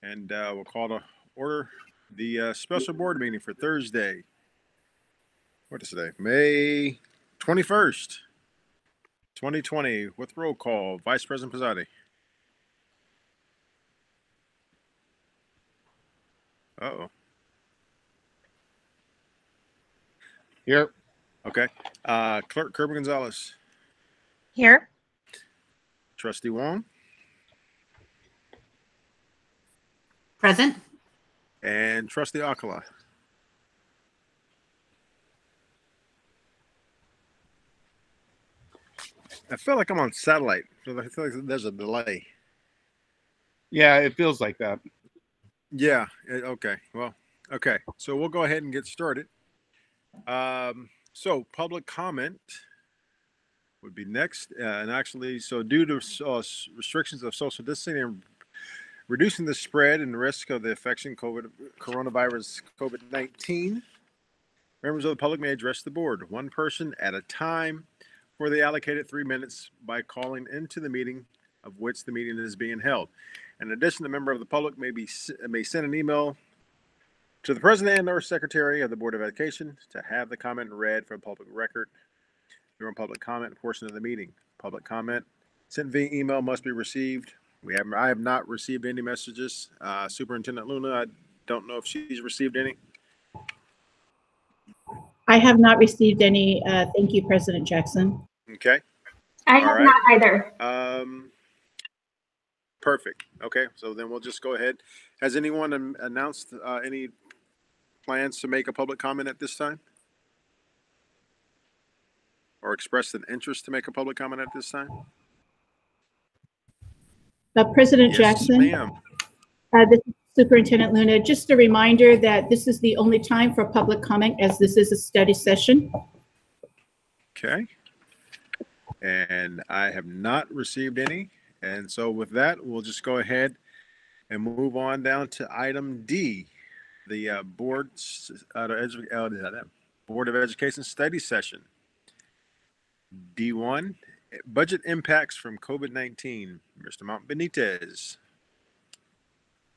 And we'll call to order the special board meeting for Thursday. What is today? May 21st, 2020, with roll call. Vice President Pizzati. Uh-oh. Here. Okay. Clerk Kirby Gonzalez. Here. Trustee Wong. Present. And Trustee Akala. I feel like I'm on satellite. I feel like there's a delay. Yeah, it feels like that. Yeah. Okay. Well, okay. So we'll go ahead and get started. So public comment would be next. And actually, so due to restrictions of social distancing and reducing the spread and risk of the infection coronavirus COVID-19, members of the public may address the board one person at a time for the allocated 3 minutes by calling into the meeting of which the meeting is being held. In addition, the member of the public may send an email to the president and or secretary of the Board of Education to have the comment read for public record during public comment portion of the meeting. Public comment sent via email must be received. I have not received any messages. Superintendent Luna, I don't know if she's received any. I have not received any. Thank you, President Jackson. Okay. I have not either. Perfect. Okay, so then we'll just go ahead. Has anyone announced any plans to make a public comment at this time? Or expressed an interest to make a public comment at this time? President Yes, Jackson, ma'am. this is Superintendent Luna. Just a reminder that this is the only time for public comment as this is a study session. Okay. And I have not received any. And so with that, we'll just go ahead and move on down to item D, the Board of Education study session. D1, budget impacts from COVID-19. Mr. Mount Benitez,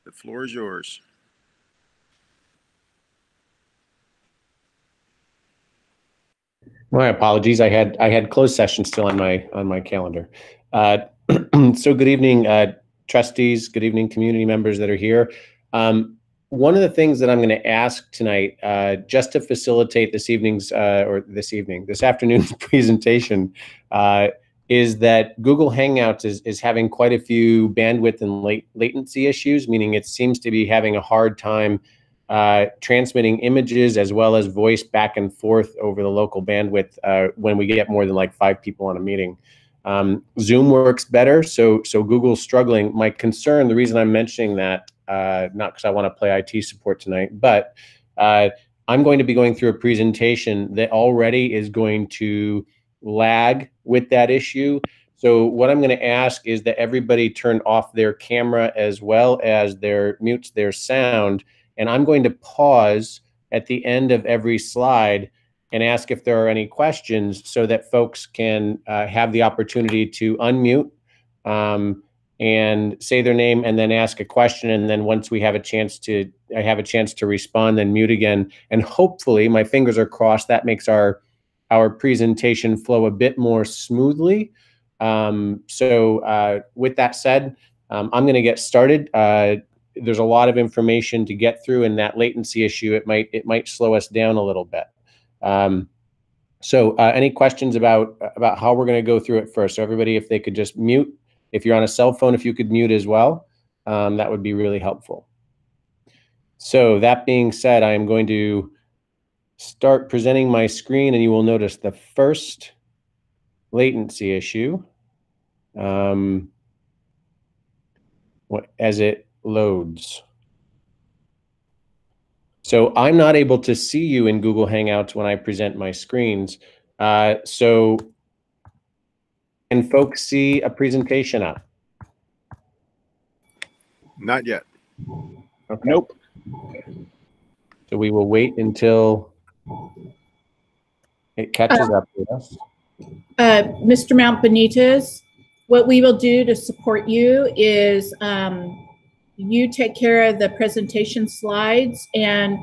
the floor is yours. My apologies. I had closed session still on my calendar. So good evening, trustees. Good evening, community members that are here. One of the things that I'm going to ask tonight, just to facilitate this afternoon's presentation, is that Google Hangouts is having quite a few bandwidth and latency issues, meaning it seems to be having a hard time transmitting images as well as voice back and forth over the local bandwidth when we get more than like 5 people on a meeting. Zoom works better, so Google's struggling. My concern, the reason I'm mentioning that, not because I want to play IT support tonight, but I'm going to be going through a presentation that already is going to lag with that issue. So what I'm going to ask is that everybody turn off their camera as well as mutes their sound. And I'm going to pause at the end of every slide and ask if there are any questions so that folks can have the opportunity to unmute and say their name and then ask a question. And then once I have a chance to respond, then mute again. And hopefully, my fingers are crossed, that makes our presentation flow a bit more smoothly. So with that said, I'm going to get started. There's a lot of information to get through, and that latency issue, it might slow us down a little bit. So any questions about how we're going to go through it first? So everybody, if they could just mute. If you're on a cell phone, if you could mute as well, that would be really helpful. So that being said, I am going to start presenting my screen, and you will notice the first latency issue as it loads. So I'm not able to see you in Google Hangouts when I present my screens. So can folks see a presentation up? Not yet. Okay. Nope. So we will wait until it catches up with us. Mr. Mount Benitez, what we will do to support you is you take care of the presentation slides, and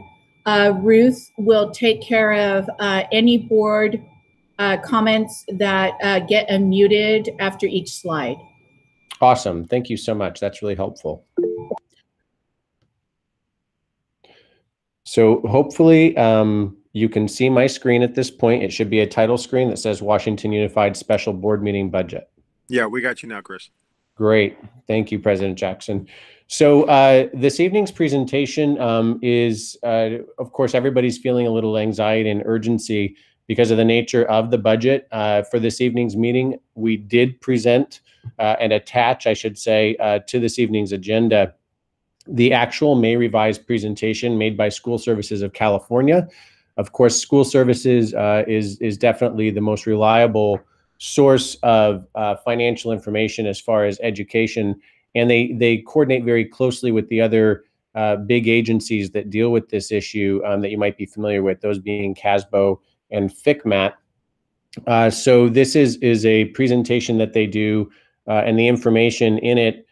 Ruth will take care of any board comments that get unmuted after each slide. Awesome. Thank you so much. That's really helpful. So hopefully you can see my screen at this point. It should be a title screen that says Washington Unified Special Board Meeting Budget. Yeah, we got you now, Chris. Great. Thank you, President Jackson. So this evening's presentation is, of course, everybody's feeling a little anxiety and urgency because of the nature of the budget. For this evening's meeting, we did present and attach, I should say, to this evening's agenda, the actual May revised presentation made by School Services of California. Of course, School Services is definitely the most reliable source of financial information as far as education, and they coordinate very closely with the other big agencies that deal with this issue that you might be familiar with, those being CASBO and FCMAT. So this is a presentation that they do, and the information in it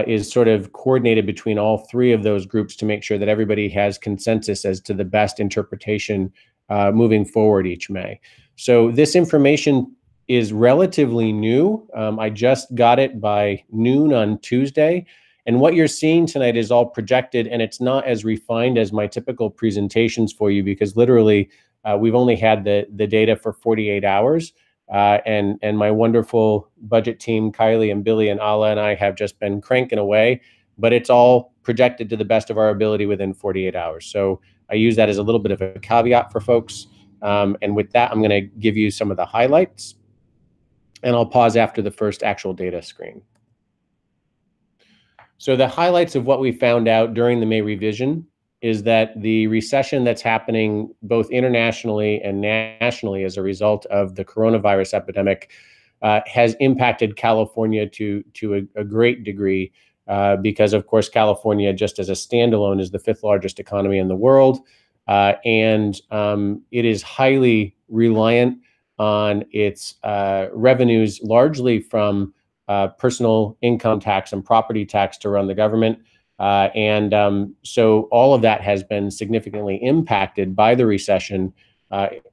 is sort of coordinated between all three of those groups to make sure that everybody has consensus as to the best interpretation moving forward each May. So this information is relatively new. I just got it by noon on Tuesday. And what you're seeing tonight is all projected, and it's not as refined as my typical presentations for you, because literally we've only had the data for 48 hours. And my wonderful budget team, Kylie and Billy and Ala and I, have just been cranking away, but it's all projected to the best of our ability within 48 hours. So I use that as a little bit of a caveat for folks. And with that, I'm going to give you some of the highlights, and I'll pause after the first actual data screen. So the highlights of what we found out during the May revision is that the recession that's happening both internationally and nationally as a result of the coronavirus epidemic has impacted California to a great degree because, of course, California, just as a standalone, is the 5th largest economy in the world. And it is highly reliant on its revenues, largely from personal income tax and property tax to run the government. So all of that has been significantly impacted by the recession.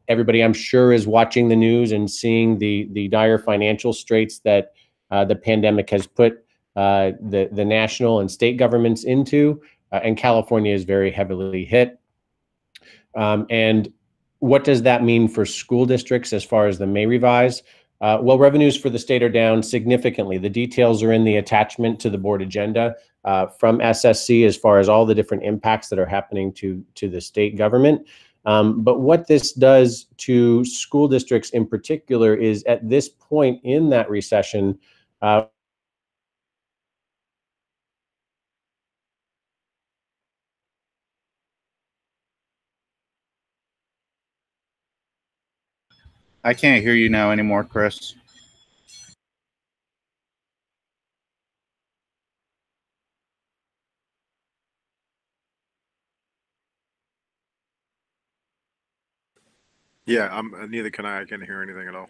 Everybody, I'm sure, is watching the news and seeing the dire financial straits that the pandemic has put the national and state governments into, and California is very heavily hit. And what does that mean for school districts as far as the May revise? Well, revenues for the state are down significantly. The details are in the attachment to the board agenda from SSC as far as all the different impacts that are happening to the state government. But what this does to school districts in particular is, at this point in that recession, I can't hear you now anymore, Chris. Yeah, neither can I. I can't hear anything at all.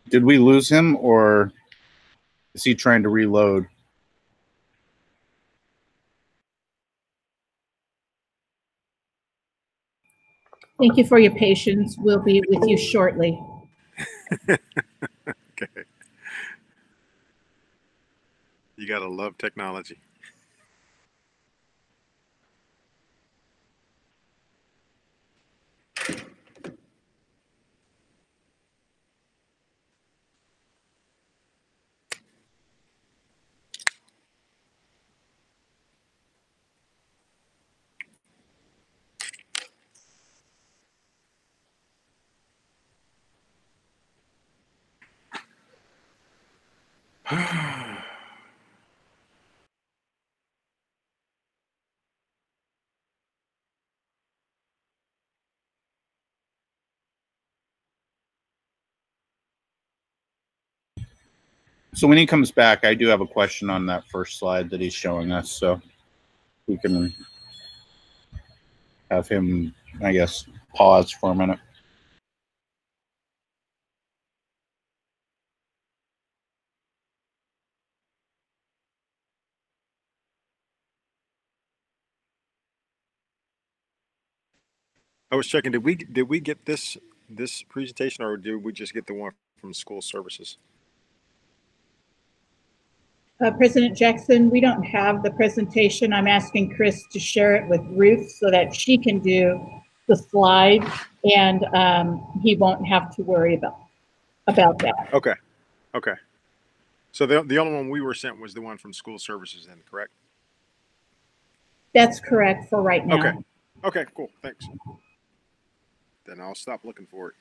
Did we lose him, or is he trying to reload? Thank you for your patience. We'll be with you shortly. Okay. You gotta love technology. So when he comes back, I do have a question on that first slide that he's showing us. So we can have him, I guess, pause for a minute. I was checking. Did we get this presentation, or did we just get the one from school services? President Jackson, we don't have the presentation. I'm asking Chris to share it with Ruth so that she can do the slides, and he won't have to worry about that. Okay. Okay. So the only one we were sent was the one from school services, then, correct? That's correct for right now. Okay. Okay, cool. Thanks. Then I'll stop looking for it.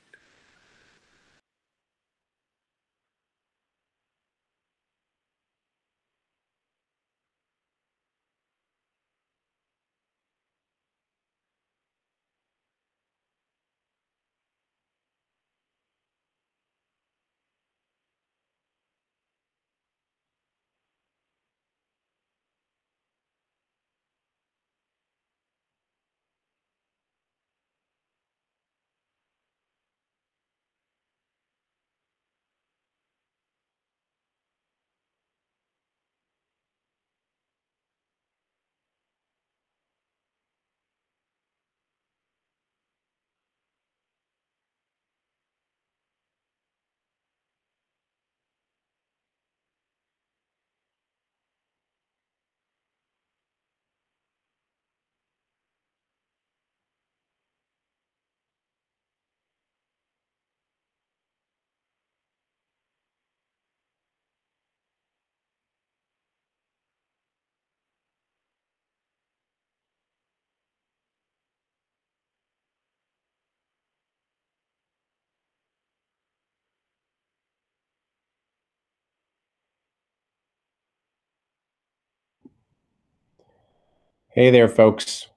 Hey there, folks.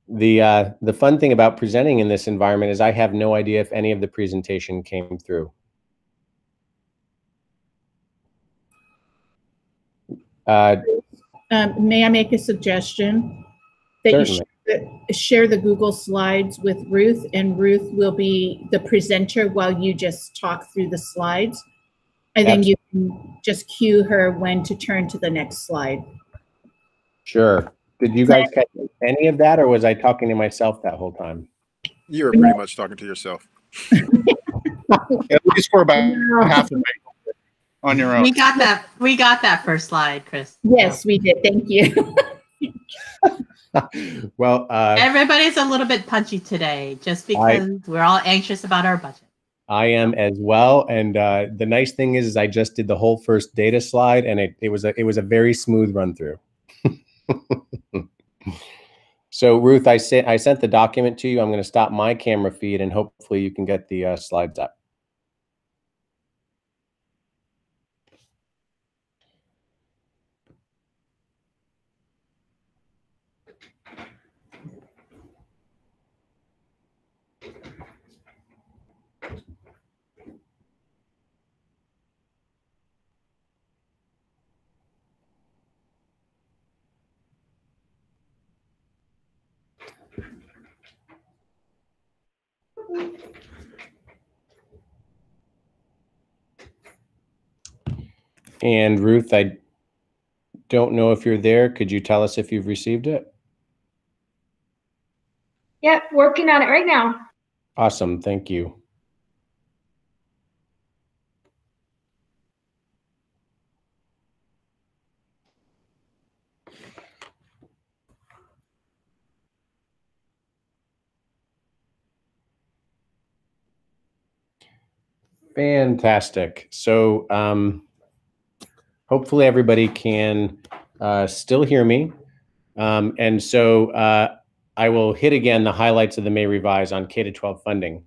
The fun thing about presenting in this environment is I have no idea if any of the presentation came through. May I make a suggestion? That Certainly. you share the Google Slides with Ruth, and Ruth will be the presenter while you just talk through the slides. And then you can just cue her when to turn to the next slide. Sure. Did you guys catch any of that, or was I talking to myself that whole time? You were pretty much talking to yourself. At least for about half of it on your own. We got that. We got that first slide, Chris. Yes, we did. Thank you. Well, Everybody's a little bit punchy today, just because we're all anxious about our budget. I am as well, and the nice thing is I just did the whole first data slide, and it was a very smooth run through. So Ruth, I sent the document to you. I'm going to stop my camera feed, and hopefully you can get the slides up. And Ruth, I don't know if you're there. Could you tell us if you've received it? Yep, working on it right now. Awesome. Thank you. Fantastic. So hopefully everybody can still hear me. And so I will hit again the highlights of the May revise on K-12 funding.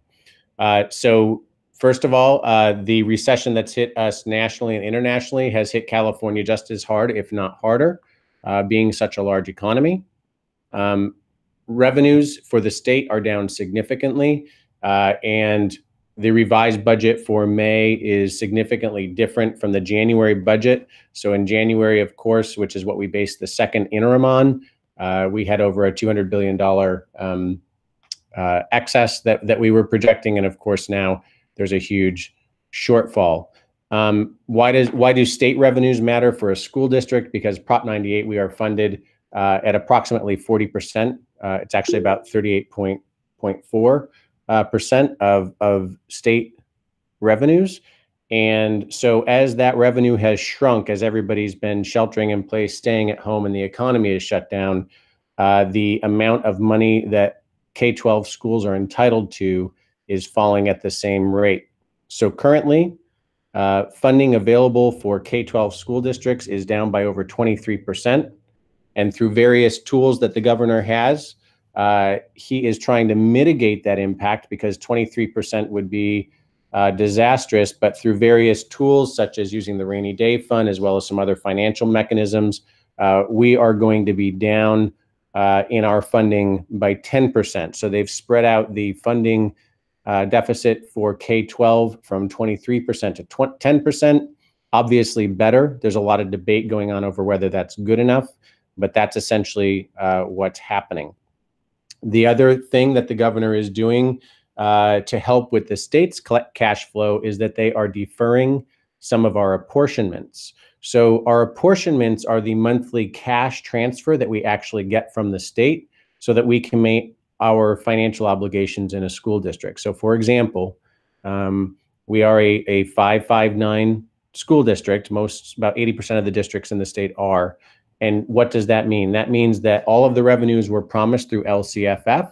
So First of all, the recession that's hit us nationally and internationally has hit California just as hard, if not harder, being such a large economy. Revenues for the state are down significantly, and the revised budget for May is significantly different from the January budget. So in January, of course, which is what we based the second interim on, we had over a $200 billion excess that we were projecting. And of course, now there's a huge shortfall. Why do state revenues matter for a school district? Because Prop 98, we are funded at approximately 40%. It's actually about 38.4% of state revenues. And so as that revenue has shrunk, as everybody's been sheltering in place, staying at home, and the economy is shut down, the amount of money that K-12 schools are entitled to is falling at the same rate. So currently, funding available for K-12 school districts is down by over 23%. And through various tools that the governor has, he is trying to mitigate that impact, because 23% would be disastrous. But through various tools, such as using the rainy day fund, as well as some other financial mechanisms, we are going to be down in our funding by 10%. So they've spread out the funding deficit for K-12 from 23% to 10%. Obviously better. There's a lot of debate going on over whether that's good enough, but that's essentially what's happening. The other thing that the governor is doing to help with the state's cash flow is that they are deferring some of our apportionments. So our apportionments are the monthly cash transfer that we actually get from the state so that we can make our financial obligations in a school district. So for example, we are a 559 school district. About 80% of the districts in the state are. And what does that mean? That means that all of the revenues were promised through LCFF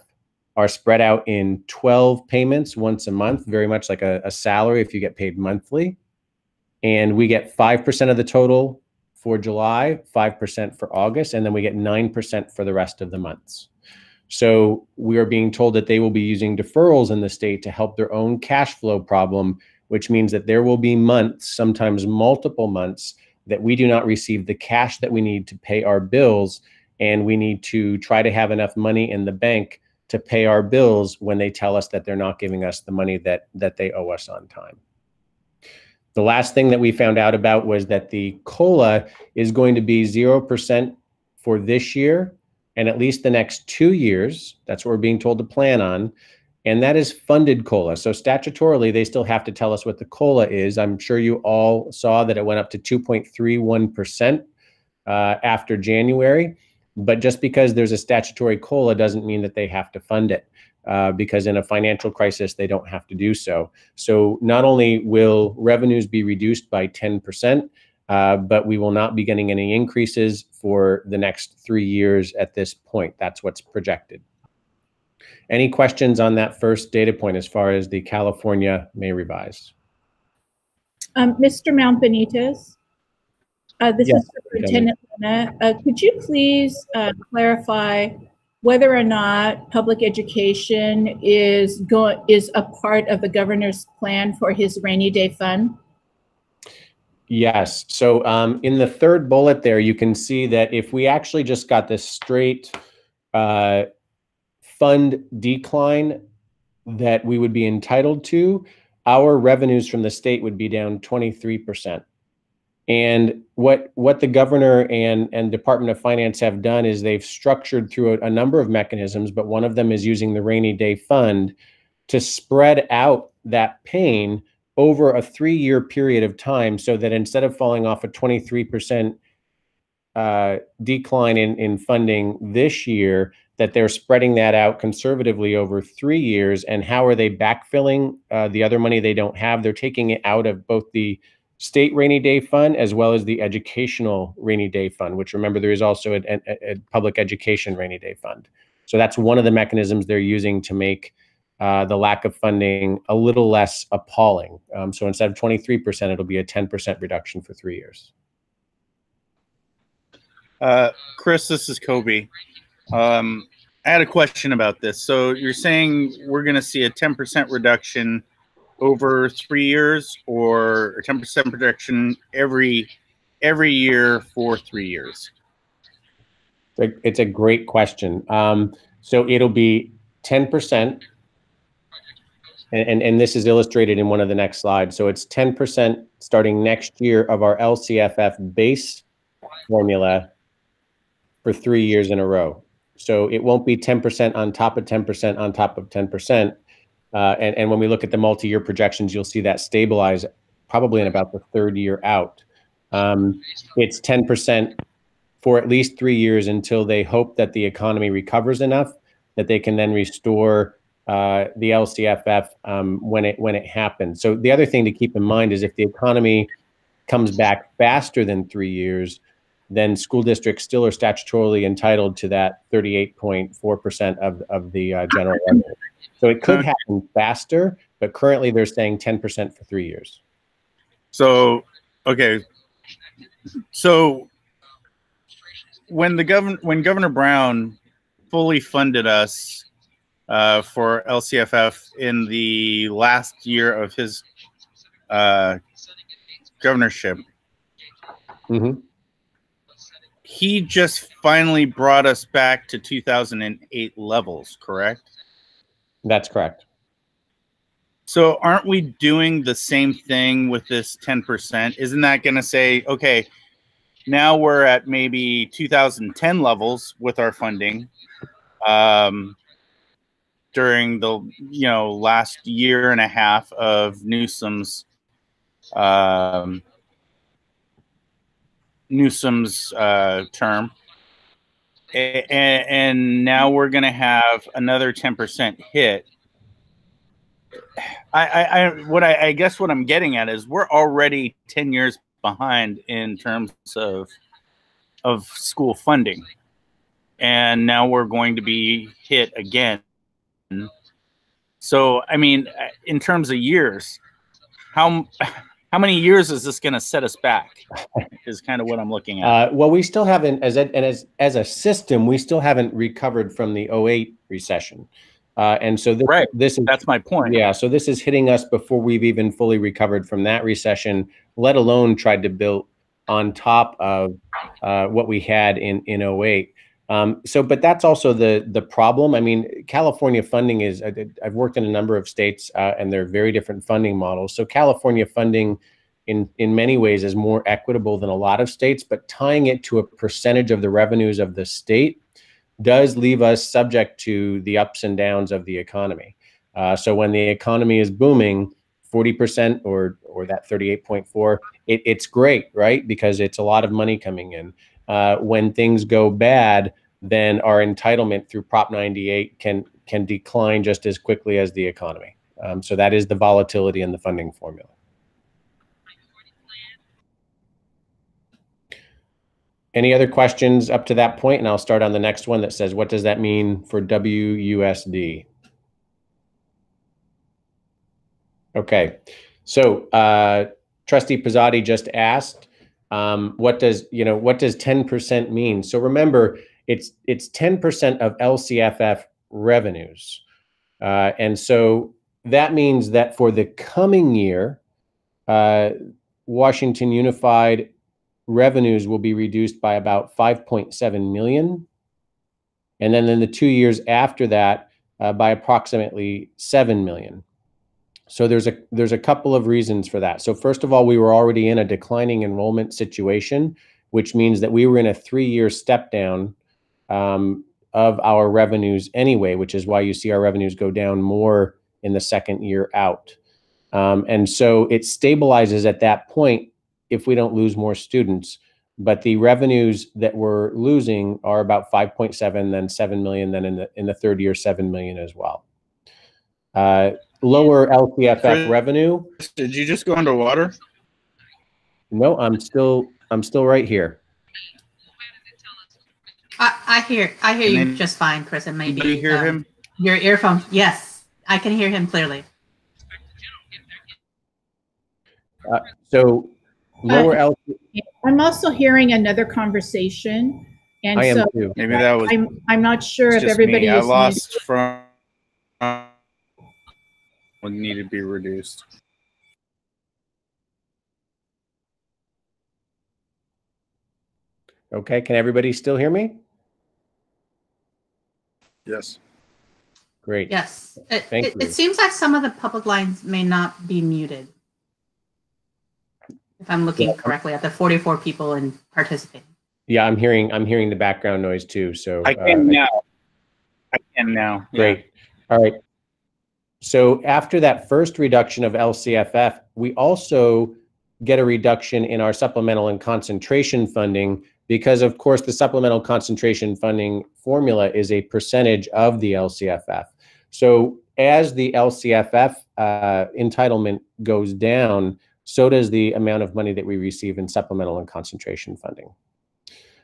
are spread out in 12 payments once a month, very much like a salary if you get paid monthly. And we get 5% of the total for July, 5% for August, and then we get 9% for the rest of the months. So we are being told that they will be using deferrals in the state to help their own cash flow problem, which means that there will be months, sometimes multiple months, that we do not receive the cash that we need to pay our bills, and we need to try to have enough money in the bank to pay our bills when they tell us that they're not giving us the money that they owe us on time. The last thing that we found out about was that the COLA is going to be 0% for this year and at least the next 2 years. That's what we're being told to plan on. And that is funded COLA. So statutorily, they still have to tell us what the COLA is. I'm sure you all saw that it went up to 2.31% after January. But just because there's a statutory COLA doesn't mean that they have to fund it, because in a financial crisis, they don't have to do so. So not only will revenues be reduced by 10%, but we will not be getting any increases for the next 3 years at this point. That's what's projected. Any questions on that first data point as far as the California May revised? Mr. Mount Benitez, this is Superintendent Luna. Could you please clarify whether or not public education is a part of the governor's plan for his rainy day fund? Yes. So in the third bullet there, you can see that if we actually just got this straight fund decline that we would be entitled to, our revenues from the state would be down 23%. And what the governor and Department of Finance have done is they've structured through a number of mechanisms, but one of them is using the rainy day fund to spread out that pain over a 3-year period of time, so that instead of falling off a 23% decline in funding this year, that they're spreading that out conservatively over 3 years. And how are they backfilling the other money they don't have? They're taking it out of both the state rainy day fund as well as the educational rainy day fund, which, remember, there is also a public education rainy day fund. So that's one of the mechanisms they're using to make the lack of funding a little less appalling. So instead of 23%, it'll be a 10% reduction for 3 years. Chris, this is Kobe. I had a question about this. So you're saying we're going to see a 10% reduction over 3 years, or a 10% projection every year for 3 years? It's a great question. So it'll be 10%, and this is illustrated in one of the next slides. So it's 10% starting next year of our LCFF base formula for 3 years in a row. So it won't be 10% on top of 10% on top of 10%. And when we look at the multi-year projections, you'll see that stabilize probably in about the third year out. It's 10% for at least 3 years until they hope that the economy recovers enough that they can then restore the LCFF when it happens. So the other thing to keep in mind is if the economy comes back faster than 3 years, then school districts still are statutorily entitled to that 38.4% of the general revenue. So it could happen faster, but currently they're saying 10% for 3 years. So, okay. So when Governor Brown fully funded us for LCFF in the last year of his governorship, he just finally brought us back to 2008 levels, correct? That's correct. So aren't we doing the same thing with this 10%? Isn't that going to say, okay, now we're at maybe 2010 levels with our funding during the last year and a half of Newsom's term, and now we're going to have another 10% hit. I guess what I'm getting at is we're already 10 years behind in terms of school funding, and now we're going to be hit again. So, I mean, in terms of years, how many years is this going to set us back? Is kind of what I'm looking at. Well, we still haven't, as a system, we still haven't recovered from the 2008 recession. And so that's my point. Yeah. So this is hitting us before we've even fully recovered from that recession, let alone tried to build on top of what we had in 2008. But that's also the problem. I mean, California funding is, I've worked in a number of states and they're very different funding models. So California funding in many ways is more equitable than a lot of states, but tying it to a percentage of the revenues of the state does leave us subject to the ups and downs of the economy. So when the economy is booming, 40% or that 38.4, it's great, right? Because it's a lot of money coming in. When things go bad, then our entitlement through Prop 98 can decline just as quickly as the economy. So that is the volatility in the funding formula. Any other questions up to that point? And I'll start on the next one that says, what does that mean for WUSD? Okay, so Trustee Pizzotti just asked, what does 10% mean? So remember, it's 10% of LCFF revenues. And so that means that for the coming year, Washington Unified revenues will be reduced by about 5.7 million. And then in the 2 years after that, by approximately 7 million. So there's a couple of reasons for that. So first of all, we were already in a declining enrollment situation, which means that we were in a 3-year step down of our revenues anyway, which is why you see our revenues go down more in the second year out. And so it stabilizes at that point if we don't lose more students. But the revenues that we're losing are about 5.7, then 7 million, then in the third year, 7 million as well. Lower LCFF revenue. Did you just go underwater? No, I'm still right here. I hear you just fine, Chris. And maybe you hear him? Your earphone. Yes, I can hear him clearly. So lower LCFF. I'm also hearing another conversation, and I am so too. Maybe that was. I'm not sure if just everybody me. I is lost from. would need to be reduced. Okay, can everybody still hear me? Yes. Great. Yes. Thank you. It seems like some of the public lines may not be muted. If I'm looking correctly at the 44 people in participating. Yeah, I'm hearing the background noise too. So I can now. I can now. Great. Yeah. All right. So after that first reduction of LCFF, we also get a reduction in our supplemental and concentration funding because, of course, the supplemental concentration funding formula is a percentage of the LCFF. So as the LCFF entitlement goes down, so does the amount of money that we receive in supplemental and concentration funding.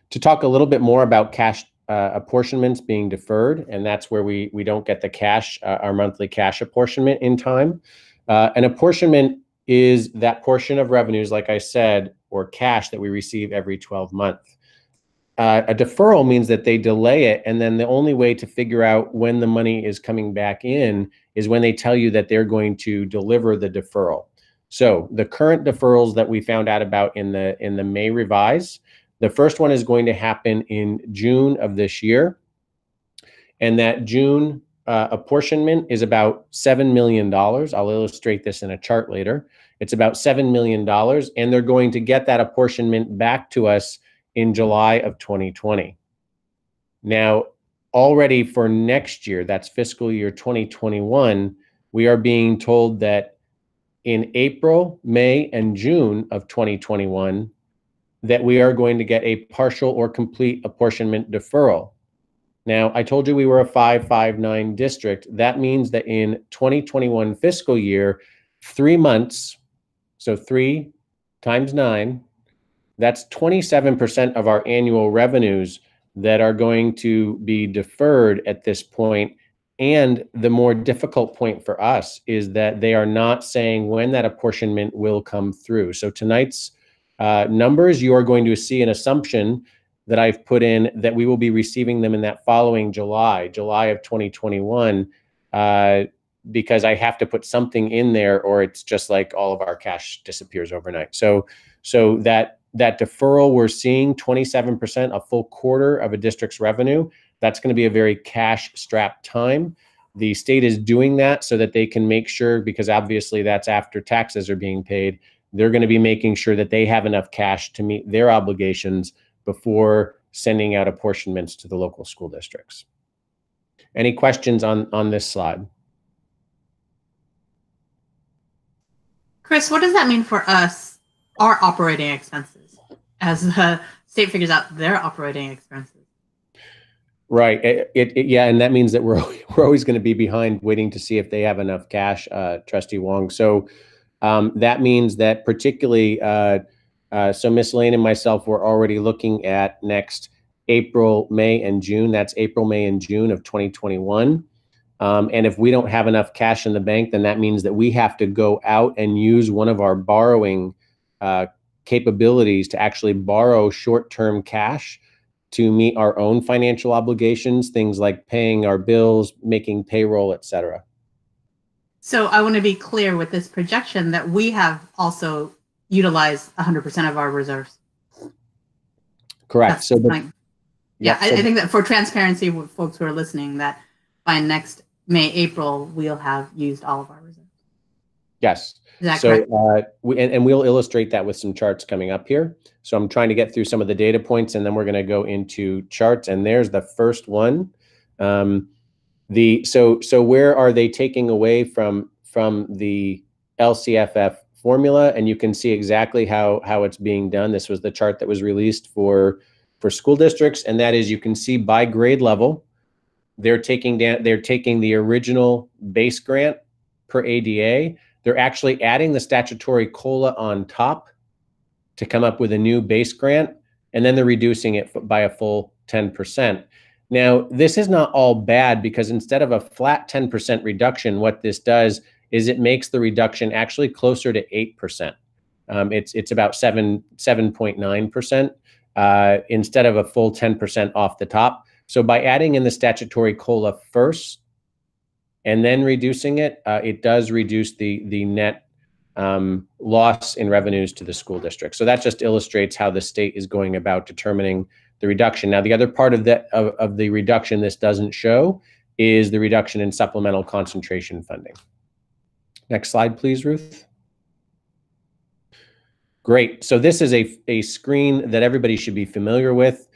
To talk a little bit more about cash apportionments being deferred, and that's where we don't get the cash, our monthly cash apportionment in time. An apportionment is that portion of revenues, like I said, or cash that we receive every 12 months. A deferral means that they delay it, and then the only way to figure out when the money is coming back in is when they tell you that they're going to deliver the deferral. So the current deferrals that we found out about in the May revise, the first one is going to happen in June of this year. And that June apportionment is about $7 million. I'll illustrate this in a chart later. It's about $7 million, and they're going to get that apportionment back to us in July of 2020. Now, already for next year, that's fiscal year 2021, we are being told that in April, May, and June of 2021, that we are going to get a partial or complete apportionment deferral. Now, I told you we were a 559 district. That means that in 2021 fiscal year, 3 months, so 3 times 9, that's 27% of our annual revenues that are going to be deferred at this point. And the more difficult point for us is that they are not saying when that apportionment will come through. So tonight's numbers, you are going to see an assumption that I've put in that we will be receiving them in that following July of 2021, because I have to put something in there, or it's just like all of our cash disappears overnight. So that deferral we're seeing, 27%, a full quarter of a district's revenue, that's going to be a very cash-strapped time. The state is doing that so that they can make sure, because obviously that's after taxes are being paid, they're going to be making sure that they have enough cash to meet their obligations before sending out apportionments to the local school districts. Any questions on this slide? Chris, what does that mean for us, our operating expenses, as the state figures out their operating expenses? Right. Yeah, and that means that we're always going to be behind, waiting to see if they have enough cash, Trustee Wong. So that means that particularly, so Miss Lane and myself were already looking at next April, May, and June. That's April, May, and June of 2021. And if we don't have enough cash in the bank, then that means that we have to go out and use one of our borrowing capabilities to actually borrow short-term cash to meet our own financial obligations, things like paying our bills, making payroll, et cetera. So I want to be clear with this projection that we have also utilized 100% of our reserves. Correct. That's so I think that for transparency with folks who are listening, that by next May, April, we'll have used all of our reserves. Yes. Is that correct? And we'll illustrate that with some charts coming up here. So I'm trying to get through some of the data points, and then we're going to go into charts. And there's the first one. So where are they taking away from the LCFF formula? And you can see exactly how it's being done. This was the chart that was released for school districts, and that is, you can see by grade level, they're taking the original base grant per ADA. They're actually adding the statutory COLA on top to come up with a new base grant, and then they're reducing it by a full 10%. Now, this is not all bad, because instead of a flat 10% reduction, what this does is it makes the reduction actually closer to 8%. It's about 7.9% instead of a full 10% off the top. So by adding in the statutory COLA first and then reducing it, it does reduce the net loss in revenues to the school district. So that just illustrates how the state is going about determining the reduction. Now, the other part of the reduction this doesn't show is the reduction in supplemental concentration funding. Next slide, please, Ruth. Great. So this is a screen that everybody should be familiar with.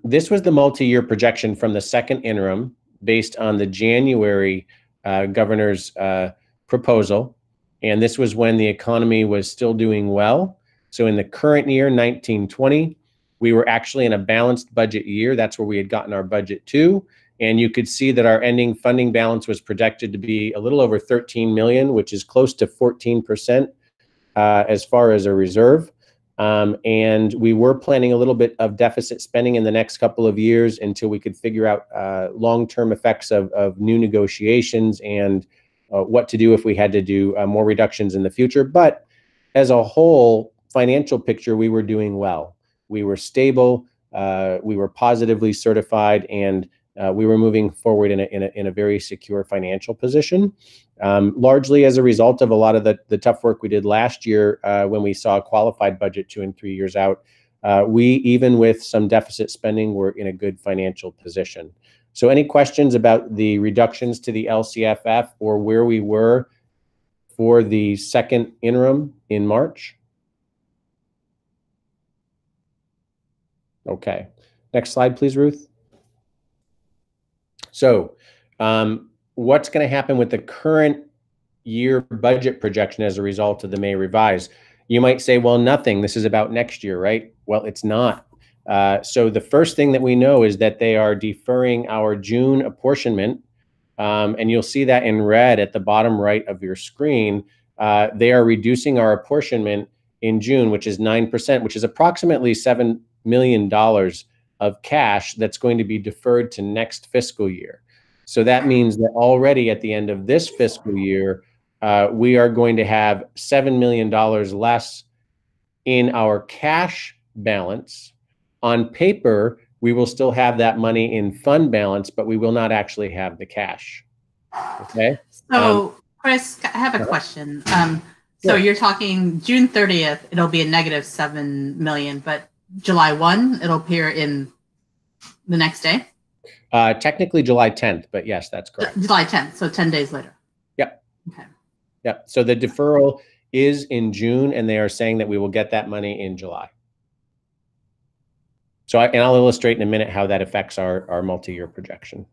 This was the multi-year projection from the second interim based on the January governor's proposal. And this was when the economy was still doing well. So in the current year, 1920, we were actually in a balanced budget year. That's where we had gotten our budget to. And you could see that our ending funding balance was projected to be a little over 13 million, which is close to 14% as far as a reserve. And we were planning a little bit of deficit spending in the next couple of years until we could figure out long-term effects of new negotiations and what to do if we had to do more reductions in the future. But as a whole financial picture, we were doing well. We were stable, we were positively certified, and we were moving forward in a very secure financial position, largely as a result of a lot of the tough work we did last year when we saw a qualified budget 2 and 3 years out. We, even with some deficit spending, were in a good financial position. So any questions about the reductions to the LCFF or where we were for the second interim in March? Okay. Next slide, please, Ruth. So what's going to happen with the current year budget projection as a result of the May revise? You might say, well, nothing. This is about next year, right? Well, it's not. So the first thing that we know is that they are deferring our June apportionment, and you'll see that in red at the bottom right of your screen. They are reducing our apportionment in June, which is 9%, which is approximately $7 million of cash that's going to be deferred to next fiscal year. So that means that already at the end of this fiscal year, we are going to have $7 million less in our cash balance. On paper, we will still have that money in fund balance, but we will not actually have the cash. Okay. So, Chris, I have a question. So you're talking June 30th, it'll be a negative 7 million, but July 1, it'll appear in the next day? Technically July 10th, but yes, that's correct. July 10th, so 10 days later. Yep. Okay. Yep. So the deferral is in June, and they are saying that we will get that money in July. So and I'll illustrate in a minute how that affects our multi-year projection.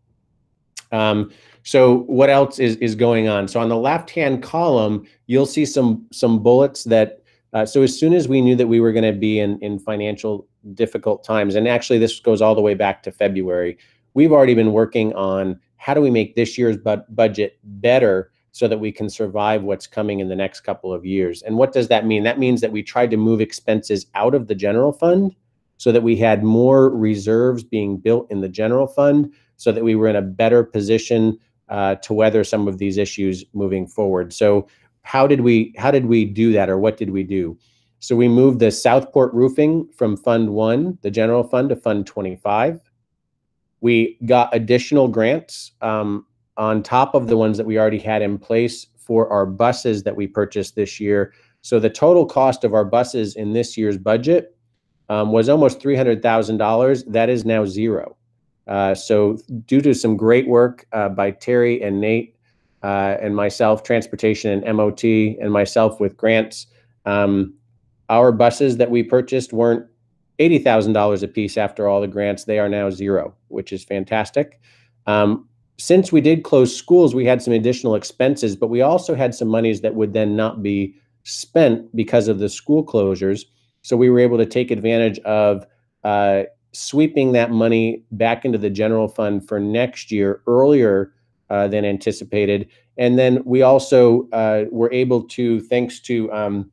So what else is going on? So on the left-hand column, you'll see some bullets that, so as soon as we knew that we were going to be in financial difficult times, and actually this goes all the way back to February, we've already been working on how do we make this year's budget better so that we can survive what's coming in the next couple of years. And what does that mean? That means that we tried to move expenses out of the general fund so that we had more reserves being built in the general fund so that we were in a better position to weather some of these issues moving forward. So how did we do that, or what did we do? So we moved the Southport roofing from Fund 1, the general fund, to Fund 25. We got additional grants on top of the ones that we already had in place for our buses that we purchased this year. So the total cost of our buses in this year's budget was almost $300,000. That is now zero. So due to some great work by Terry and Nate and myself, transportation and MOT, and myself with grants, our buses that we purchased weren't $80,000 a piece after all the grants. They are now zero, which is fantastic. Since we did close schools, we had some additional expenses, but we also had some monies that would then not be spent because of the school closures. So we were able to take advantage of sweeping that money back into the general fund for next year earlier than anticipated. And then we also were able to, thanks to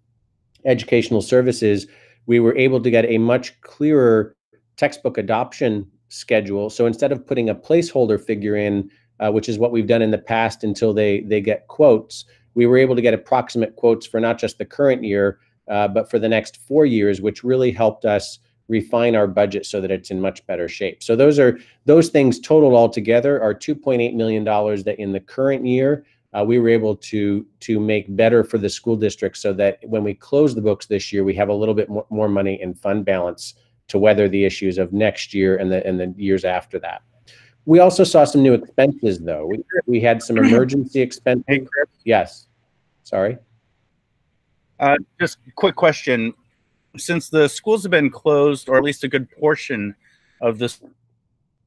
educational services, we were able to get a much clearer textbook adoption schedule. So instead of putting a placeholder figure in, which is what we've done in the past until they get quotes, we were able to get approximate quotes for not just the current year, but for the next 4 years, which really helped us refine our budget so that it's in much better shape. So those things totaled all together are $2.8 million that in the current year we were able to make better for the school district, so that when we close the books this year, we have a little bit more money in fund balance to weather the issues of next year and the years after that. We also saw some new expenses, though. We had some emergency expenses. Hey, Chris. Yes. Sorry. Just a quick question. Since the schools have been closed, or at least a good portion of the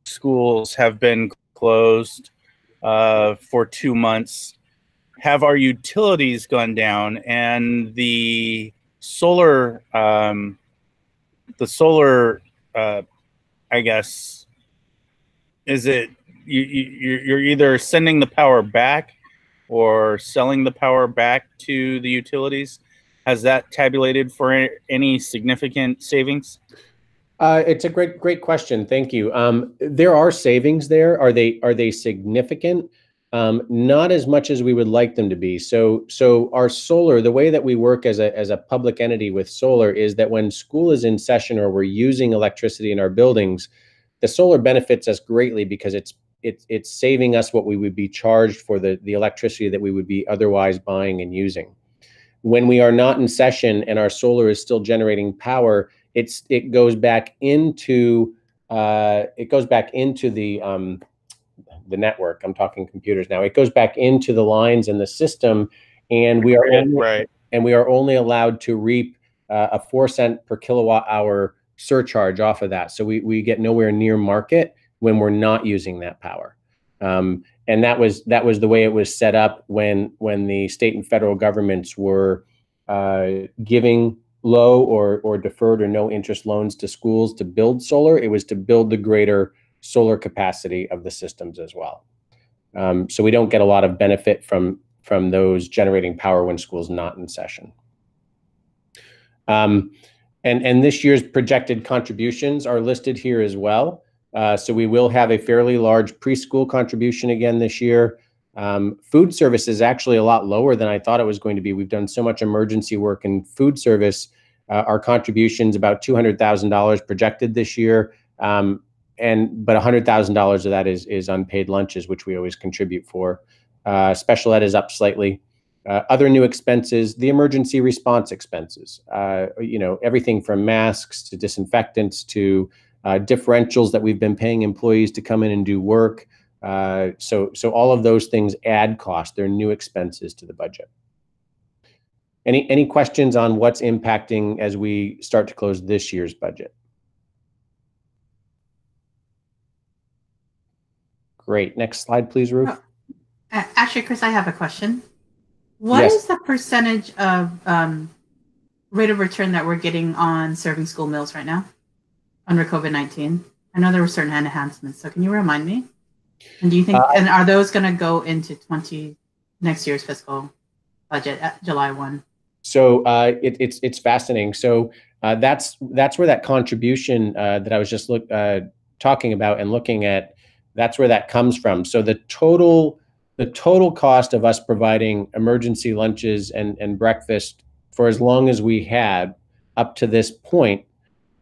schools have been closed for 2 months, have our utilities gone down? And the solar, I guess, is it you're either sending the power back or selling the power back to the utilities? Has that tabulated for any significant savings? It's a great question. Thank you. There are savings there. Are they significant? Not as much as we would like them to be. So our solar, the way that we work as a public entity with solar is that when school is in session or we're using electricity in our buildings, the solar benefits us greatly because it's saving us what we would be charged for the electricity that we would be otherwise buying and using. When we are not in session and our solar is still generating power, it goes back into the network. I'm talking computers now. It goes back into the lines in the system, and we are only allowed to reap a 4-cent per kilowatt hour surcharge off of that. So we get nowhere near market when we're not using that power. And that was the way it was set up when the state and federal governments were giving low or deferred or no interest loans to schools to build solar. It was to build the greater solar capacity of the systems as well. So we don't get a lot of benefit from those generating power when school's not in session. And this year's projected contributions are listed here as well. So we will have a fairly large preschool contribution again this year. Food service is actually a lot lower than I thought it was going to be. We've done so much emergency work in food service. Our contribution's about $200,000 projected this year. But $100,000 of that is unpaid lunches, which we always contribute for. Special ed is up slightly. Other new expenses, the emergency response expenses, everything from masks to disinfectants to differentials that we've been paying employees to come in and do work. So all of those things add cost. They're new expenses to the budget. Any questions on what's impacting as we start to close this year's budget? Great. Next slide, please, Ruth. Actually, Chris, I have a question. What is the percentage of rate of return that we're getting on serving school meals right now under COVID-19? I know there were certain enhancements, so can you remind me? And do you think, and are those going to go into next year's fiscal budget at July 1? So it's fascinating. So that's where that contribution that I was just talking about and looking at, that's where that comes from. So the total cost of us providing emergency lunches and breakfast for as long as we had up to this point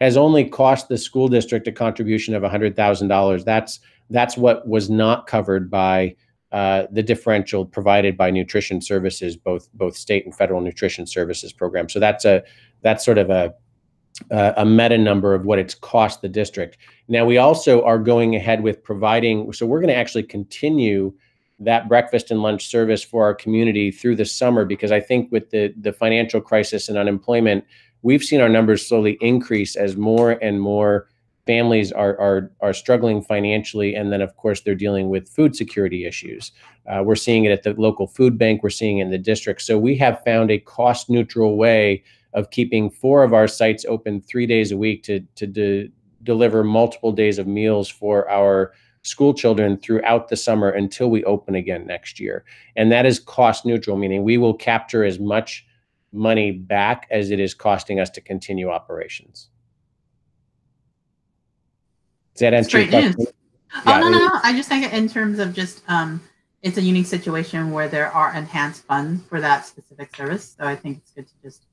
has only cost the school district a contribution of $100,000. That's what was not covered by the differential provided by nutrition services, both state and federal nutrition services programs. So that's sort of a meta number of what it's cost the district. Now we also are going ahead with providing, so we're going to actually continue that breakfast and lunch service for our community through the summer, because I think with the financial crisis and unemployment, we've seen our numbers slowly increase as more and more families are struggling financially, and then of course they're dealing with food security issues. We're seeing it at the local food bank, we're seeing it in the district. So we have found a cost neutral way of keeping 4 of our sites open 3 days a week to deliver multiple days of meals for our school children throughout the summer until we open again next year. And that is cost neutral, meaning we will capture as much money back as it is costing us to continue operations. Does that answer your question? Yeah. Oh, no. I just think in terms of just, it's a unique situation where there are enhanced funds for that specific service. So I think it's good to just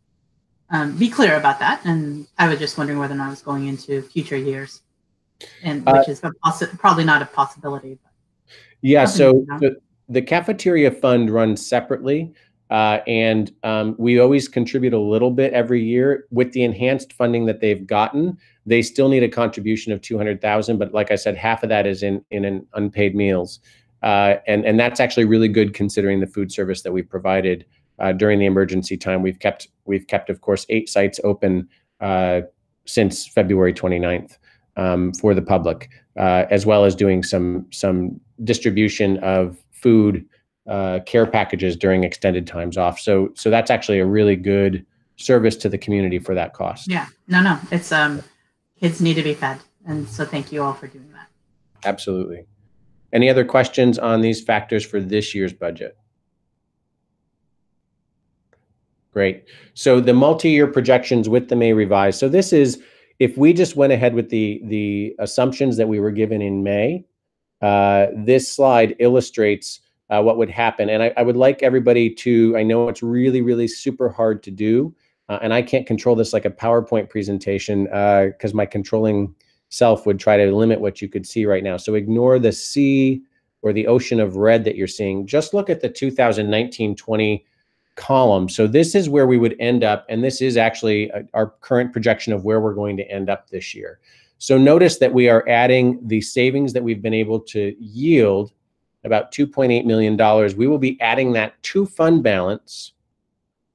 be clear about that. And I was just wondering whether or not I was going into future years, and which is probably not a possibility. But yeah, so the cafeteria fund runs separately, and we always contribute a little bit every year. With the enhanced funding that they've gotten, they still need a contribution of $200,000, but like I said, half of that is in an unpaid meals, and that's actually really good considering the food service that we provided during the emergency time. We've kept, of course, 8 sites open since February 29th for the public, as well as doing some distribution of food care packages during extended times off. So that's actually a really good service to the community for that cost. Yeah, no, it's kids need to be fed, and so thank you all for doing that. Absolutely. Any other questions on these factors for this year's budget? Great. So the multi-year projections with the May revise. So this is, if we just went ahead with the assumptions that we were given in May, this slide illustrates what would happen. And I would like everybody to, I know it's really, really super hard to do, and I can't control this like a PowerPoint presentation because my controlling self would try to limit what you could see right now. So ignore the sea or the ocean of red that you're seeing. Just look at the 2019-20 column. So this is where we would end up, and this is actually our current projection of where we're going to end up this year. So notice that we are adding the savings that we've been able to yield, about $2.8 million. We will be adding that to fund balance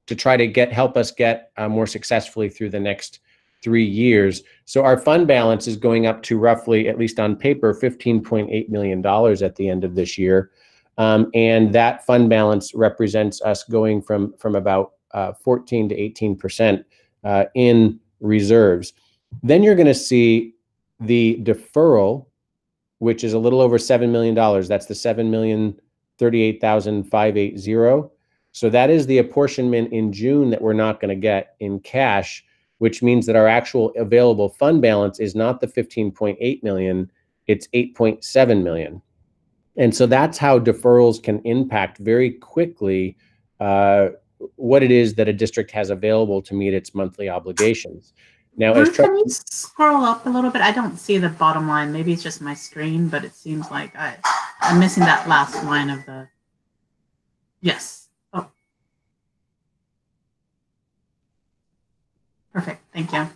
to try to help us get more successfully through the next 3 years. So our fund balance is going up to roughly, at least on paper, $15.8 million at the end of this year. And that fund balance represents us going from about 14 to 18% in reserves. Then you're going to see the deferral, which is a little over $7 million. That's the $7,038,580. So that is the apportionment in June that we're not going to get in cash, which means that our actual available fund balance is not the 15.8 million, it's 8.7 million. And so that's how deferrals can impact very quickly what it is that a district has available to meet its monthly obligations. Now, Bruce, can you scroll up a little bit? I don't see the bottom line. Maybe it's just my screen, but it seems like I'm missing that last line of the. Yes. Oh. Perfect. Thank you.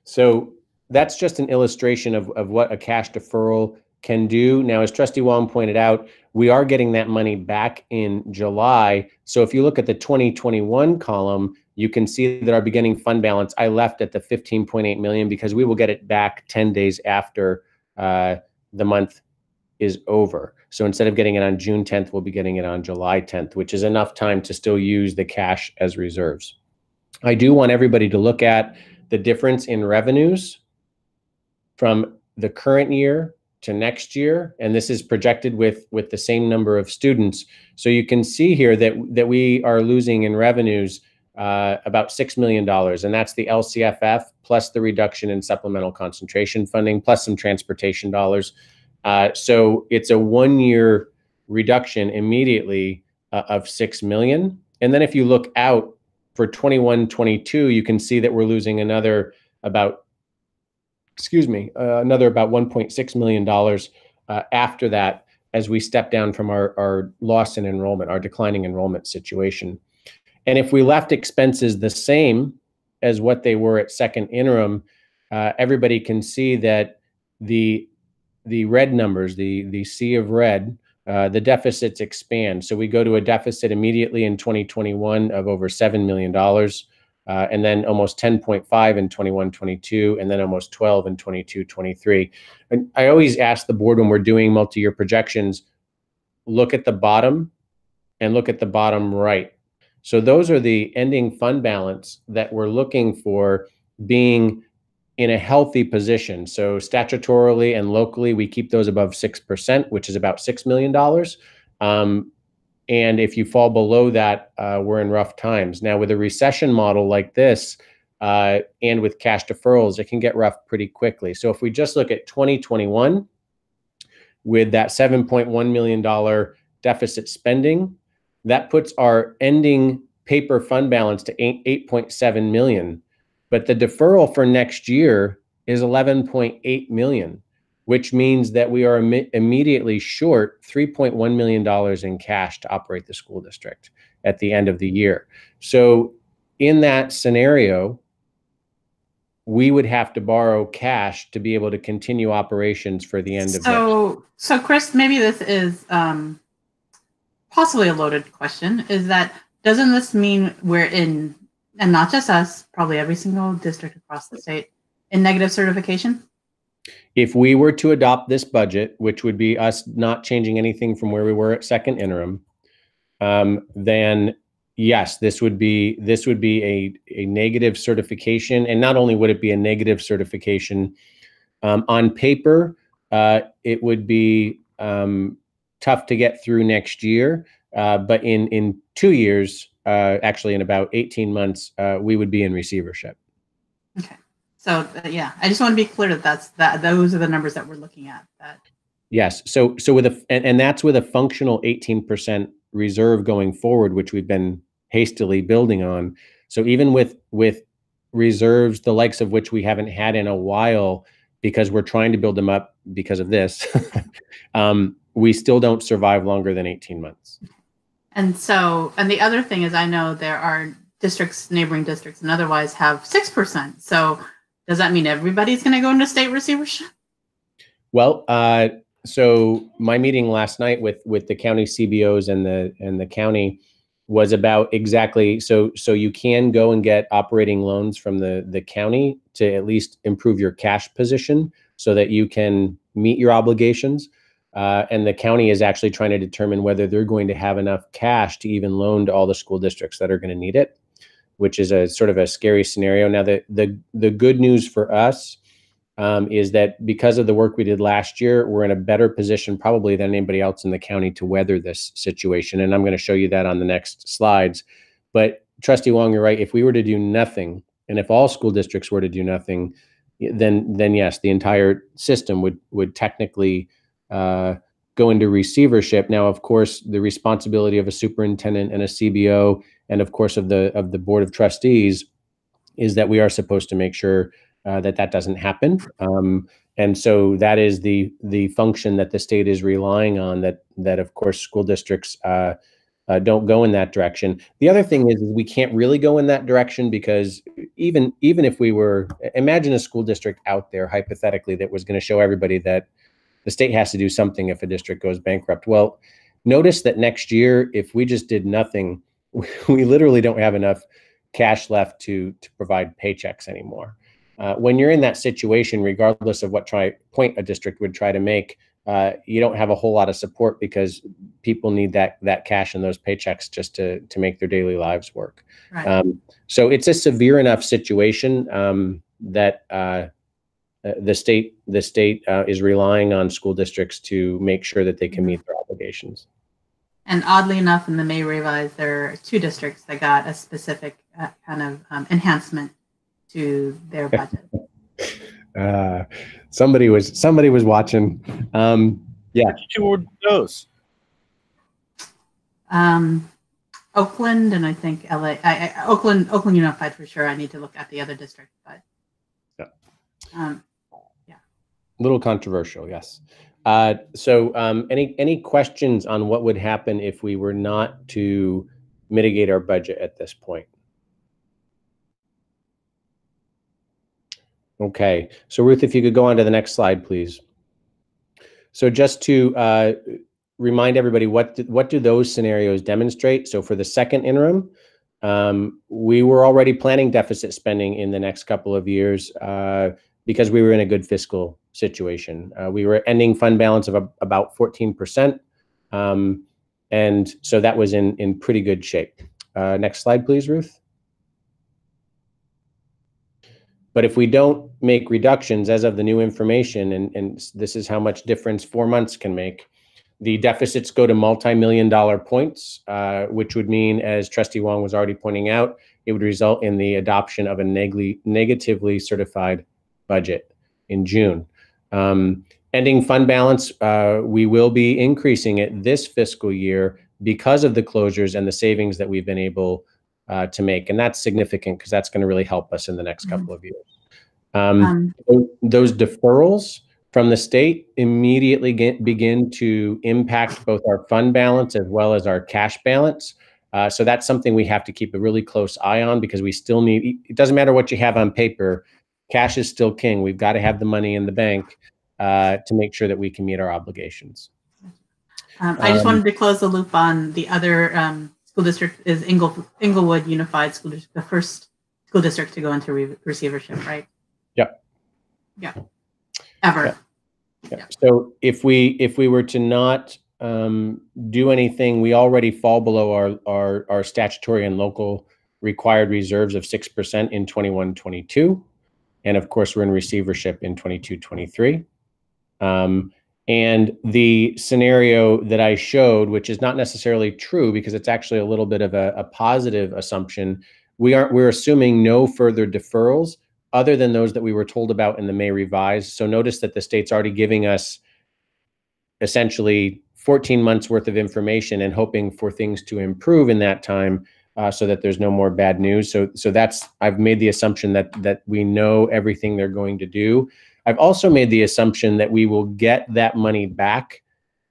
So that's just an illustration of what a cash deferral can do. Now, as Trustee Wong pointed out, we are getting that money back in July. So if you look at the 2021 column, you can see that our beginning fund balance, I left at the 15.8 million because we will get it back 10 days after the month is over. So instead of getting it on June 10th, we'll be getting it on July 10th, which is enough time to still use the cash as reserves. I do want everybody to look at the difference in revenues from the current year to next year, and this is projected with the same number of students. So you can see here that we are losing in revenues about $6 million, and that's the LCFF plus the reduction in supplemental concentration funding plus some transportation dollars. So it's a 1-year reduction immediately of $6 million. And then if you look out for 21-22, you can see that we're losing another about $1.6 million after that as we step down from our loss in enrollment, our declining enrollment situation. And if we left expenses the same as what they were at second interim, everybody can see that the red numbers, the sea of red, the deficits expand. So we go to a deficit immediately in 2021 of over $7 million. And then almost 10.5 in 21-22, and then almost 12 in 22-23. And I always ask the board when we're doing multi-year projections, look at the bottom and look at the bottom right. So those are the ending fund balance that we're looking for being in a healthy position. So statutorily and locally, we keep those above 6%, which is about $6 million. And if you fall below that, we're in rough times. Now, with a recession model like this, and with cash deferrals, it can get rough pretty quickly. So if we just look at 2021, with that $7.1 million deficit spending, that puts our ending paper fund balance to 8.7 million, but the deferral for next year is 11.8 million, which means that we are immediately short $3.1 million in cash to operate the school district at the end of the year. So in that scenario, we would have to borrow cash to be able to continue operations for the end of next year. So Chris, maybe this is possibly a loaded question, is that doesn't this mean we're in, and not just us, probably every single district across the state, in negative certification? If we were to adopt this budget, which would be us not changing anything from where we were at second interim, then yes, this would be a negative certification. And not only would it be a negative certification, on paper, it would be tough to get through next year. But in 2 years, actually in about 18 months, we would be in receivership. Okay. So yeah, I just want to be clear that those are the numbers that we're looking at. Yes. So with and that's with a functional 18% reserve going forward, which we've been hastily building on. So even with reserves, the likes of which we haven't had in a while, because we're trying to build them up because of this, we still don't survive longer than 18 months. And the other thing is, I know there are districts, neighboring districts, and otherwise have 6%. So does that mean everybody's going to go into state receivership? Well, so my meeting last night with the county CBOs and the county was about exactly, so you can go and get operating loans from the county to at least improve your cash position so that you can meet your obligations. And the county is actually trying to determine whether they're going to have enough cash to even loan to all the school districts that are going to need it, which is a sort of a scary scenario. Now, the good news for us is that because of the work we did last year, we're in a better position probably than anybody else in the county to weather this situation. And I'm going to show you that on the next slides. But Trustee Wong, you're right. If we were to do nothing, and if all school districts were to do nothing, then yes, the entire system would technically go into receivership. Now, of course, the responsibility of a superintendent and a CBO, and of course of the board of trustees, is that we are supposed to make sure that doesn't happen. And so that is the function that the state is relying on, that of course school districts don't go in that direction. The other thing is we can't really go in that direction because even if we were, imagine a school district out there hypothetically that was going to show everybody that the state has to do something if a district goes bankrupt. Well, notice that next year, if we just did nothing, we literally don't have enough cash left to provide paychecks anymore. When you're in that situation, regardless of what point a district would try to make, you don't have a whole lot of support because people need that cash and those paychecks just to make their daily lives work. Right. So it's a severe enough situation that the state is relying on school districts to make sure that they can meet their obligations. And oddly enough, in the May revise, there are 2 districts that got a specific kind of enhancement to their budget. Somebody was watching. Yeah. Which 2 were those? Oakland and I think LA. Oakland Unified for sure. I need to look at the other district, but yeah. A little controversial, yes. So any questions on what would happen if we were not to mitigate our budget at this point? Okay, so Ruth, if you could go on to the next slide, please. So just to remind everybody, what do those scenarios demonstrate? So for the second interim, we were already planning deficit spending in the next couple of years because we were in a good fiscal situation. We were ending fund balance of about 14%. And so that was in pretty good shape. Next slide, please, Ruth. But if we don't make reductions as of the new information, and this is how much difference 4 months can make, the deficits go to multi-million-dollar points, which would mean, as Trustee Wong was already pointing out, it would result in the adoption of a negatively certified budget in June. Ending fund balance, we will be increasing it this fiscal year because of the closures and the savings that we've been able to make, and that's significant because that's going to really help us in the next couple of years. Those deferrals from the state immediately begin to impact both our fund balance as well as our cash balance. So that's something we have to keep a really close eye on, because we still need, it doesn't matter what you have on paper, cash is still king. We've got to have the money in the bank to make sure that we can meet our obligations. I just wanted to close the loop on the other school district is Inglewood Unified School District, the first school district to go into receivership, right? Yep. Yeah. Ever. Yep. Yep. So if we were to not do anything, we already fall below our statutory and local required reserves of 6% in 21-22. And of course, we're in receivership in 22-23. And the scenario that I showed, which is not necessarily true because it's actually a little bit of a positive assumption, we're assuming no further deferrals other than those that we were told about in the May revise. So notice that the state's already giving us essentially 14 months worth of information and hoping for things to improve in that time, so that there's no more bad news. So that's, I've made the assumption that we know everything they're going to do. I've also made the assumption that we will get that money back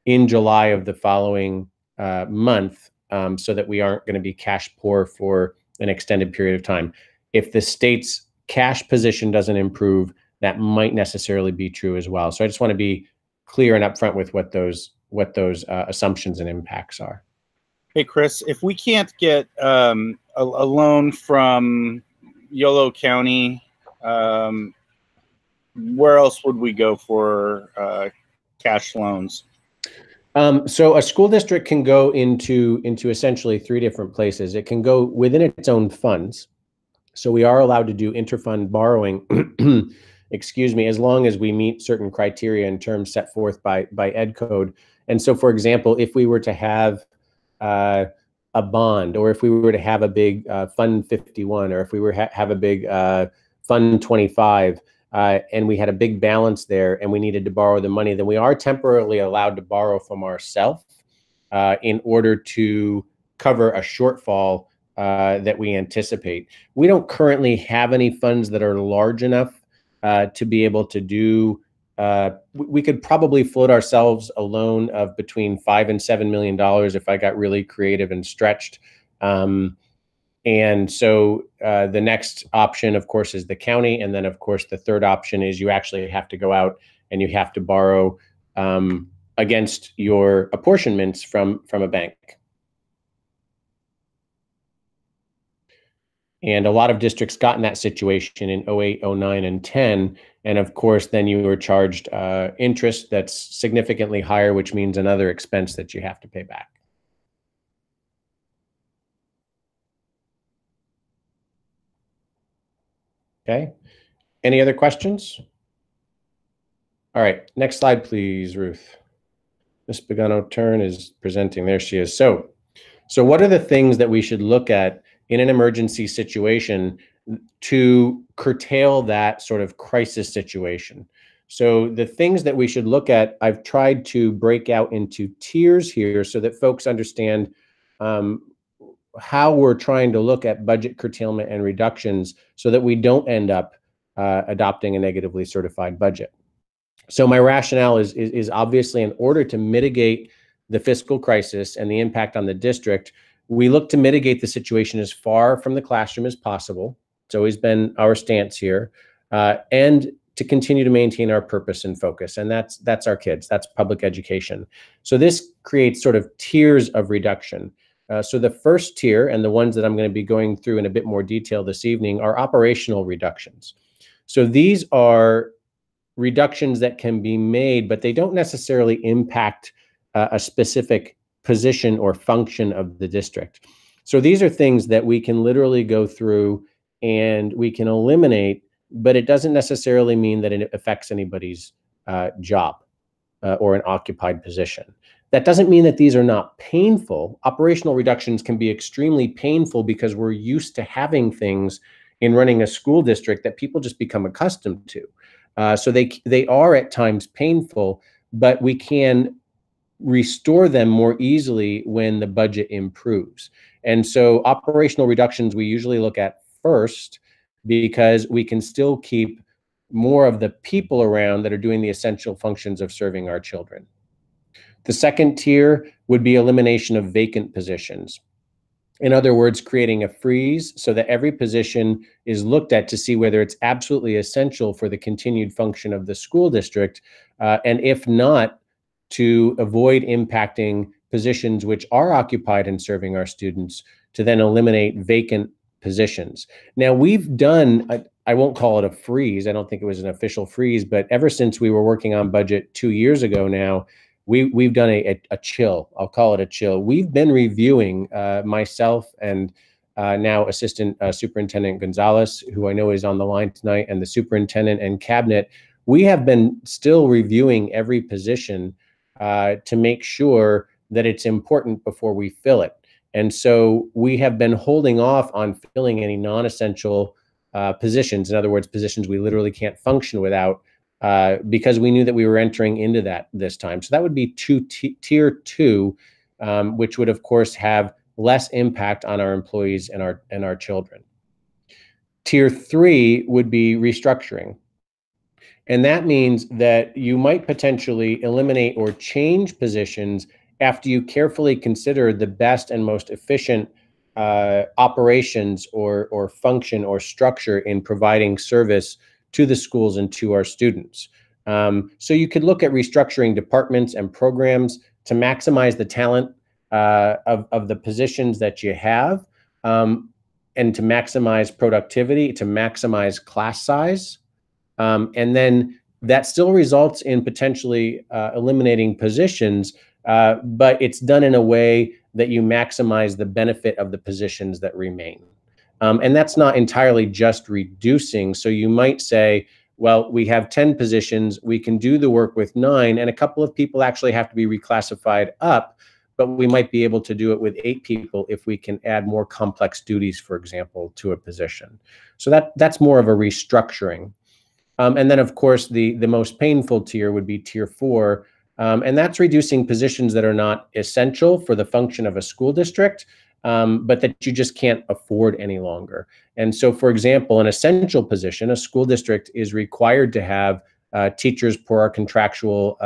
in July of the following month, so that we aren't going to be cash poor for an extended period of time. If the state's cash position doesn't improve, that might necessarily be true as well. So I just want to be clear and upfront with what those assumptions and impacts are. Hey, Chris, if we can't get a loan from Yolo County, where else would we go for cash loans? So a school district can go into essentially 3 different places. It can go within its own funds. So we are allowed to do interfund borrowing, excuse me, as long as we meet certain criteria and terms set forth by Ed Code. And so, for example, if we were to have a bond, or if we were to have a big Fund 51, or if we were have a big Fund 25, and we had a big balance there and we needed to borrow the money, then we are temporarily allowed to borrow from ourselves in order to cover a shortfall that we anticipate. We don't currently have any funds that are large enough to be able to do, we could probably float ourselves a loan of between $5 and $7 million if I got really creative and stretched. And so the next option, of course, is the county. And then, of course, the third option is you actually have to go out and you have to borrow against your apportionments from a bank. And a lot of districts got in that situation in 08, 09, and 10. And of course, then you were charged interest that's significantly higher, which means another expense that you have to pay back. Okay. Any other questions? All right. Next slide, please, Ruth. Ms. Pagano-Turn is presenting. There she is. So what are the things that we should look at in an emergency situation to curtail that sort of crisis situation? So the things that we should look at, I've tried to break out into tiers here so that folks understand how we're trying to look at budget curtailment and reductions so that we don't end up adopting a negatively certified budget. So my rationale is obviously, in order to mitigate the fiscal crisis and the impact on the district, we look to mitigate the situation as far from the classroom as possible. It's always been our stance here, and to continue to maintain our purpose and focus. And that's our kids, that's public education. So this creates sort of tiers of reduction. So the first tier, and the ones that I'm going to be going through in a bit more detail this evening, are operational reductions. So these are reductions that can be made, but they don't necessarily impact a specific position or function of the district. So these are things that we can literally go through and we can eliminate, but it doesn't necessarily mean that it affects anybody's job or an occupied position. That doesn't mean that these are not painful. Operational reductions can be extremely painful because we're used to having things in running a school district that people just become accustomed to. So they are at times painful, but we can restore them more easily when the budget improves. And so operational reductions we usually look at first, because we can still keep more of the people around that are doing the essential functions of serving our children. The second tier would be elimination of vacant positions. In other words, creating a freeze so that every position is looked at to see whether it's absolutely essential for the continued function of the school district, and if not, to avoid impacting positions which are occupied in serving our students, to then eliminate vacant positions. Now, we've done, I won't call it a freeze, I don't think it was an official freeze, but ever since we were working on budget 2 years ago now, we've done a chill. I'll call it a chill. We've been reviewing, myself and now Assistant Superintendent Gonzalez, who I know is on the line tonight, and the superintendent and cabinet. We have been still reviewing every position to make sure that it's important before we fill it. And so we have been holding off on filling any non-essential positions. In other words, positions we literally can't function without, because we knew that we were entering into that this time. So that would be tier 2, which would of course have less impact on our employees and our children. Tier 3 would be restructuring. And that means that you might potentially eliminate or change positions after you carefully consider the best and most efficient operations or function or structure in providing service to the schools and to our students. So you could look at restructuring departments and programs to maximize the talent of the positions that you have, and to maximize productivity, to maximize class size. And then that still results in potentially eliminating positions, but it's done in a way that you maximize the benefit of the positions that remain. And that's not entirely just reducing. So you might say, well, we have 10 positions, we can do the work with 9, and a couple of people actually have to be reclassified up, but we might be able to do it with 8 people if we can add more complex duties, for example, to a position. So that's more of a restructuring. And then, of course, the most painful tier would be tier 4, and that's reducing positions that are not essential for the function of a school district, but that you just can't afford any longer. And so, for example, an essential position, a school district is required to have teachers per our contractual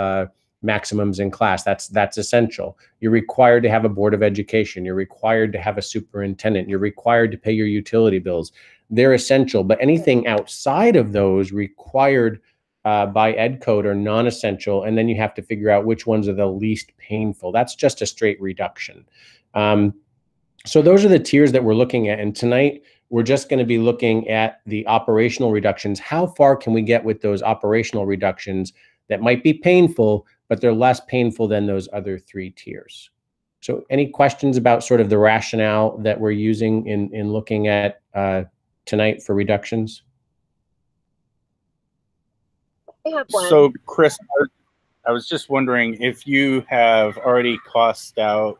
maximums in class. That's essential. You're required to have a board of education. You're required to have a superintendent. You're required to pay your utility bills. They're essential, but anything outside of those required by Ed Code are non-essential, and then you have to figure out which ones are the least painful. That's just a straight reduction. So those are the tiers that we're looking at, and tonight we're just going to be looking at the operational reductions. How far can we get with those operational reductions that might be painful, but they're less painful than those other 3 tiers? So any questions about sort of the rationale that we're using in looking at tonight for reductions? I have one. So, Chris, I was just wondering if you have already cost out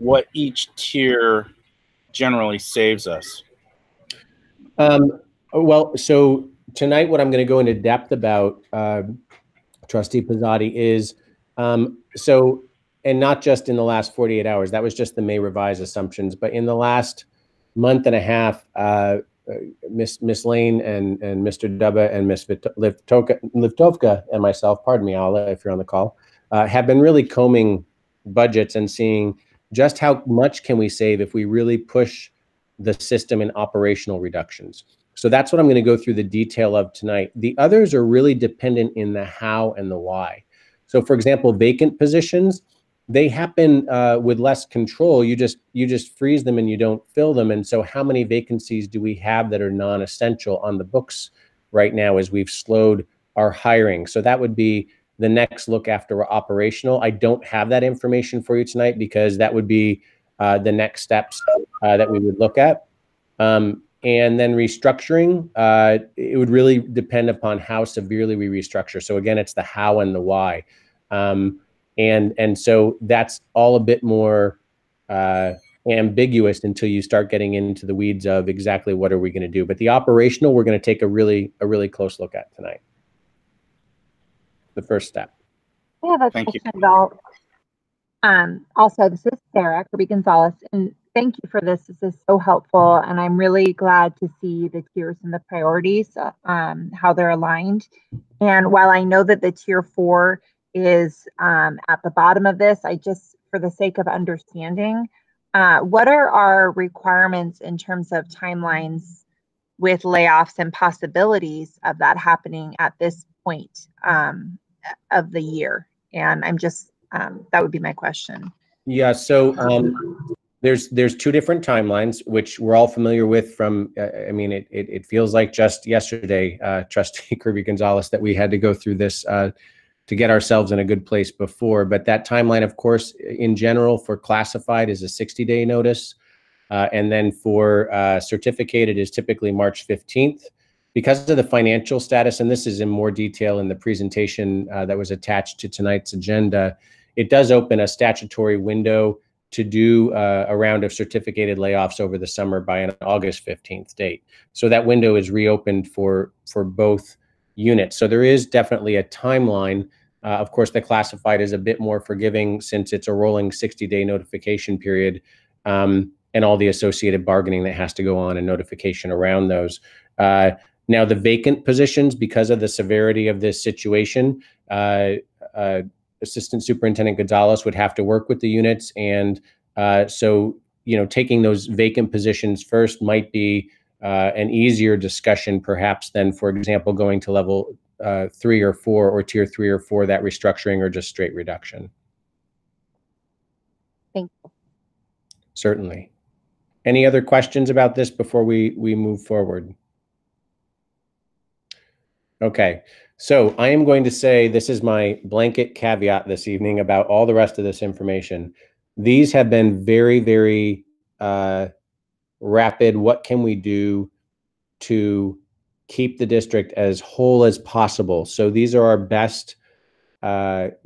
what each tier generally saves us. Well, so tonight what I'm going to go into depth about, Trustee Pizzotti, is so, and not just in the last 48 hours, that was just the May revised assumptions, but in the last month and a half, Miss Lane and Mr. Dubba and Miss Livtovka and myself, pardon me, Ala, if you're on the call, have been really combing budgets and seeing just how much can we save if we really push the system in operational reductions. So that's what I'm going to go through the detail of tonight. The others are really dependent in the how and the why. So for example, vacant positions, they happen with less control. You just freeze them and you don't fill them. And so how many vacancies do we have that are non-essential on the books right now as we've slowed our hiring? So that would be the next look after operational. I don't have that information for you tonight because that would be the next steps that we would look at. And then restructuring, it would really depend upon how severely we restructure. So again, it's the how and the why. And so that's all a bit more ambiguous until you start getting into the weeds of exactly what are we going to do. But the operational, we're going to take a really close look at tonight. the first step. I have a Thank you. question about, also, this is Sarah Kirby-Gonzalez, and thank you for this. This is so helpful, and I'm really glad to see the tiers and the priorities, how they're aligned. And while I know that the tier 4 is at the bottom of this, I just, for the sake of understanding, what are our requirements in terms of timelines with layoffs and possibilities of that happening at this point of the year? And I'm just, that would be my question. Yeah, so there's two different timelines, which we're all familiar with from, I mean, it feels like just yesterday, Trustee Kirby-Gonzalez, that we had to go through this to get ourselves in a good place before. But that timeline, of course, in general for classified is a 60-day notice. And then for certificated is typically March 15th. Because of the financial status, and this is in more detail in the presentation that was attached to tonight's agenda, it does open a statutory window to do a round of certificated layoffs over the summer by an August 15th date. So that window is reopened for both units. So there is definitely a timeline. Of course, the classified is a bit more forgiving since it's a rolling 60-day notification period, and all the associated bargaining that has to go on and notification around those. Now, the vacant positions, because of the severity of this situation, Assistant Superintendent Gonzalez would have to work with the units. And so, taking those vacant positions first might be an easier discussion, perhaps, than, for example, going to level 3 or 4 or tier 3 or 4, that restructuring or just straight reduction. Thank you. Certainly. Any other questions about this before we move forward? Okay, so I am going to say this is my blanket caveat this evening about all the rest of this information. These have been very, very rapid. What can we do to keep the district as whole as possible? So these are our best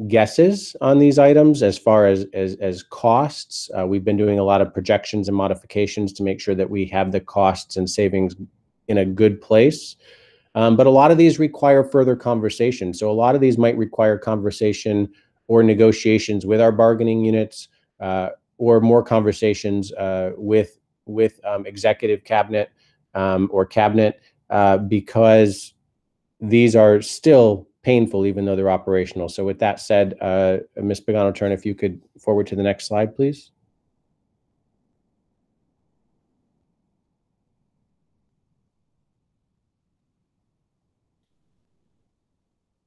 guesses on these items as far as costs. We've been doing a lot of projections and modifications to make sure that we have the costs and savings in a good place. But a lot of these require further conversation. So a lot of these might require conversation or negotiations with our bargaining units, or more conversations with executive cabinet or cabinet, because these are still painful, even though they're operational. So with that said, Ms. Pagano-Turn, if you could forward to the next slide, please.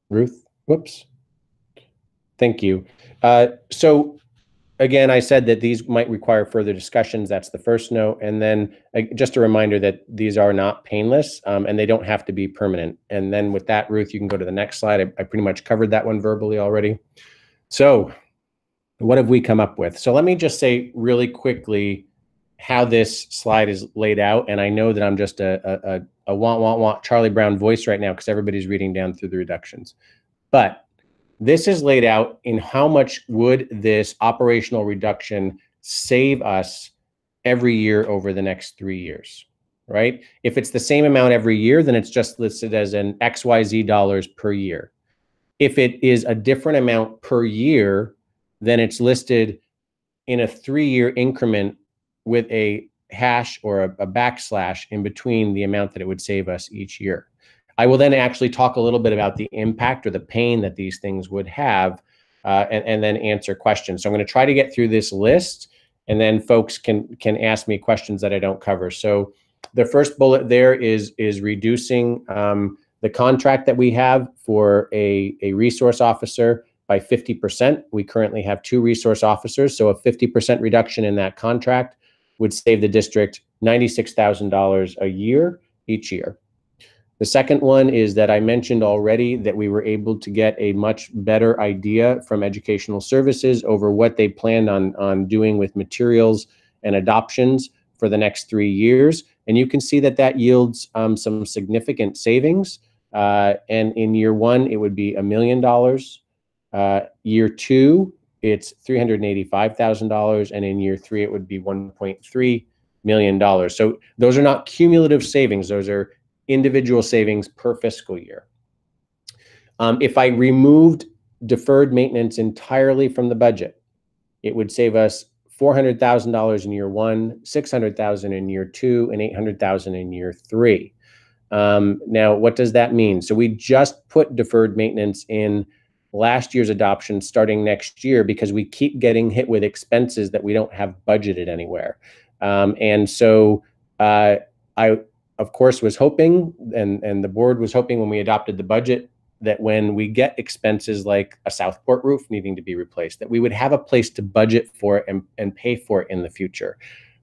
Ruth, whoops. Thank you. So again, I said that these might require further discussions. That's the first note. And then just a reminder that these are not painless, and they don't have to be permanent. And then with that, Ruth, you can go to the next slide. I pretty much covered that one verbally already. So what have we come up with? So let me just say really quickly how this slide is laid out. And I know that I'm just a want Charlie Brown voice right now because everybody's reading down through the reductions. But this is laid out in how much would this operational reduction save us every year over the next 3 years, right? If it's the same amount every year, then it's just listed as an XYZ dollars per year. If it is a different amount per year, then it's listed in a 3-year increment with a hash or a backslash in between the amount that it would save us each year. I will then actually talk a little bit about the impact or the pain that these things would have, and then answer questions. So I'm going to try to get through this list, and then folks can ask me questions that I don't cover. So the first bullet there is reducing the contract that we have for a resource officer by 50%. We currently have 2 resource officers, so a 50% reduction in that contract would save the district $96,000 a year each year. The second one is that I mentioned already that we were able to get a much better idea from Educational Services over what they planned on doing with materials and adoptions for the next 3 years. And you can see that that yields some significant savings. And in year 1, it would be $1 million. Year 2, it's $385,000. And in year 3, it would be $1.3 million. So those are not cumulative savings. Those are individual savings per fiscal year. If I removed deferred maintenance entirely from the budget, it would save us $400,000 in year one, $600,000 in year two, and $800,000 in year three. Now, what does that mean? So we just put deferred maintenance in last year's adoption starting next year because we keep getting hit with expenses that we don't have budgeted anywhere. And so I, of course, was hoping, and the board was hoping when we adopted the budget, that when we get expenses like a Southport roof needing to be replaced, that we would have a place to budget for it and pay for it in the future.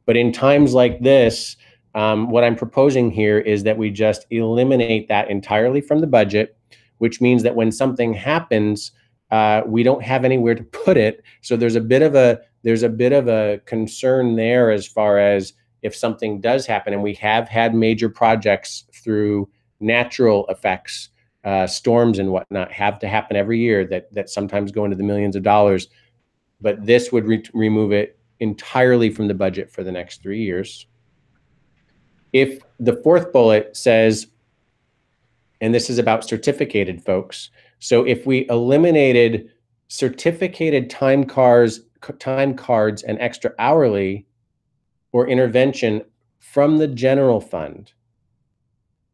But in times like this, what I'm proposing here is that we just eliminate that entirely from the budget, which means that when something happens, we don't have anywhere to put it. So there's a bit of a concern there as far as if something does happen, and we have had major projects through natural effects, storms and whatnot, have to happen every year that sometimes go into the millions of dollars. But this would remove it entirely from the budget for the next 3 years. If the fourth bullet says, and this is about certificated folks, so if we eliminated certificated time cards and extra hourly or intervention from the general fund,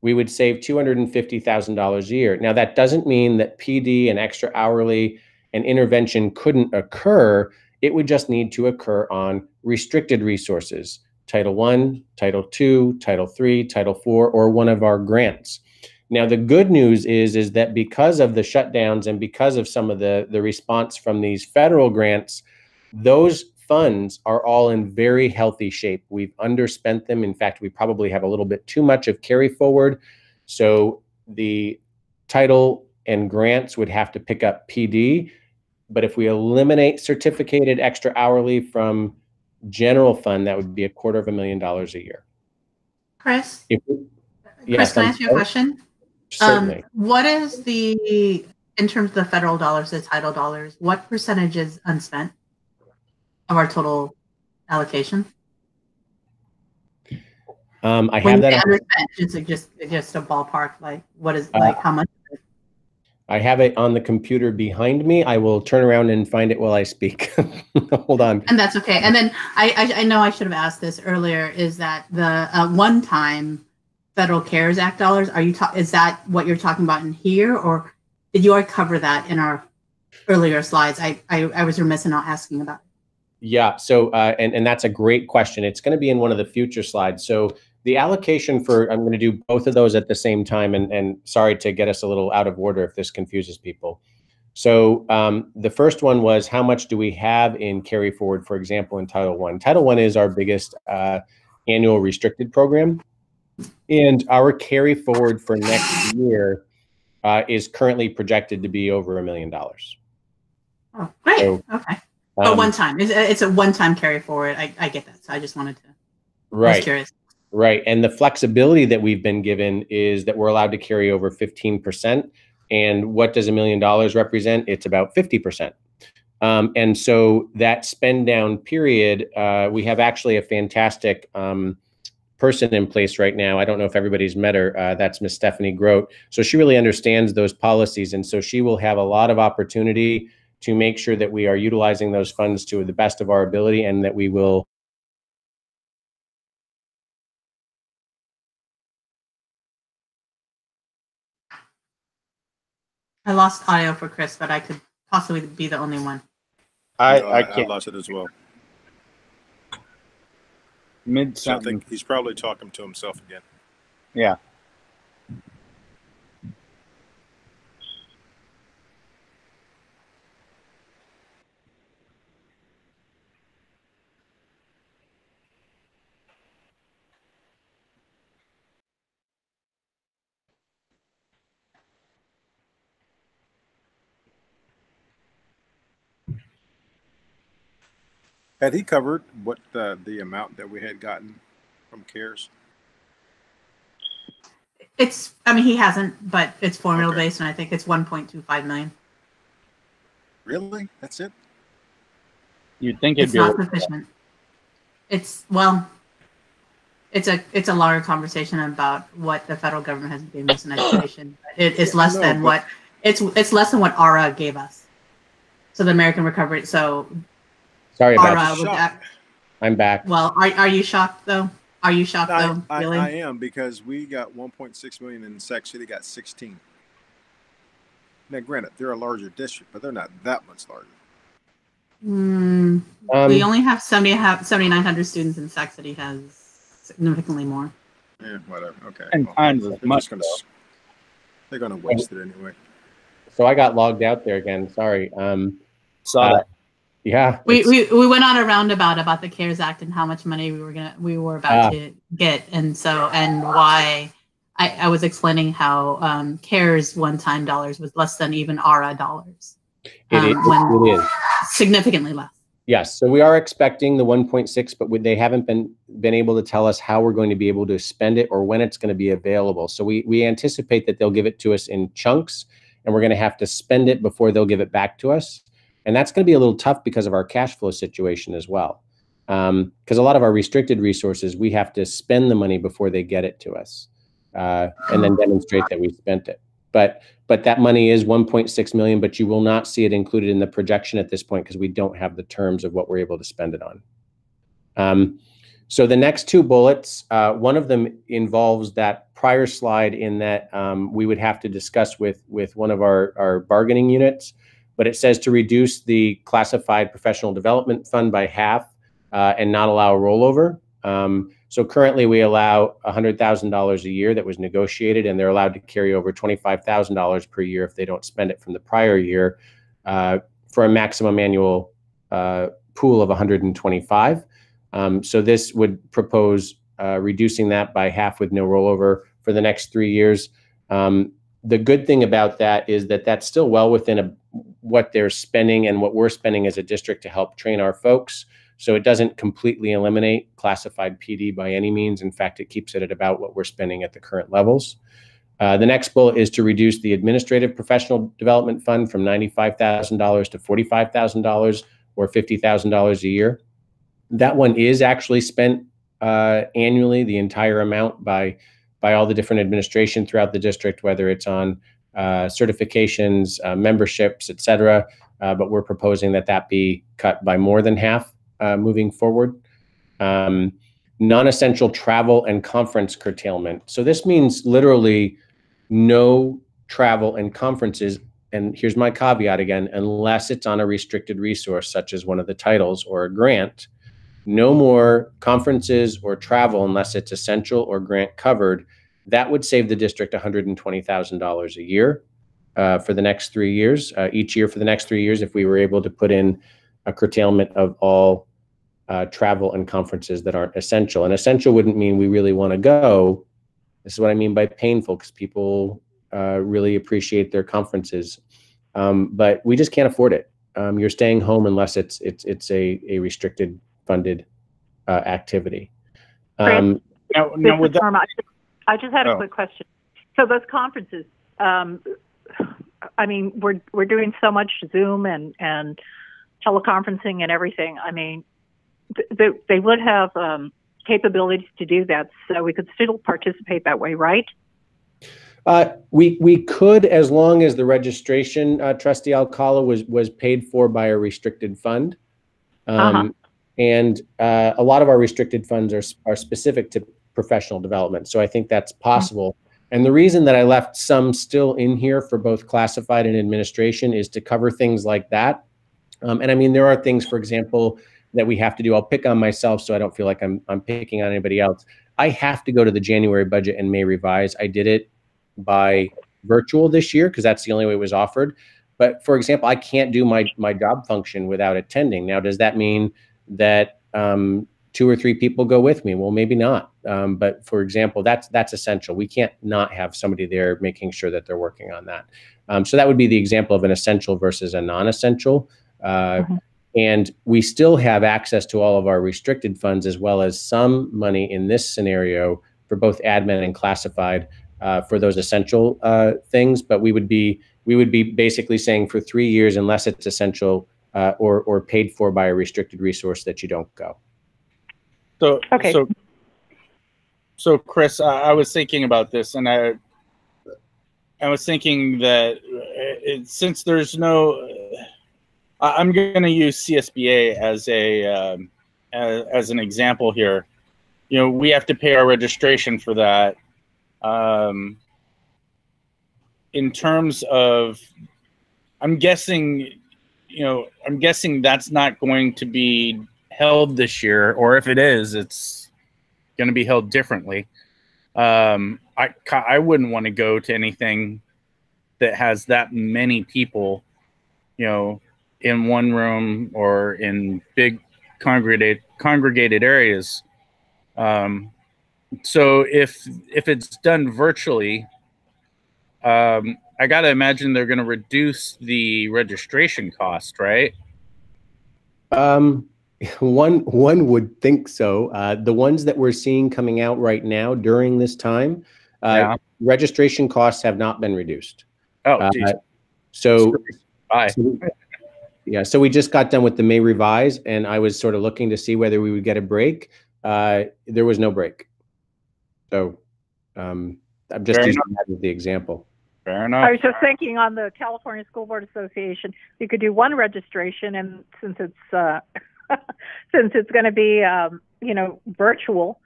we would save $250,000 a year. Now, that doesn't mean that PD and extra hourly and intervention couldn't occur. It would just need to occur on restricted resources, Title I, Title II, Title III, Title IV, or one of our grants. Now, the good news is that because of the shutdowns and because of some of the response from these federal grants, those funds are all in very healthy shape. We've underspent them. In fact, we probably have a little bit too much of carry forward. So the title and grants would have to pick up PD. But if we eliminate certificated extra hourly from general fund, that would be $250,000 a year. Chris? Chris, can I ask you a question? Certainly. What is in terms of the federal dollars, the title dollars, what percentage is unspent of our total allocation? I have that. Just a ballpark, like what is how much? I have it on the computer behind me. I will turn around and find it while I speak. Hold on. And that's okay. And then I know I should have asked this earlier. Is that the one-time Federal CARES Act dollars? Is that what you're talking about in here, or did you already cover that in our earlier slides? I was remiss in not asking about it. Yeah. So and that's a great question. It's going to be in one of the future slides. So the allocation for, I'm going to do both of those at the same time, and sorry to get us a little out of order if this confuses people. So the first one was, how much do we have in carry forward, for example, in Title I? Title I is our biggest annual restricted program. And our carry forward for next year is currently projected to be over $1 million. Oh, great. So, okay. But one time. It's a one-time carry forward. I get that. So I just wanted to. Right. I was curious. Right. And the flexibility that we've been given is that we're allowed to carry over 15%. And what does $1 million represent? It's about 50%. And so that spend down period, we have actually a fantastic person in place right now. I don't know if everybody's met her. That's Miss Stephanie Grote. So she really understands those policies. And so she will have a lot of opportunity to make sure that we are utilizing those funds to the best of our ability, and that we will. I lost audio for Chris, but I could possibly be the only one. I lost it as well. So I think he's probably talking to himself again. Yeah. Had he covered what the amount that we had gotten from CARES? He hasn't, but it's formula based, and I think it's 1.25 million. Really? That's it? You'd think it's not sufficient. It's a longer conversation about what the federal government has been doing in education. It's less than what It's less than what ARA gave us. So the American Recovery. So Sorry about ARA that. would. I'm back. Well, are you shocked though? Are you shocked though? Really? I am, because we got 1.6 million and Sac City got 16. Now, granted, they're a larger district, but they're not that much larger. We only have 7,900 students, and Sac City has significantly more. Yeah, whatever. Okay. And times as much. They're gonna waste it anyway. So I got logged out there again. Sorry. Saw that. Yeah. We went on a roundabout about the CARES Act and how much money we were about to get, and why I was explaining how CARES one-time dollars was less than even ARA dollars. It is significantly less. Yes. So we are expecting the 1.6, but they haven't been able to tell us how we're going to be able to spend it or when it's going to be available. So we anticipate that they'll give it to us in chunks, and we're going to have to spend it before they'll give it back to us. And that's going to be a little tough because of our cash flow situation as well. Because a lot of our restricted resources, we have to spend the money before they get it to us, and then demonstrate that we spent it. But that money is 1.6 million, but you will not see it included in the projection at this point because we don't have the terms of what we're able to spend it on. So the next two bullets, one of them involves that prior slide in that we would have to discuss with one of our bargaining units, but it says to reduce the classified professional development fund by half and not allow a rollover. So currently we allow $100,000 a year that was negotiated, and they're allowed to carry over $25,000 per year if they don't spend it from the prior year, for a maximum annual pool of 125. So this would propose reducing that by half with no rollover for the next 3 years. The good thing about that is that that's still well within what they're spending and what we're spending as a district to help train our folks. So it doesn't completely eliminate classified PD by any means. In fact, it keeps it at about what we're spending at the current levels. The next bullet is to reduce the administrative professional development fund from $95,000 to $45,000 or $50,000 a year. That one is actually spent annually, the entire amount by all the different administration throughout the district, whether it's on certifications, memberships, et cetera. But we're proposing that be cut by more than half moving forward. Non-essential travel and conference curtailment. So this means literally no travel and conferences. And here's my caveat again, unless it's on a restricted resource, such as one of the titles or a grant. No more conferences or travel unless it's essential or grant covered. That would save the district $120,000 a year for the next 3 years. Each year for the next 3 years, if we were able to put in a curtailment of all travel and conferences that aren't essential. And essential wouldn't mean we really want to go. This is what I mean by painful, because people really appreciate their conferences, but we just can't afford it. You're staying home unless it's a restricted funded activity. Now with that, I just had a quick question. So those conferences, I mean, we're doing so much Zoom and teleconferencing and everything. I mean, they would have capabilities to do that, so we could still participate that way, right? We could, as long as the registration, Trustee Alcala, was paid for by a restricted fund. And a lot of our restricted funds are specific to professional development. So I think that's possible. And the reason that I left some still in here for both classified and administration is to cover things like that. And I mean, there are things, for example, that we have to do. I'll pick on myself so I don't feel like I'm picking on anybody else. I have to go to the January budget and May revise. I did it by virtual this year because that's the only way it was offered. But for example, I can't do my job function without attending. Now, does that mean that 2 or 3 people go with me? Well, maybe not. But for example, that's essential. We can't not have somebody there making sure that they're working on that. So that would be the example of an essential versus a non-essential. And we still have access to all of our restricted funds, as well as some money in this scenario for both admin and classified for those essential things. But we would be basically saying for 3 years, unless it's essential or paid for by a restricted resource, that you don't go. So, okay. So, Chris, I was thinking about this, and I was thinking that since there's no, I'm going to use CSBA as an example here. You know, we have to pay our registration for that. In terms of, I'm guessing that's not going to be held this year, or if it is, it's going to be held differently. I wouldn't want to go to anything that has that many people, you know, in one room or in big congregated areas. So if it's done virtually, I got to imagine they're going to reduce the registration cost, right? One would think so. The ones that we're seeing coming out right now during this time, registration costs have not been reduced. Oh, geez. So we just got done with the May revise, and I was sort of looking to see whether we would get a break. There was no break. So I'm just using that as the example. Fair enough. I was just thinking on the California School Board Association, you could do one registration, and since it's since it's going to be you know, virtual,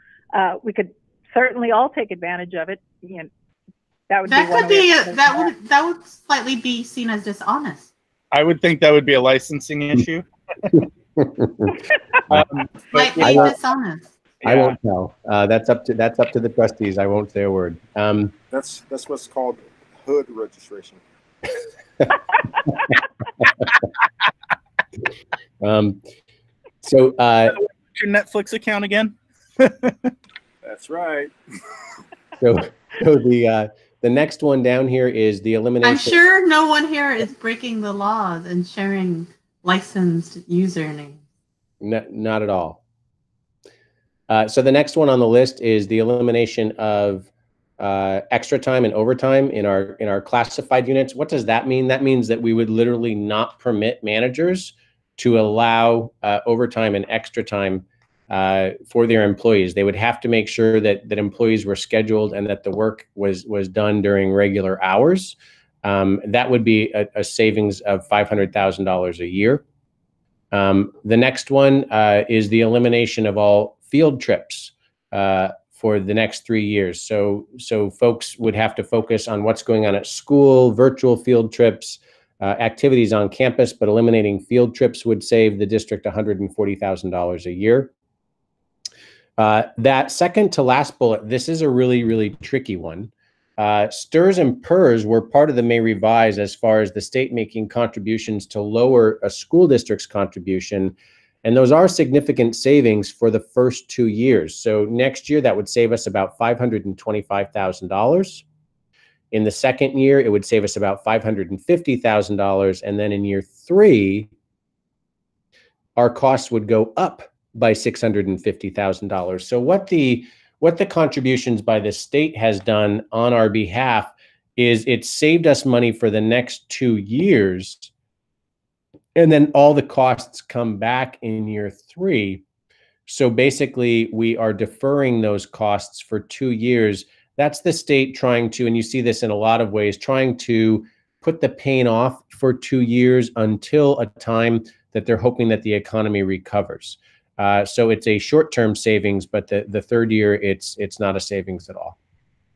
we could certainly all take advantage of it. You know, that would slightly be seen as dishonest. I would think that would be a licensing issue. Slightly dishonest. I won't tell. That's up to the trustees. I won't say a word. That's what's called hood registration. So what's your Netflix account again? That's right. So the next one down here is the elimination. I'm sure no one here is breaking the laws and sharing licensed usernames. Not at all. So the next one on the list is the elimination of extra time and overtime in our classified units. What does that mean? That means that we would literally not permit managers to allow overtime and extra time for their employees. They would have to make sure that employees were scheduled and that the work was done during regular hours. That would be a savings of $500,000 a year. The next one is the elimination of all field trips for the next 3 years. So folks would have to focus on what's going on at school, virtual field trips, activities on campus, but eliminating field trips would save the district $140,000 a year. That second to last bullet, this is a really, really tricky one. STRS and PERS were part of the May revise as far as the state making contributions to lower a school district's contribution. And those are significant savings for the first 2 years. So next year, that would save us about $525,000. In the second year, it would save us about $550,000. And then in year 3, our costs would go up by $650,000. So what the contributions by the state has done on our behalf is it saved us money for the next 2 years. And then all the costs come back in year 3. So basically, we are deferring those costs for 2 years. That's the state trying to, and you see this in a lot of ways, trying to put the pain off for 2 years until a time that they're hoping that the economy recovers. So it's a short-term savings, but the third year, it's not a savings at all.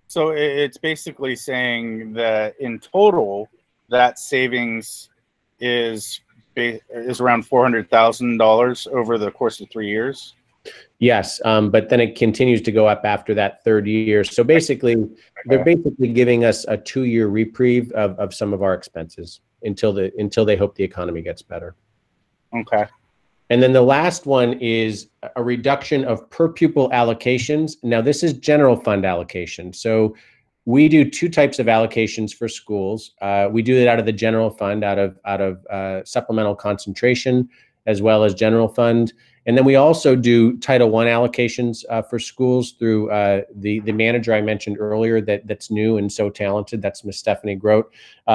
So it's basically saying that in total, that savings is around $400,000 over the course of 3 years. Yes, but then it continues to go up after that third year. So basically, they're basically giving us a 2-year reprieve of some of our expenses until they hope the economy gets better. Okay. And then the last one is a reduction of per pupil allocations. Now, this is general fund allocation. So we do 2 types of allocations for schools. We do it out of the general fund, out of supplemental concentration, as well as general fund. And then we also do Title I allocations for schools through the manager I mentioned earlier that's new and so talented. That's Ms. Stephanie Grote.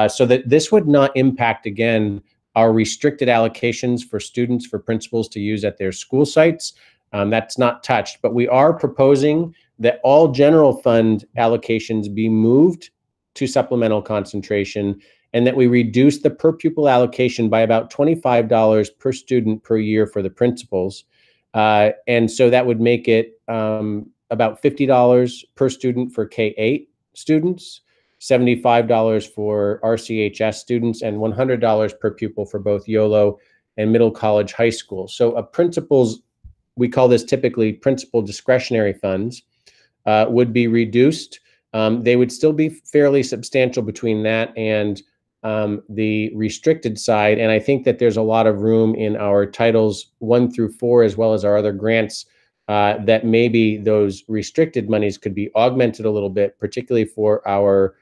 So that this would not impact, again, our restricted allocations for students, for principals to use at their school sites. That's not touched, but we are proposing that all general fund allocations be moved to supplemental concentration, and that we reduce the per pupil allocation by about $25 per student per year for the principals. And so that would make it about $50 per student for K-8 students, $75 for RCHS students, and $100 per pupil for both YOLO and middle college high school. So a principal's, we call this typically principal discretionary funds, would be reduced. They would still be fairly substantial between that and the restricted side. And I think that there's a lot of room in our titles 1 through 4, as well as our other grants, that maybe those restricted monies could be augmented a little bit, particularly for our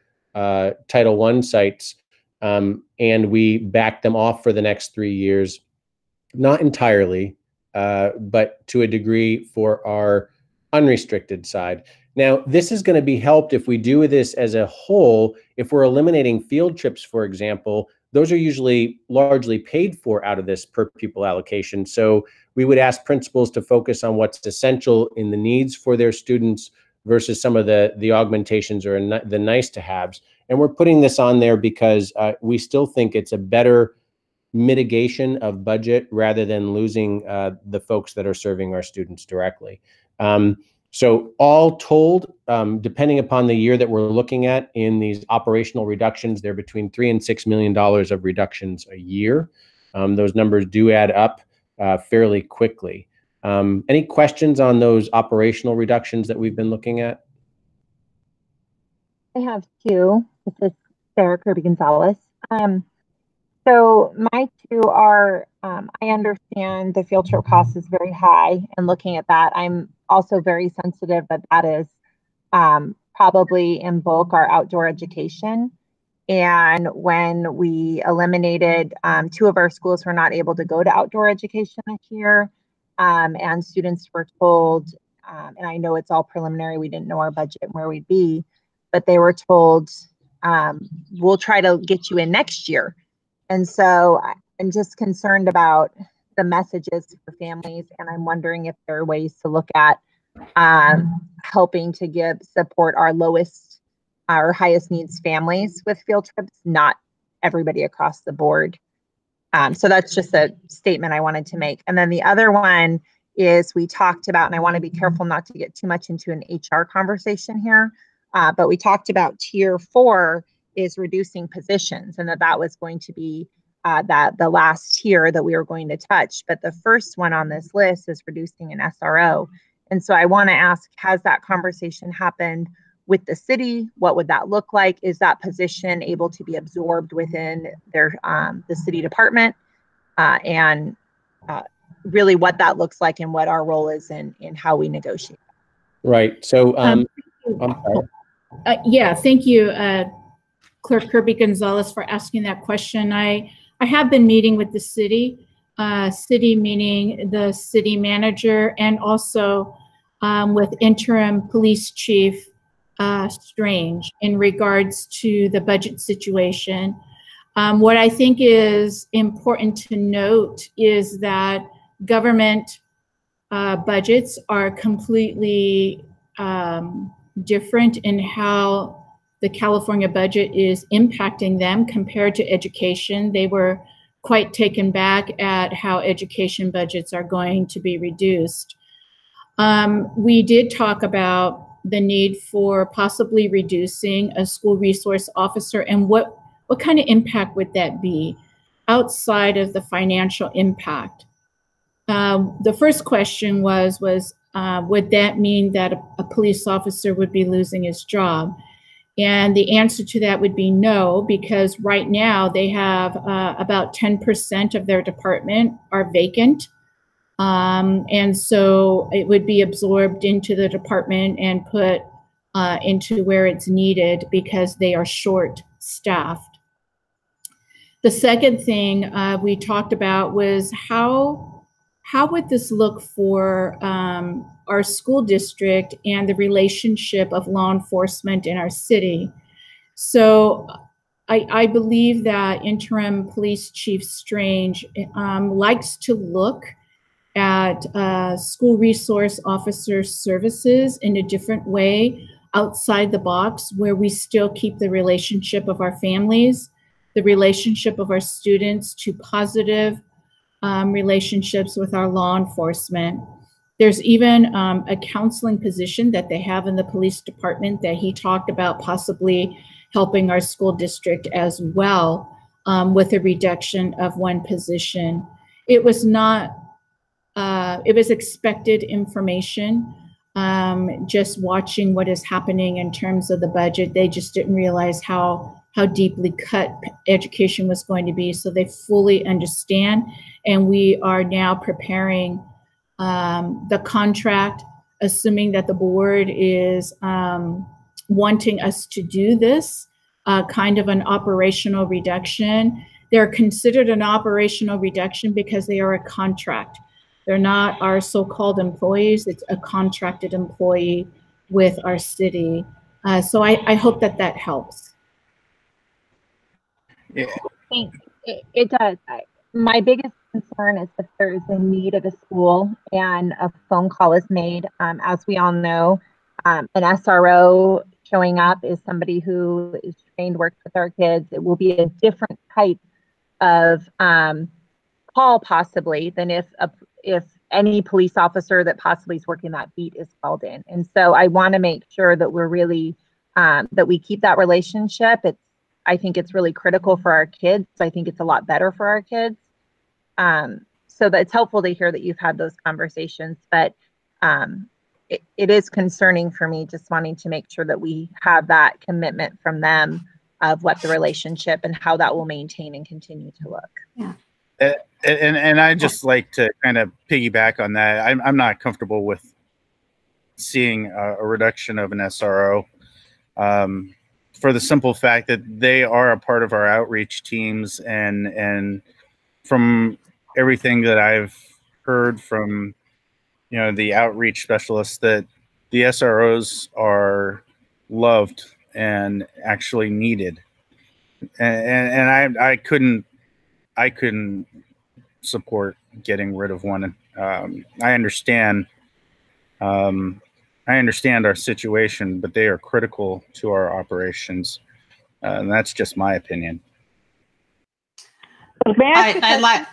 Title I sites. And we back them off for the next 3 years, not entirely, but to a degree for our unrestricted side. Now, this is going to be helped if we do this as a whole. If we're eliminating field trips, for example, those are usually largely paid for out of this per pupil allocation. So we would ask principals to focus on what's essential in the needs for their students versus some of the augmentations or the nice to haves. And we're putting this on there because we still think it's a better mitigation of budget rather than losing the folks that are serving our students directly. So all told, depending upon the year that we're looking at in these operational reductions, they're between $3 and $6 million of reductions a year. Those numbers do add up fairly quickly. Any questions on those operational reductions that we've been looking at? I have two. This is Sarah Kirby-Gonzalez. So my two are, I understand the field trip cost is very high, and looking at that, I'm also very sensitive that that is probably in bulk our outdoor education. And when we eliminated, 2 of our schools were not able to go to outdoor education this year, and students were told, and I know it's all preliminary, we didn't know our budget and where we'd be, but they were told, we'll try to get you in next year. And so I'm just concerned about the messages for families, and I'm wondering if there are ways to look at helping to give support our lowest or highest needs families with field trips, not everybody across the board. So that's just a statement I wanted to make. And then the other one is we talked about, and I want to be careful not to get too much into an HR conversation here, but we talked about tier 4 is reducing positions, and that was going to be the last tier that we were going to touch. But the first one on this list is reducing an SRO. And so I want to ask, has that conversation happened with the city? What would that look like? Is that position able to be absorbed within their the city department? And really what that looks like and what our role is in how we negotiate. Right. So I'm sorry. Yeah, thank you, Clerk Kirby-Gonzalez, for asking that question. I have been meeting with the city, meaning the city manager, and also with interim police chief Strange in regards to the budget situation. What I think is important to note is that government budgets are completely different in how the California budget is impacting them compared to education. They were quite taken back at how education budgets are going to be reduced. We did talk about the need for possibly reducing a school resource officer, and what kind of impact would that be outside of the financial impact? The first question was would that mean that a police officer would be losing his job? And the answer to that would be no, because right now they have about 10% of their department are vacant. And so it would be absorbed into the department and put into where it's needed because they are short-staffed. The second thing we talked about was how would this look for our school district and the relationship of law enforcement in our city? So I believe that interim police chief Strange likes to look at school resource officer services in a different way. outside the box where we still keep the relationship of our families, the relationship of our students to positive relationships with our law enforcement. There's even a counseling position that they have in the police department that he talked about possibly helping our school district as well with a reduction of one position. It was not, it was expected information. Just watching what is happening in terms of the budget, they just didn't realize how deeply cut education was going to be. So they fully understand, and we are now preparing the contract, assuming that the board is wanting us to do this kind of an operational reduction. They're considered an operational reduction because they are a contract. They're not our so-called employees. It's a contracted employee with our city. So I hope that that helps. Yeah. It does. My biggest concern is if there's a need at a school and a phone call is made. As we all know, an SRO showing up is somebody who is trained, works with our kids. It will be a different type of call possibly than if any police officer that possibly is working that beat is called in. And so I want to make sure that we're really, that we keep that relationship. I think it's really critical for our kids. I think it's a lot better for our kids. So that it's helpful to hear that you've had those conversations, but it is concerning for me, just wanting to make sure that we have that commitment from them of what the relationship and how that will maintain and continue to look. Yeah. And I just like to kind of piggyback on that. I'm not comfortable with seeing a reduction of an SRO for the simple fact that they are a part of our outreach teams, and from everything that I've heard from the outreach specialists, that the SROs are loved and actually needed, and I couldn't support getting rid of one. I understand our situation, but they are critical to our operations, and that's just my opinion. I'd like.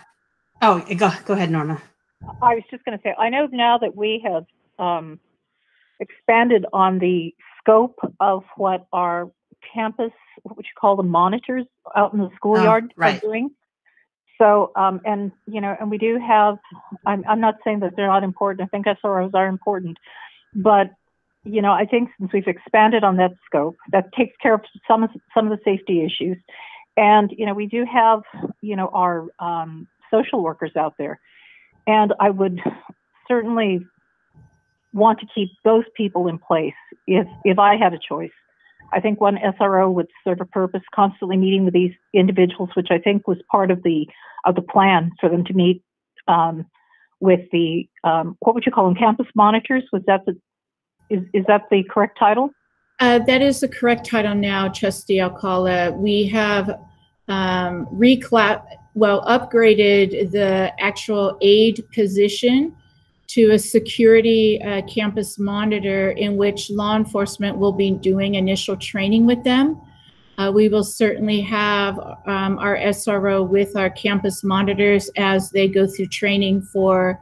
Oh, go ahead, Norma. I was just going to say, I know now that we have expanded on the scope of what our campus, what you call the monitors out in the schoolyard are doing. So, and we do have, I'm not saying that they're not important. I think SROs are important, but, I think since we've expanded on that scope, that takes care of some of the safety issues. And, we do have, our social workers out there. And I would certainly want to keep those people in place if I had a choice. I think one SRO would serve a purpose, constantly meeting with these individuals, which I think was part of the plan for them to meet with the what would you call them, campus monitors? Was that is that the correct title? That is the correct title now, Trustee Alcala. We have upgraded the actual aide position to a security campus monitor, in which law enforcement will be doing initial training with them. We will certainly have our SRO with our campus monitors as they go through training for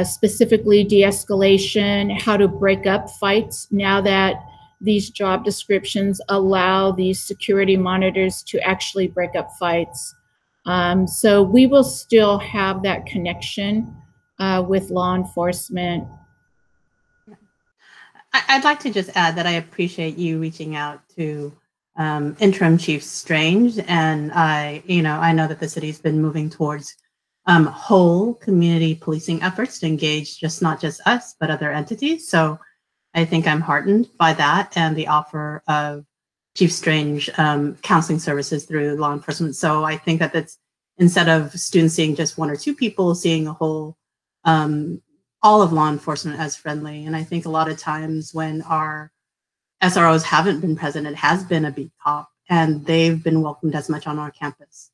specifically de-escalation, how to break up fights now that these job descriptions allow these security monitors to actually break up fights. So we will still have that connection with law enforcement. I'd like to just add that I appreciate you reaching out to Interim Chief Strange, and I know that the city's been moving towards whole community policing efforts to engage not just us, but other entities. So I think I'm heartened by that and the offer of Chief Strange counseling services through law enforcement. So I think that that's, instead of students seeing just one or two people, seeing a whole, all of law enforcement as friendly. And I think a lot of times when our SROs haven't been present, it has been a beat cop, and they've been welcomed as much on our campus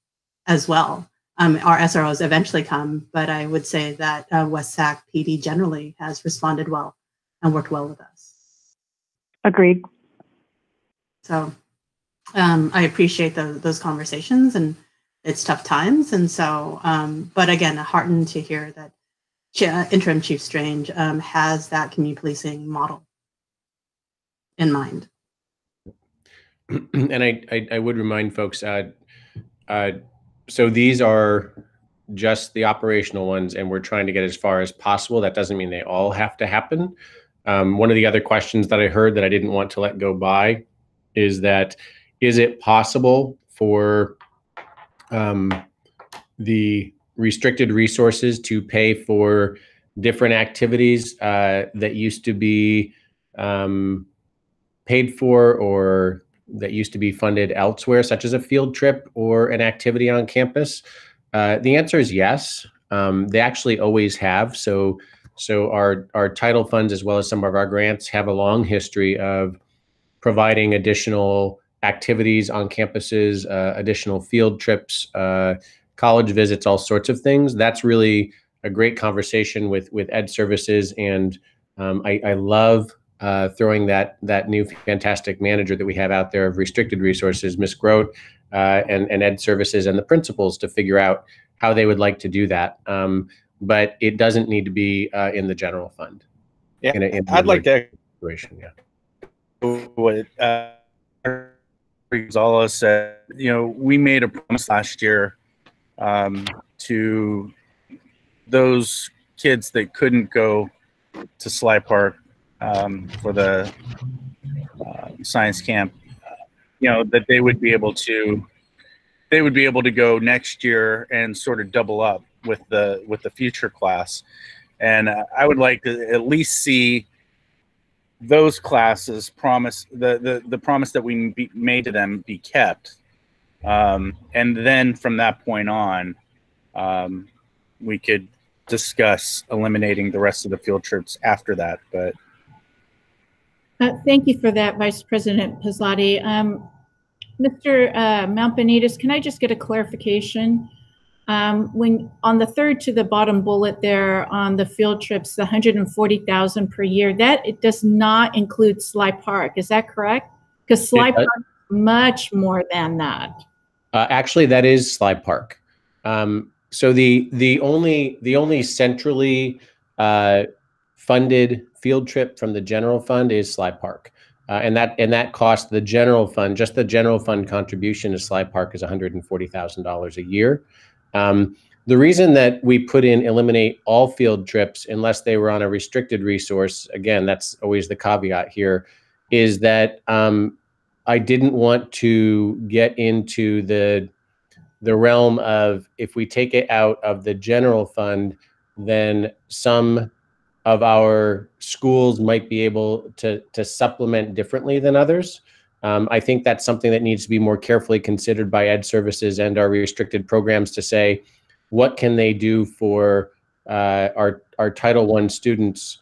as well. Our SROs eventually come, but I would say that West Sac PD generally has responded well and worked well with us. Agreed. So I appreciate those conversations, and it's tough times. And so, but again, heartened to hear that Interim Chief Strange has that community policing model in mind. And I would remind folks, so these are just the operational ones, and we're trying to get as far as possible. That doesn't mean they all have to happen. One of the other questions that I heard that I didn't want to let go by is that, is it possible for the restricted resources to pay for different activities that used to be paid for, or that used to be funded elsewhere, such as a field trip or an activity on campus? The answer is yes. They actually always have. So our title funds, as well as some of our grants, have a long history of providing additional activities on campuses, additional field trips, college visits, all sorts of things. That's really a great conversation with Ed Services, and I love throwing that new fantastic manager that we have out there of restricted resources, Ms. Grote, and Ed Services and the principals to figure out how they would like to do that. But it doesn't need to be in the general fund. Yeah, I'd like to. Situation, yeah. What Gonzalez said, we made a promise last year to those kids that couldn't go to Sly Park for the science camp, that they would be able to go next year and sort of double up with the future class. And I would like to at least see those classes promise the promise that we made to them be kept, and then from that point on, we could discuss eliminating the rest of the field trips after that. But thank you for that, Vice President Pizzotti. Mr. Malpanitas, can I just get a clarification? When on the third to the bottom bullet there on the field trips, the $140,000 per year, that it does not include Sly Park. Is that correct? Because Sly Park is much more than that. Actually, that is Sly Park. So the only centrally funded field trip from the general fund is Sly Park. And that cost the general fund, just the general fund contribution to Sly Park, is $140,000 a year. The reason that we put in eliminate all field trips unless they were on a restricted resource, again, that's always the caveat here, is that I didn't want to get into the realm of, if we take it out of the general fund, then some of our schools might be able to supplement differently than others. I think that's something that needs to be more carefully considered by Ed Services and our restricted programs, to say, what can they do for our Title I students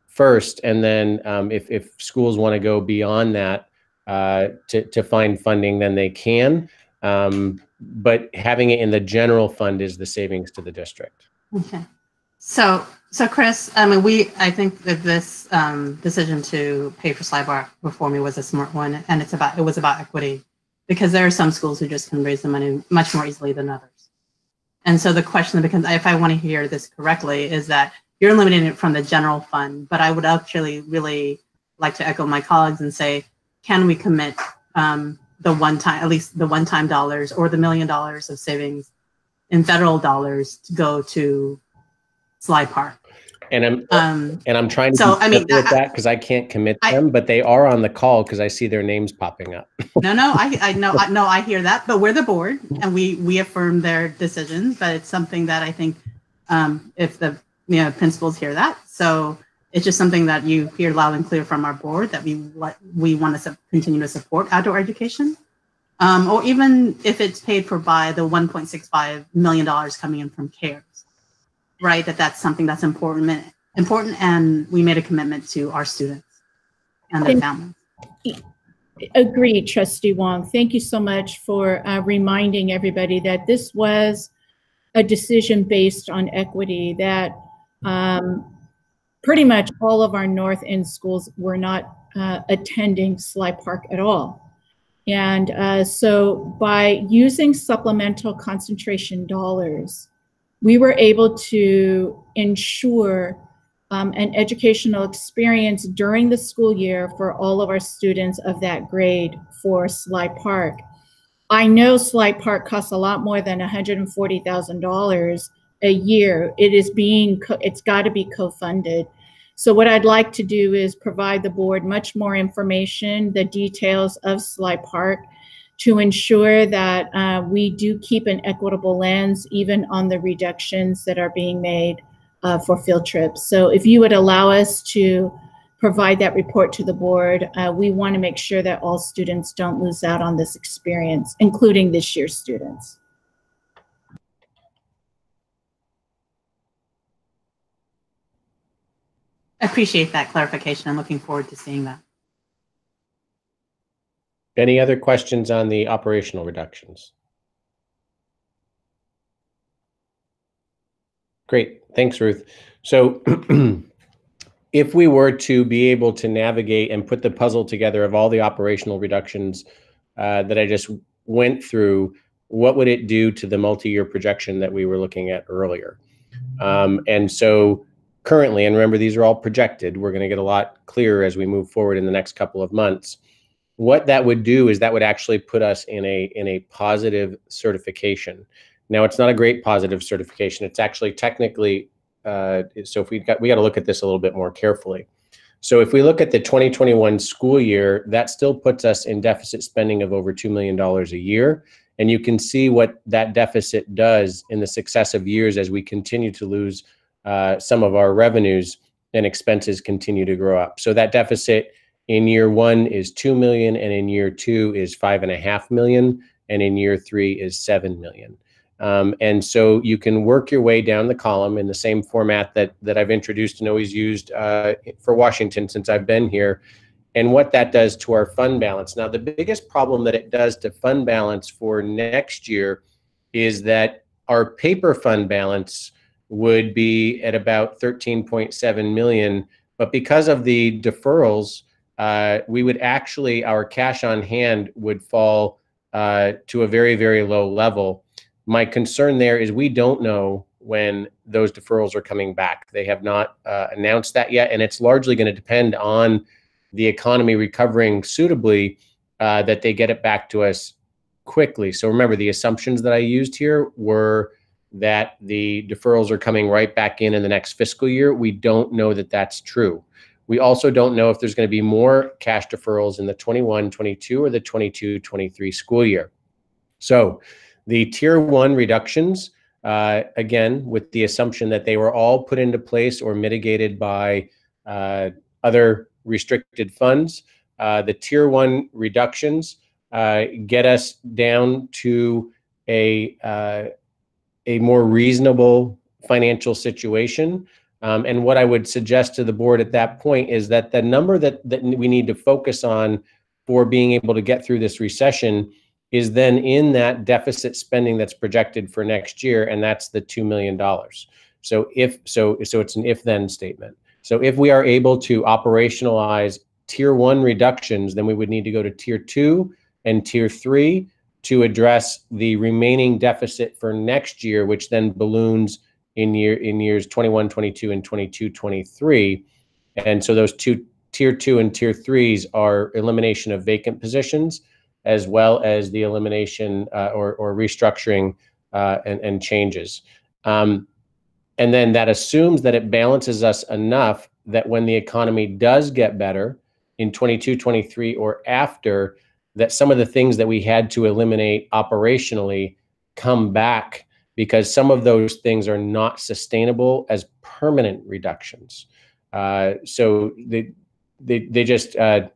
first, and then if schools want to go beyond that to find funding, then they can. But having it in the general fund is the savings to the district. Okay. So Chris, I think that this decision to pay for Sly Park before me was a smart one, and it was about equity, because there are some schools who just can raise the money much more easily than others. And so the question becomes, if I want to hear this correctly, is that you're eliminating it from the general fund, but I would actually really like to echo my colleagues and say, can we commit at least the one-time dollars or the $1 million of savings in federal dollars to go to Sly Park? And I'm trying to with that, because I can't commit them, but they are on the call because I see their names popping up. I hear that, but we're the board and we affirm their decisions. But it's something that I think if the principals hear that, so it's just something that you hear loud and clear from our board, that we want to continue to support outdoor education, or even if it's paid for by the $1.65 million coming in from CARES. Right, that's something that's important, and we made a commitment to our students and their families. Agreed, Trustee Wong. Thank you so much for reminding everybody that this was a decision based on equity, that pretty much all of our North End schools were not attending Sly Park at all. And so by using supplemental concentration dollars, we were able to ensure an educational experience during the school year for all of our students of that grade for Sly Park. I know Sly Park costs a lot more than $140,000 a year. It's got to be co-funded. So what I'd like to do is provide the board much more information, the details of Sly Park, to ensure that we do keep an equitable lens even on the reductions that are being made for field trips. So if you would allow us to provide that report to the board, we want to make sure that all students don't lose out on this experience, including this year's students. I appreciate that clarification. I'm looking forward to seeing that. Any other questions on the operational reductions? Great, thanks, Ruth. So if we were to be able to navigate and put the puzzle together of all the operational reductions that I just went through, what would it do to the multi-year projection that we were looking at earlier? And so currently, and remember, these are all projected, we're going to get a lot clearer as we move forward in the next couple of months. What that would do is that would actually put us in a positive certification. Now, it's not a great positive certification. It's actually technically, so if we got to look at this a little bit more carefully. So if we look at the 2021 school year, that still puts us in deficit spending of over $2 million a year. And you can see what that deficit does in the successive years as we continue to lose some of our revenues and expenses continue to grow up. So that deficit in year 1 is 2 million, and in year 2 is 5.5 million, and in year 3 is 7 million. And so you can work your way down the column in the same format that I've introduced and always used for Washington since I've been here, and what that does to our fund balance. Now, the biggest problem that it does to fund balance for next year is that our paper fund balance would be at about 13.7 million, but because of the deferrals, we would actually, our cash on hand would fall to a very, very low level. My concern there is we don't know when those deferrals are coming back. They have not announced that yet, and it's largely going to depend on the economy recovering suitably, that they get it back to us quickly. So remember, the assumptions that I used here were that the deferrals are coming right back in the next fiscal year. We don't know that that's true. We also don't know if there's going to be more cash deferrals in the 21-22 or the 22-23 school year. So the tier 1 reductions, again, with the assumption that they were all put into place or mitigated by other restricted funds, the tier 1 reductions get us down to a more reasonable financial situation. And what I would suggest to the board at that point is that the number that we need to focus on for being able to get through this recession is then in that deficit spending that's projected for next year, and that's the $2 million. So it's an if-then statement. So if we are able to operationalize tier 1 reductions, then we would need to go to tier 2 and tier 3 to address the remaining deficit for next year, which then balloons in years 21, 22, and 22, 23. And so those tier 2 and tier 3s are elimination of vacant positions, as well as the elimination or restructuring and changes. And then that assumes that it balances us enough that when the economy does get better in 22, 23, or after, that some of the things that we had to eliminate operationally come back, because some of those things are not sustainable as permanent reductions. So they just, a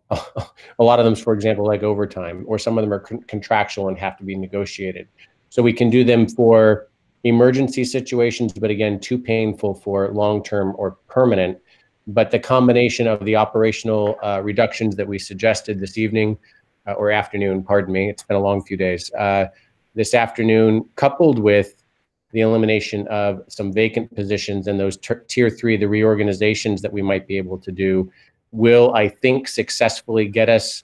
lot of them, for example, like overtime, or some of them are contractual and have to be negotiated. So we can do them for emergency situations, but again, too painful for long-term or permanent. But the combination of the operational reductions that we suggested this evening, or afternoon, pardon me, it's been a long few days, this afternoon, coupled with the elimination of some vacant positions and those tier 3, the reorganizations that we might be able to do, will, I think, successfully get us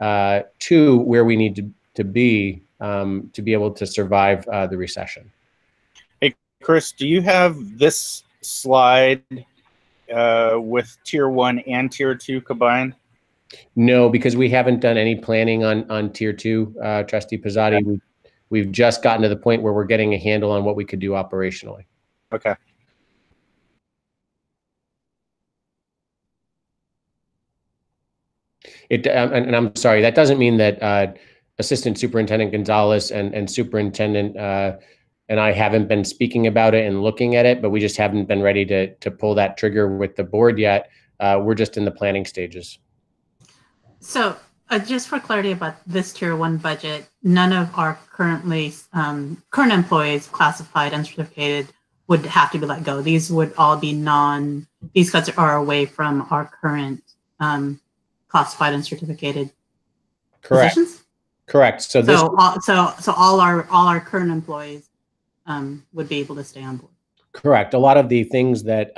to where we need to be able to survive the recession. Hey, Chris, do you have this slide with tier 1 and tier 2 combined? No, because we haven't done any planning on tier 2, Trustee Pizzotti. Okay. We've just gotten to the point where we're getting a handle on what we could do operationally. Okay. And I'm sorry, that doesn't mean that Assistant Superintendent Gonzalez and Superintendent and I haven't been speaking about it and looking at it, but we just haven't been ready to pull that trigger with the board yet. We're just in the planning stages. So just for clarity about this tier 1 budget, none of our current employees, classified, uncertificated, would have to be let go. These would all be these cuts are away from our current classified and certificated positions? Correct. So this all our current employees would be able to stay on board. Correct. A lot of the things that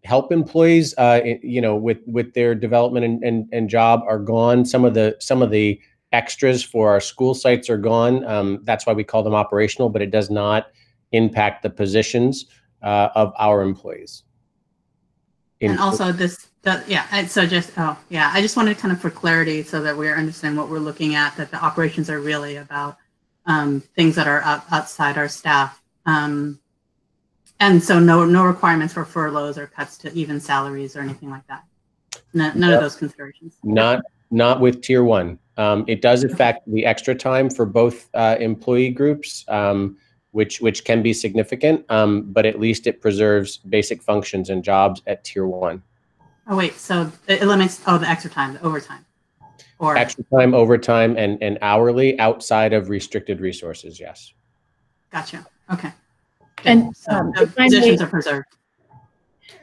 help employees, with their development and job are gone. Some of the extras for our school sites are gone. That's why we call them operational, but it does not impact the positions of our employees. And also I just wanted kind of for clarity so that we understand what we're looking at, that the operations are really about things that are outside our staff. And so no requirements for furloughs or cuts to even salaries or anything like that. None of those considerations. Not with tier 1. It does affect the extra time for both employee groups, which can be significant, but at least it preserves basic functions and jobs at tier 1. Oh wait, so it eliminates the extra time, the overtime, or extra time, overtime, and hourly outside of restricted resources. Yes. Gotcha. Okay. And the positions are preserved.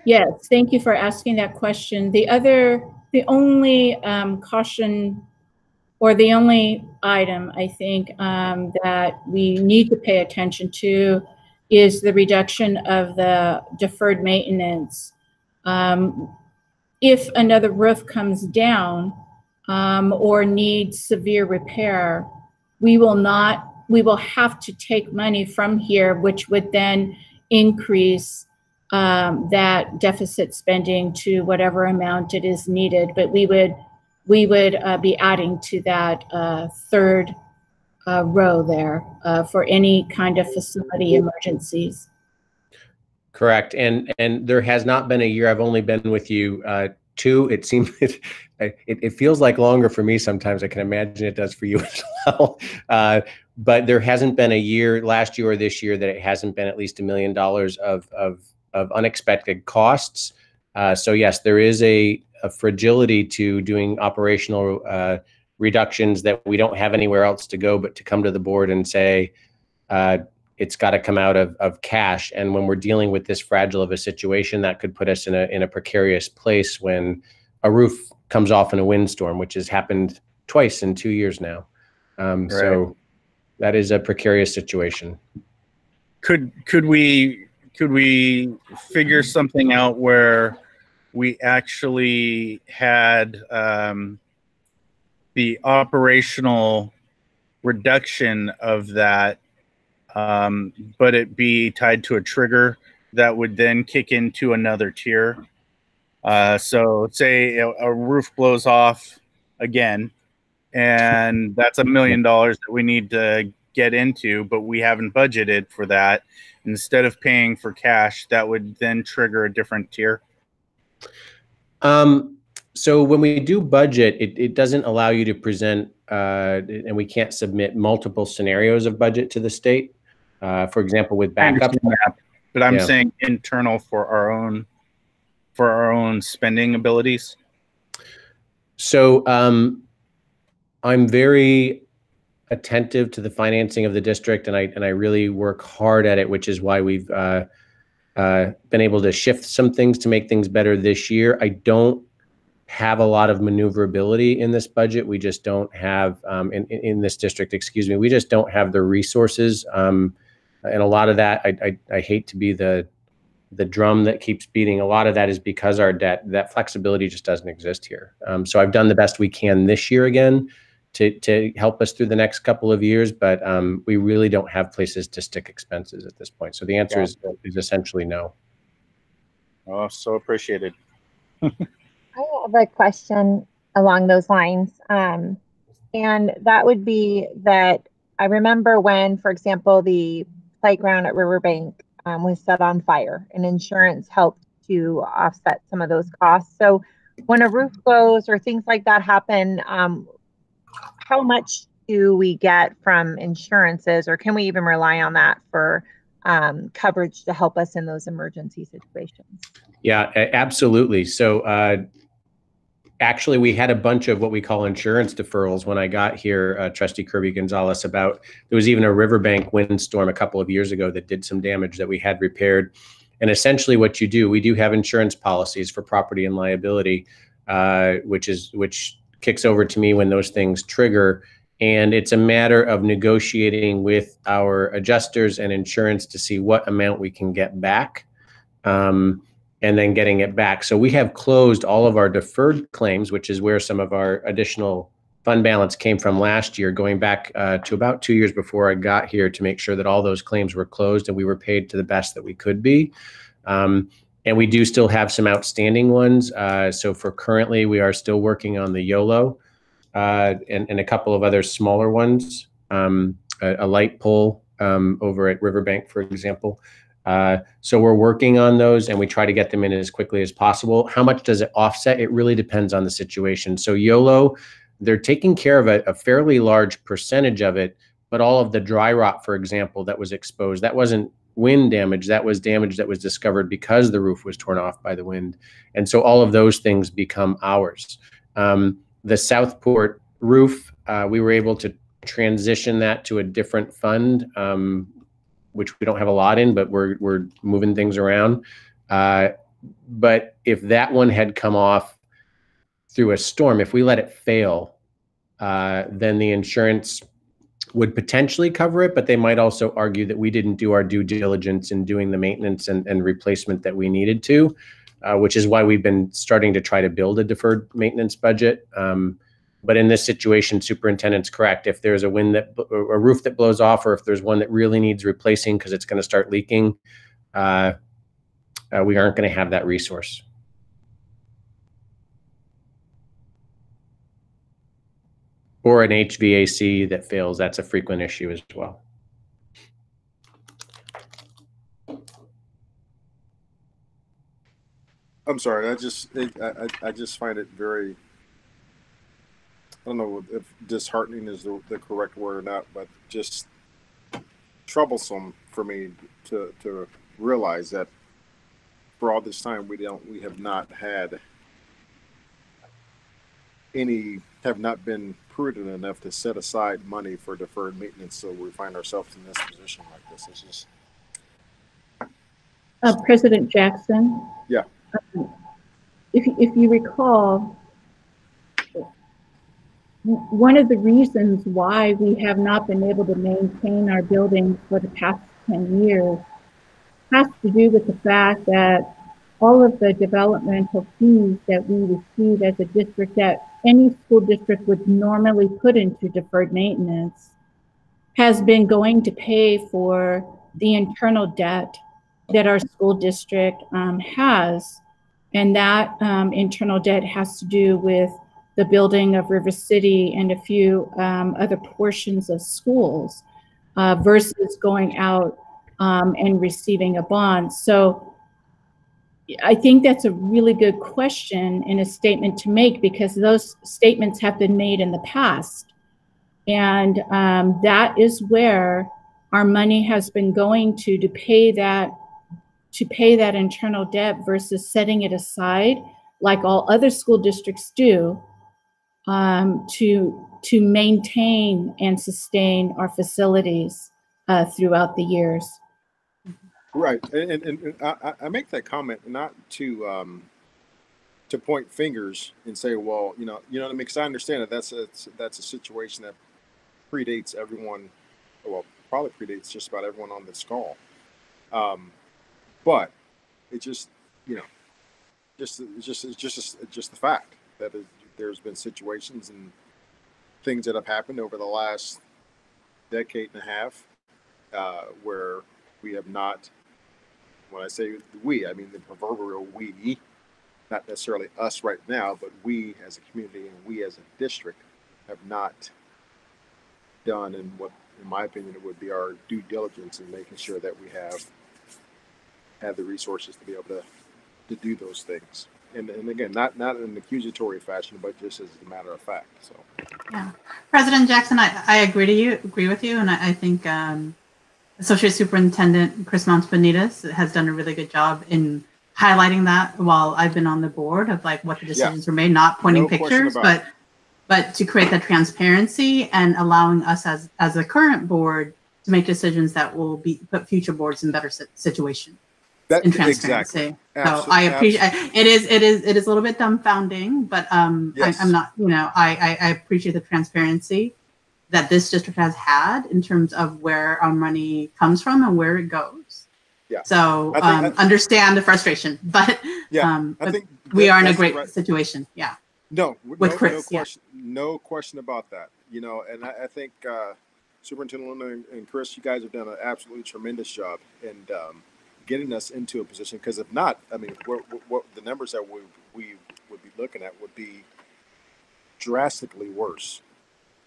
Yes, thank you for asking that question. The only caution, or the only item I think that we need to pay attention to is the reduction of the deferred maintenance. If another roof comes down or needs severe repair, we will have to take money from here, which would then increase that deficit spending to whatever amount it is needed. But we would be adding to that third row there for any kind of facility emergencies. Correct. And there has not been a year. I've only been with you 2. It seems it feels like longer for me sometimes. I can imagine it does for you as well. But there hasn't been a year, last year or this year, that it hasn't been at least $1 million of unexpected costs. So yes, there is a fragility to doing operational reductions that we don't have anywhere else to go but to come to the board and say it's got to come out of cash. And when we're dealing with this fragile of a situation, that could put us in a precarious place when a roof comes off in a windstorm, which has happened twice in 2 years now. Right. So that is a precarious situation. Could we figure something out where we actually had the operational reduction of that, but it be tied to a trigger that would then kick into another tier? So say a roof blows off again, and that's $1 million that we need to get into, but we haven't budgeted for that. Instead of paying for cash, that would then trigger a different tier. So when we do budget, it doesn't allow you to present, and we can't submit multiple scenarios of budget to the state. For example, with backup. But I'm saying internal for our own spending abilities. So I'm very attentive to the financing of the district, and I really work hard at it, which is why we've been able to shift some things to make things better this year. I don't have a lot of maneuverability in this budget. We just don't have in this district, excuse me, we just don't have the resources And a lot of that, I hate to be the drum that keeps beating. A lot of that is because our that flexibility just doesn't exist here. So I've done the best we can this year again to help us through the next couple of years, but we really don't have places to stick expenses at this point. So the answer is essentially no. Oh, so appreciated. I have a question along those lines. And that would be that I remember when, for example, the playground at Riverbank was set on fire, and insurance helped to offset some of those costs. So when a roof goes or things like that happen, how much do we get from insurances, or can we even rely on that for coverage to help us in those emergency situations? Yeah, absolutely. So actually, we had a bunch of what we call insurance deferrals when I got here, Trustee Kirby Gonzalez, there was even a Riverbank windstorm a couple of years ago that did some damage that we had repaired. And essentially what you do, we do have insurance policies for property and liability, which kicks over to me when those things trigger. And it's a matter of negotiating with our adjusters and insurance to see what amount we can get back. And then getting it back. So we have closed all of our deferred claims, which is where some of our additional fund balance came from last year, going back to about 2 years before I got here, to make sure that all those claims were closed and we were paid to the best that we could be. And we do still have some outstanding ones. So for currently, we are still working on the YOLO and a couple of other smaller ones, a light pole over at Riverbank, for example. So we're working on those, and we try to get them in as quickly as possible. How much does it offset? It really depends on the situation. So YOLO, they're taking care of a fairly large percentage of it, but all of the dry rot, for example, that was exposed, that wasn't wind damage. That was damage that was discovered because the roof was torn off by the wind. And so all of those things become ours. The Southport roof, we were able to transition that to a different fund, which we don't have a lot in, but we're moving things around. But if that one had come off through a storm, if we let it fail, then the insurance would potentially cover it, but they might also argue that we didn't do our due diligence in doing the maintenance and replacement that we needed to, which is why we've been starting to try to build a deferred maintenance budget. But in this situation, superintendent's correct. If there's a roof that blows off, or if there's one that really needs replacing because it's going to start leaking, we aren't going to have that resource. Or an HVAC that fails, that's a frequent issue as well. I'm sorry. I just find it very, I don't know if disheartening is the correct word or not, but just troublesome for me to realize that for all this time we have not been prudent enough to set aside money for deferred maintenance, so we find ourselves in this position like this. It's just President Jackson. Yeah. If you recall, one of the reasons why we have not been able to maintain our buildings for the past 10 years has to do with the fact that all of the developmental fees that we receive as a district, that any school district would normally put into deferred maintenance, has been going to pay for the internal debt that our school district has. And that internal debt has to do with the building of River City and a few other portions of schools versus going out and receiving a bond. So I think that's a really good question and a statement to make, because those statements have been made in the past. And that is where our money has been going to pay that internal debt versus setting it aside like all other school districts do to maintain and sustain our facilities throughout the years. right. And I make that comment not to point fingers and say, well, you know what I mean? Because I understand that that's a situation that predates everyone. Well, probably predates just about everyone on this call. But it just, you know, it's just the fact that there's been situations and things that have happened over the last decade and a half where we have not, when I say we, I mean the proverbial we, not necessarily us right now, but we as a community and we as a district have not done in what, in my opinion, it would be our due diligence in making sure that we have the resources to be able to do those things. And again, not in an accusatory fashion, but just as a matter of fact. So, yeah, President Jackson, I agree with you, and I think Associate Superintendent Chris Montbonitas has done a really good job in highlighting that while I've been on the board of like what the decisions were made, not pointing pictures, but to create that transparency and allowing us as a current board to make decisions that will put future boards in better situation. In transparency. Exactly. So I appreciate it is a little bit dumbfounding, but yes. I'm not, you know, I appreciate the transparency that this district has had in terms of where our money comes from and where it goes. Yeah. So I understand the frustration, but I think we are in a great situation. Yeah. No, with Chris, no question about that. You know, and I think Superintendent and Chris, you guys have done an absolutely tremendous job and getting us into a position. Because if not, I mean, what the numbers that we would be looking at would be drastically worse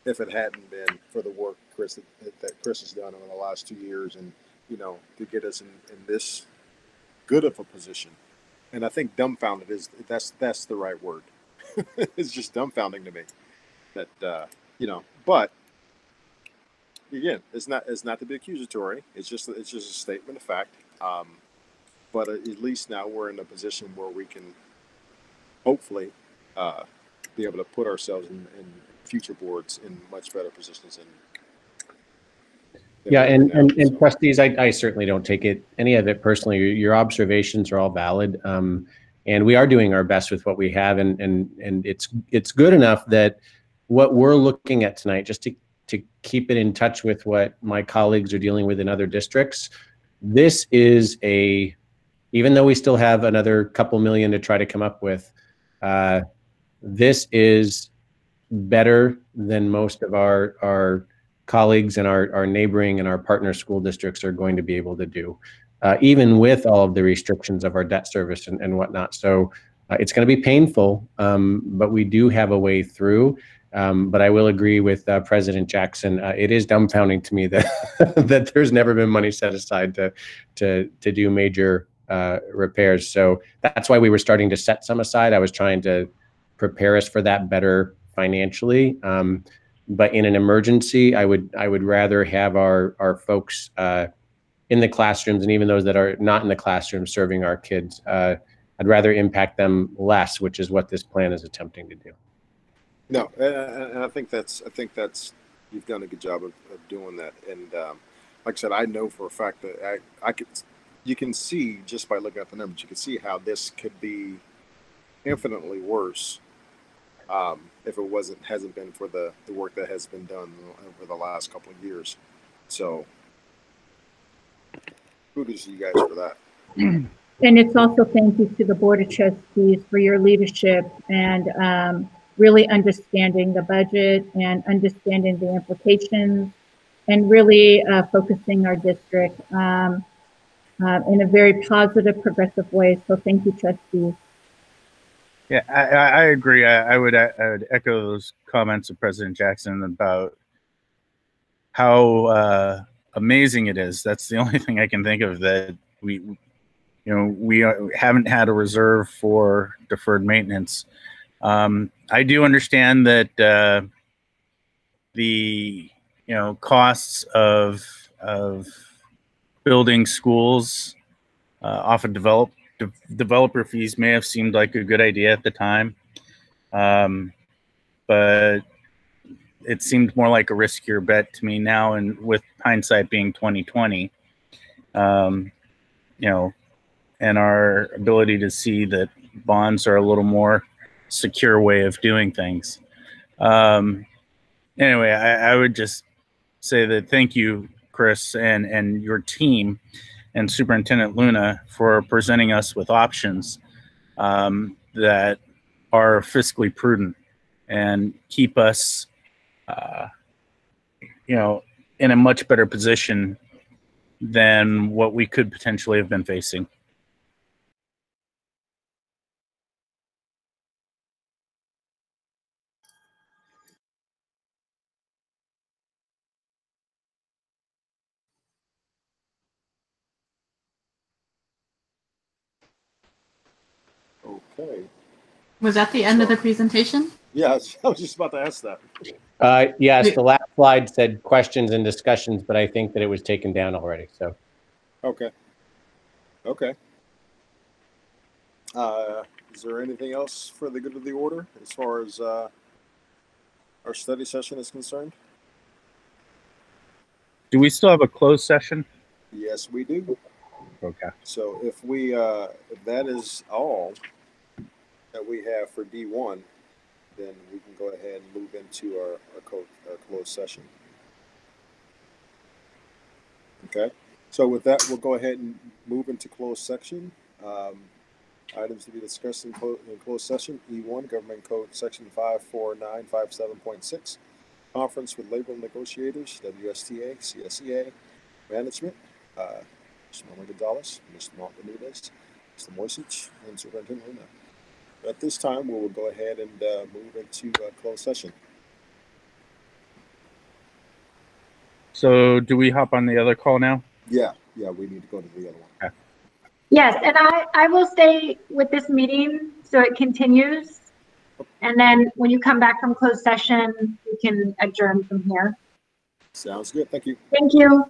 if it hadn't been for the work that Chris has done over the last 2 years, and you know, to get us in this good of a position. And I think dumbfounded that's the right word. It's just dumbfounding to me that you know, but again, it's not to be accusatory. It's just a statement of fact. But at least now we're in a position where we can hopefully be able to put ourselves in future boards in much better positions. And trustees, I certainly don't take any of it personally. Your observations are all valid. And we are doing our best with what we have, and it's good enough that what we're looking at tonight, just to keep it in touch with what my colleagues are dealing with in other districts, this is even though we still have another couple million to try to come up with, this is better than most of our colleagues and our neighboring and our partner school districts are going to be able to do. Even with all of the restrictions of our debt service and whatnot. So it's going to be painful, but we do have a way through. But I will agree with President Jackson. It is dumbfounding to me that that there's never been money set aside to do major repairs. So that's why we were starting to set some aside. I was trying to prepare us for that better financially. But in an emergency, I would rather have our folks in the classrooms, and even those that are not in the classroom serving our kids, I'd rather impact them less, which is what this plan is attempting to do. No, and I think that's you've done a good job of doing that. And like I said, I know for a fact that you can see just by looking at the numbers, you can see how this could be infinitely worse if it hasn't been for the work that has been done over the last couple of years. So kudos to you guys for that. And it's also thank you to the Board of Trustees for your leadership and really understanding the budget and understanding the implications and really focusing our district in a very positive, progressive way. So thank you, trustees. Yeah, I agree. I would echo those comments of President Jackson about how amazing it is. That's the only thing I can think of, that we haven't had a reserve for deferred maintenance. I do understand that the costs of building schools off of developer fees may have seemed like a good idea at the time, but it seemed more like a riskier bet to me now, and with hindsight being 2020, and our ability to see that bonds are a little more secure way of doing things. Anyway, I would just say that thank you, Chris, and your team, and Superintendent Luna for presenting us with options that are fiscally prudent and keep us, in a much better position than what we could potentially have been facing. Okay. Was that the end of the presentation? Yeah, I was just about to ask that. Yes, the last slide said questions and discussions, but I think that it was taken down already. So. Okay. Okay. Is there anything else for the good of the order as far as our study session is concerned? Do we still have a closed session? Yes, we do. Okay. So if that is all that we have for D1, then we can go ahead and move into our closed session. Okay. So with that, we'll go ahead and move into closed section. Items to be discussed in closed session. E1, Government Code Section 54957.6, Conference with Labor Negotiators, WSTA, CSEA, Management, Mr. Norman Gonzalez, Mr. Mark Benitez, Mr. Moisich, and Superintendent Luna. At this time, we will go ahead and move into closed session. So do we hop on the other call now? Yeah, we need to go to the other one. Okay. Yes, and I will stay with this meeting so it continues. And then when you come back from closed session, we can adjourn from here. Sounds good. Thank you. Thank you.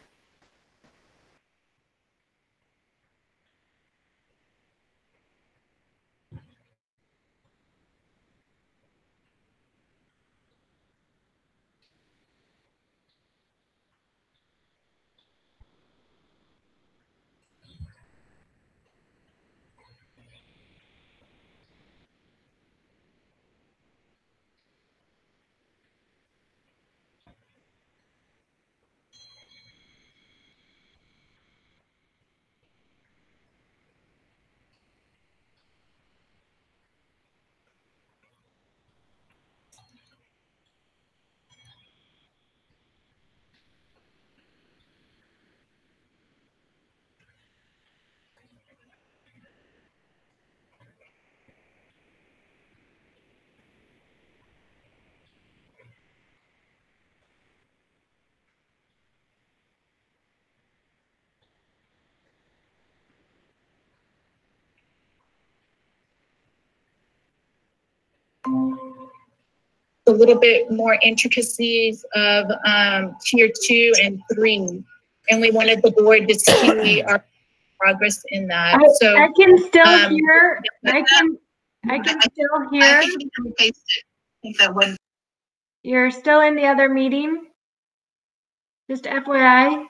A little bit more intricacies of tier 2 and 3, and we wanted the board to see our progress in that. I can still hear. I can still hear. I think we can paste it. You're still in the other meeting. Just FYI.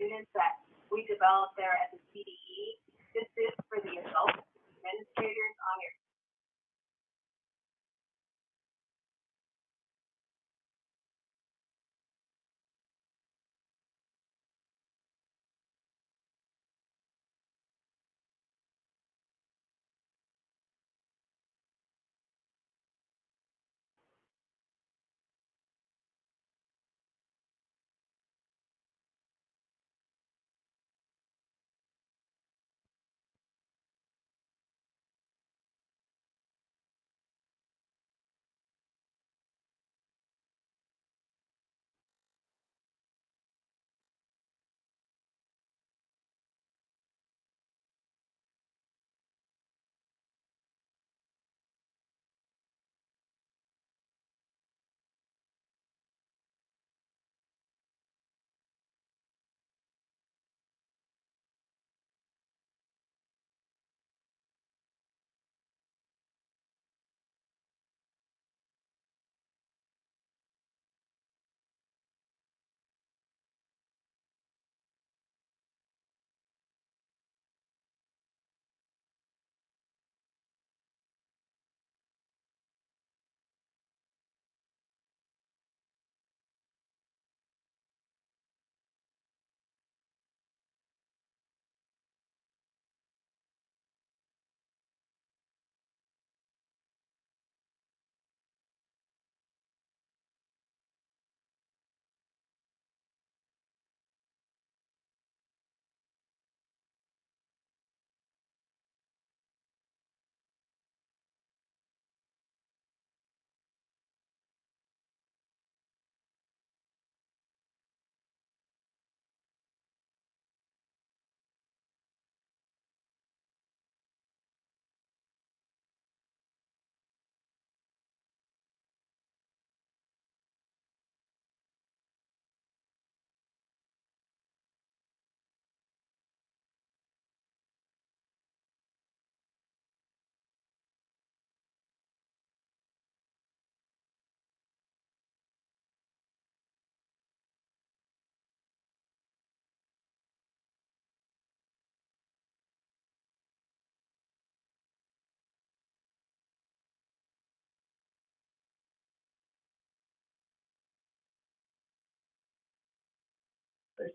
students that we developed there at the CDE. This is for the adult administrators on your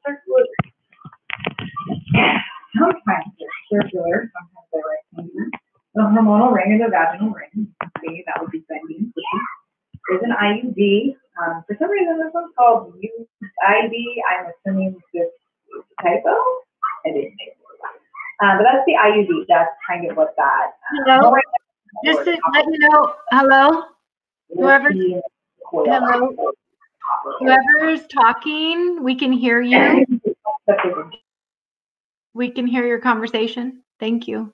circular. Sometimes they're circular, sometimes they're rectangular. The hormonal ring or the vaginal ring, you can see that would be bending. There's an IUD. For some reason, this one's called USD. I'm assuming this is a typo. I didn't make it. But that's the IUD. That's kind of what that. Hello. Just to let you know, hello. Whoever's talking, we can hear you. We can hear your conversation. Thank you.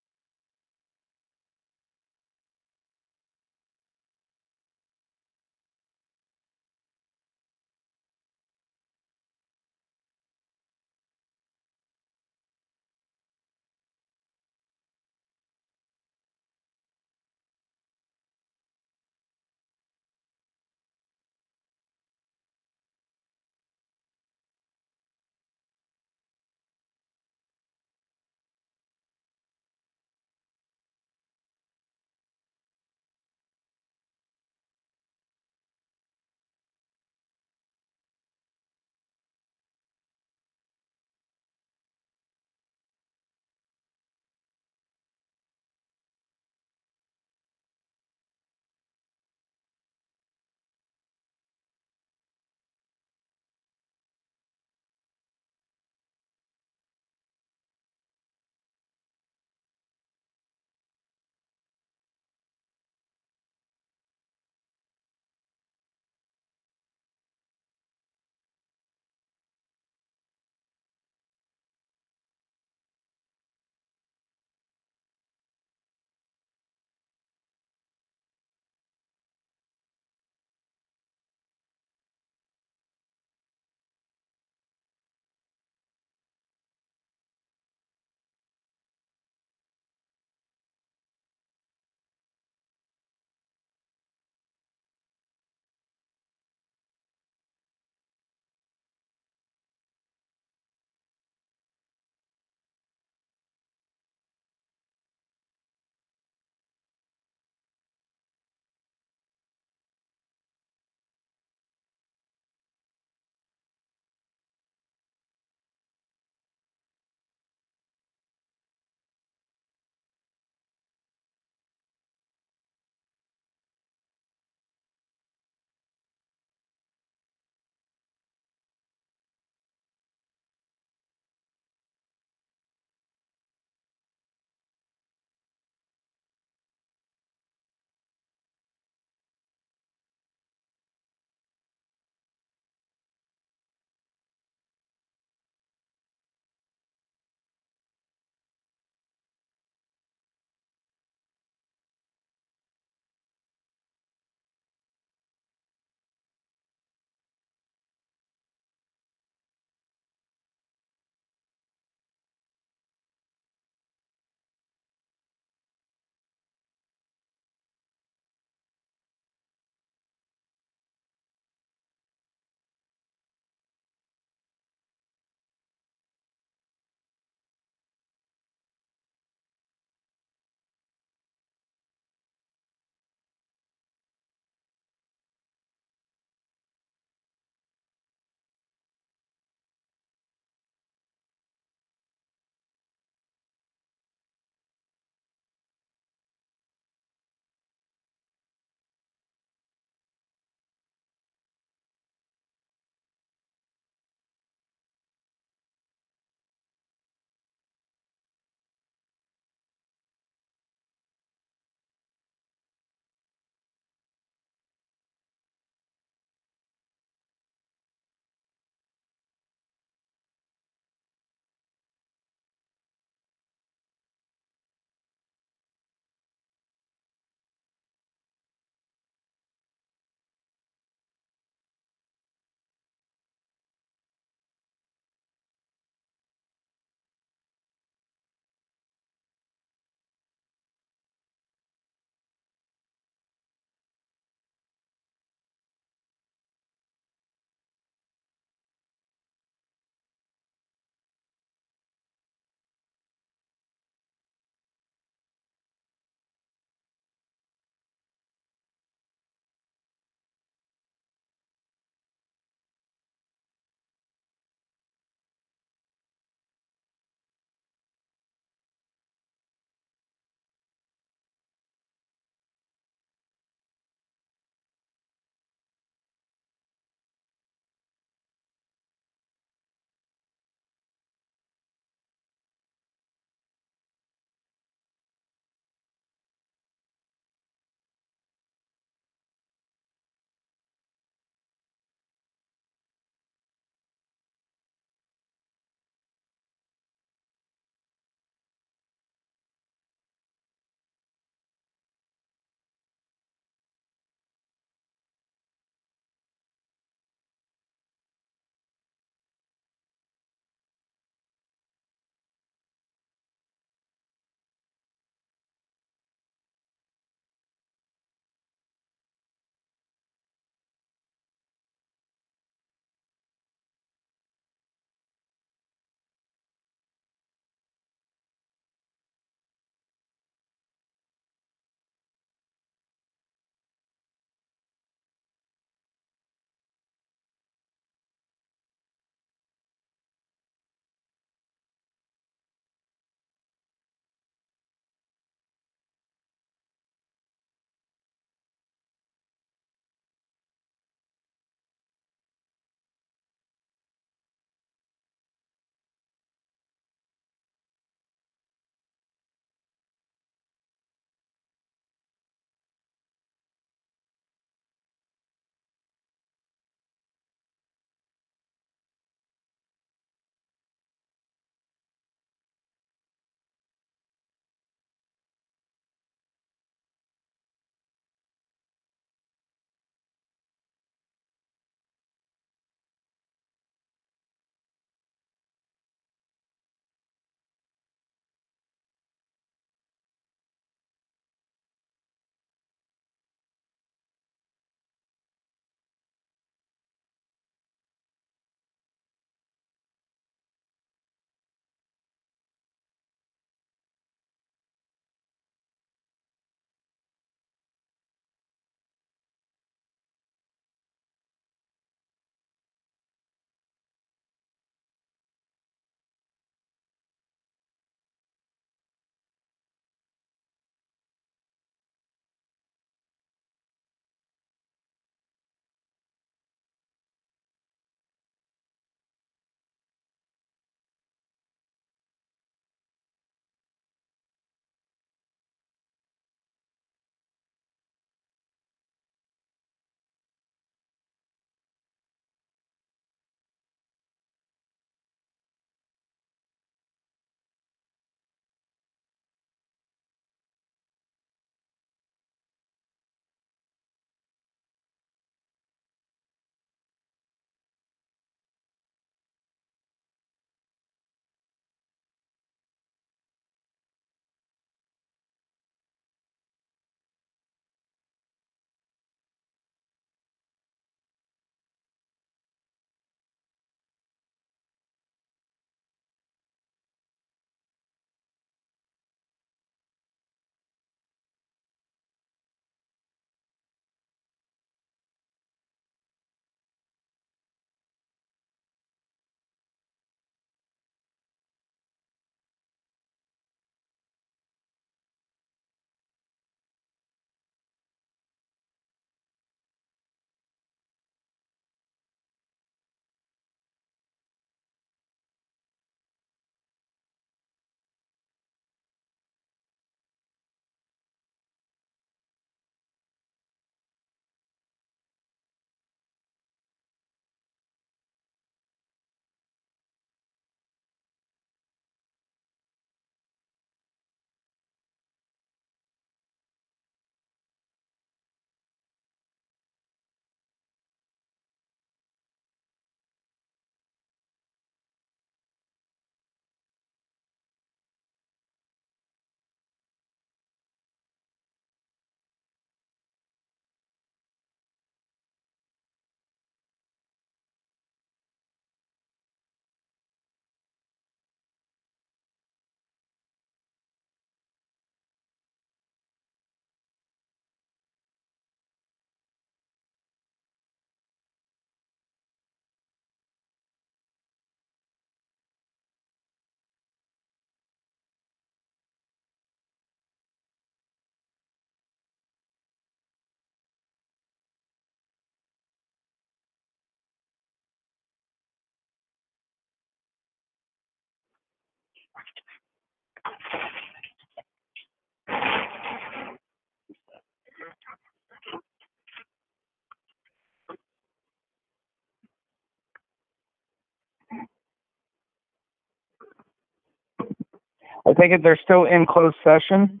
I take it they're still in closed session.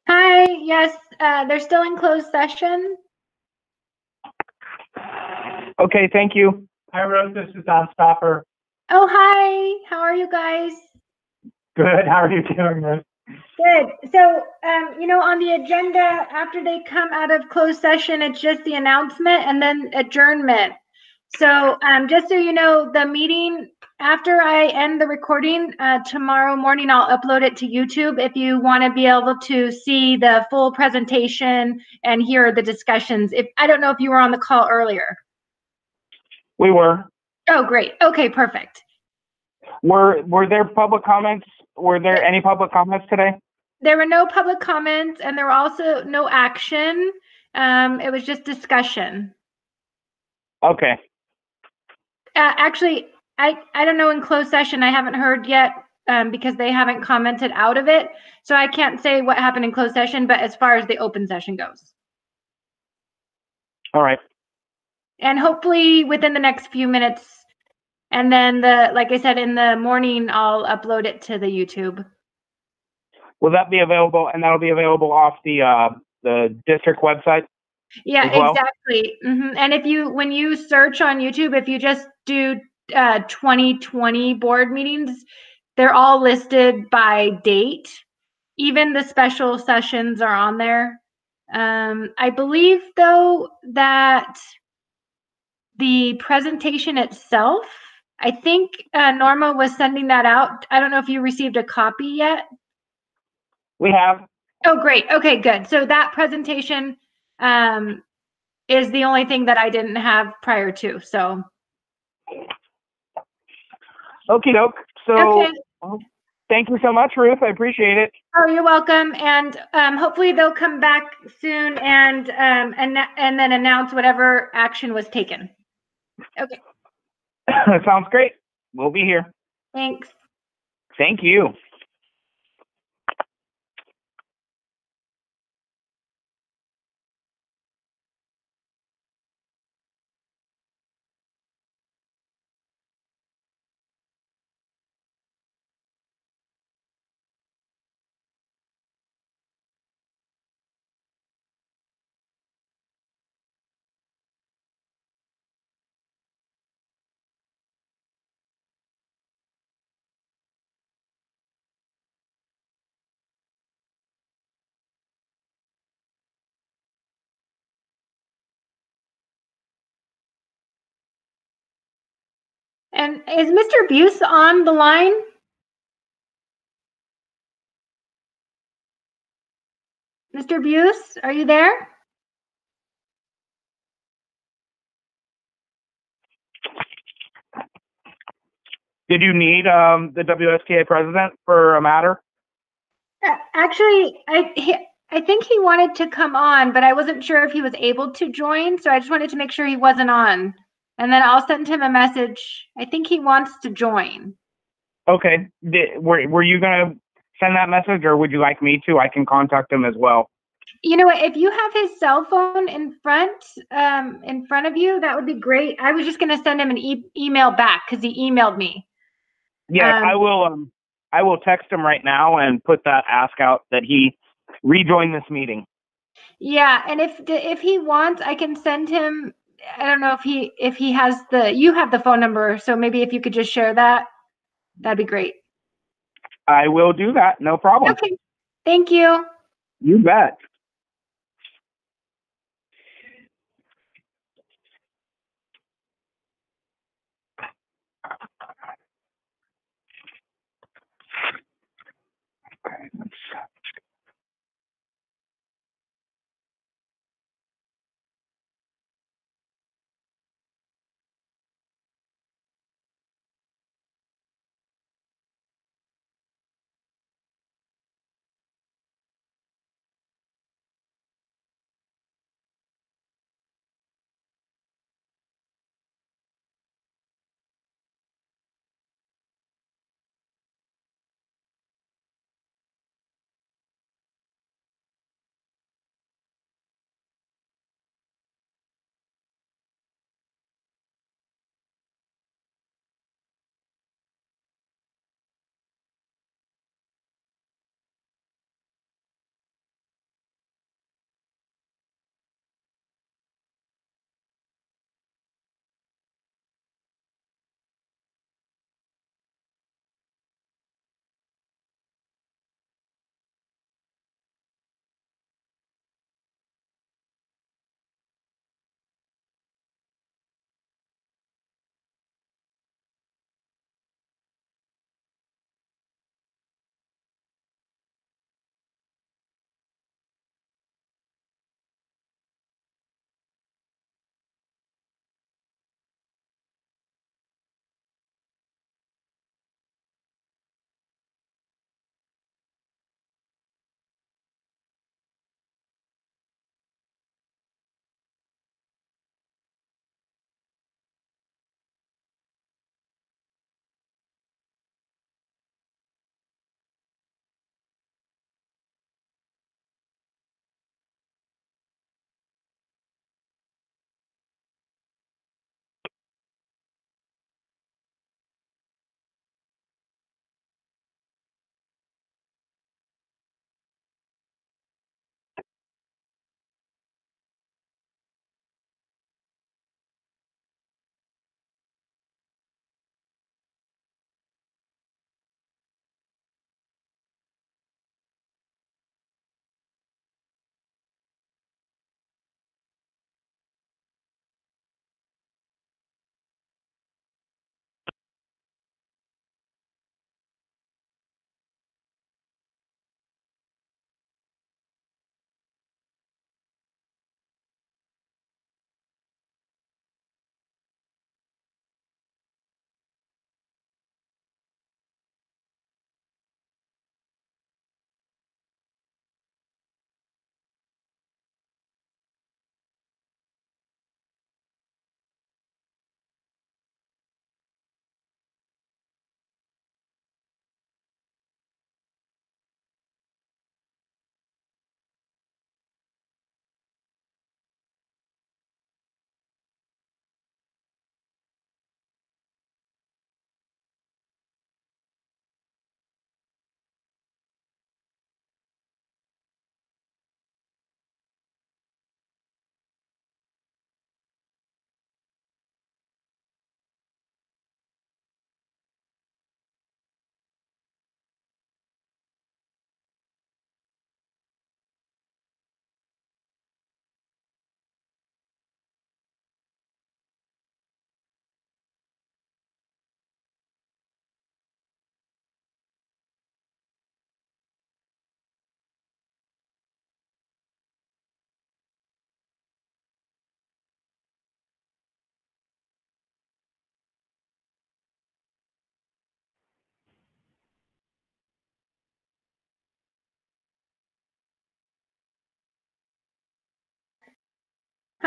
Hi, yes, they're still in closed session. Okay, thank you. Hi, Rose. This is Don Stopper. Oh, hi. How are you guys? Good. How are you doing, Rose? Good. So, on the agenda, after they come out of closed session, it's just the announcement and then adjournment. So, just so you know, the meeting, after I end the recording, tomorrow morning, I'll upload it to YouTube if you want to be able to see the full presentation and hear the discussions. I don't know if you were on the call earlier. We were. Oh, great. Okay, perfect. Were there public comments? Were there any public comments today? There were no public comments, and there were also no action. It was just discussion. Okay. Actually, I don't know in closed session. I haven't heard yet because they haven't commented out of it. So I can't say what happened in closed session, but as far as the open session goes. All right. And hopefully within the next few minutes. And then like I said, in the morning, I'll upload it to the YouTube. Will that be available? And that'll be available off the district website? Yeah, well? exactly. And when you search on YouTube, if you just do 2020 board meetings, they're all listed by date. Even the special sessions are on there. I believe, though, that the presentation itself, I think Norma was sending that out. I don't know if you received a copy yet. We have. Oh, great. Okay, good. So that presentation is the only thing that I didn't have prior to. So. Okie doke. So Okay. Thank you so much, Ruth. I appreciate it. Oh, you're welcome. And hopefully they'll come back soon and then announce whatever action was taken. Okay. Sounds great. We'll be here. Thanks. Thank you. And is Mr. Buse on the line? Mr. Buse, are you there? Did you need the WSTA president for a matter? Actually, I think he wanted to come on, but I wasn't sure if he was able to join. So I just wanted to make sure he wasn't on. And then I'll send him a message. I think he wants to join. Okay. Were you going to send that message, or would you like me to? I can contact him as well. You know what? If you have his cell phone in front of you, that would be great. I was just going to send him an email back because he emailed me. Yeah, I will. I will text him right now and put that ask out that he rejoin this meeting. Yeah, and if he wants, I can send him. I don't know if he has you have the phone number, so maybe if you could just share that, that'd be great. I will do that. No problem. Okay. Thank you. You bet. Okay, let's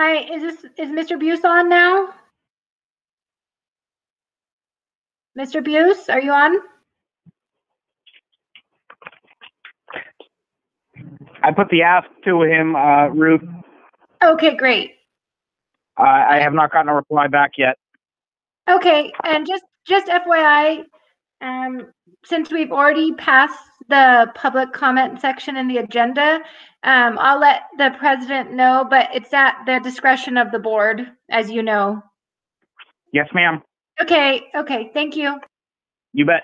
Hi, is Mr. Buse on now? Mr. Buse, are you on? I put the ask to him, Ruth. Okay, great. I have not gotten a reply back yet. Okay, and just FYI, since we've already passed the public comment section in the agenda, I'll let the president know, but it's at the discretion of the board, as you know. Yes, ma'am. Okay, thank you. You bet.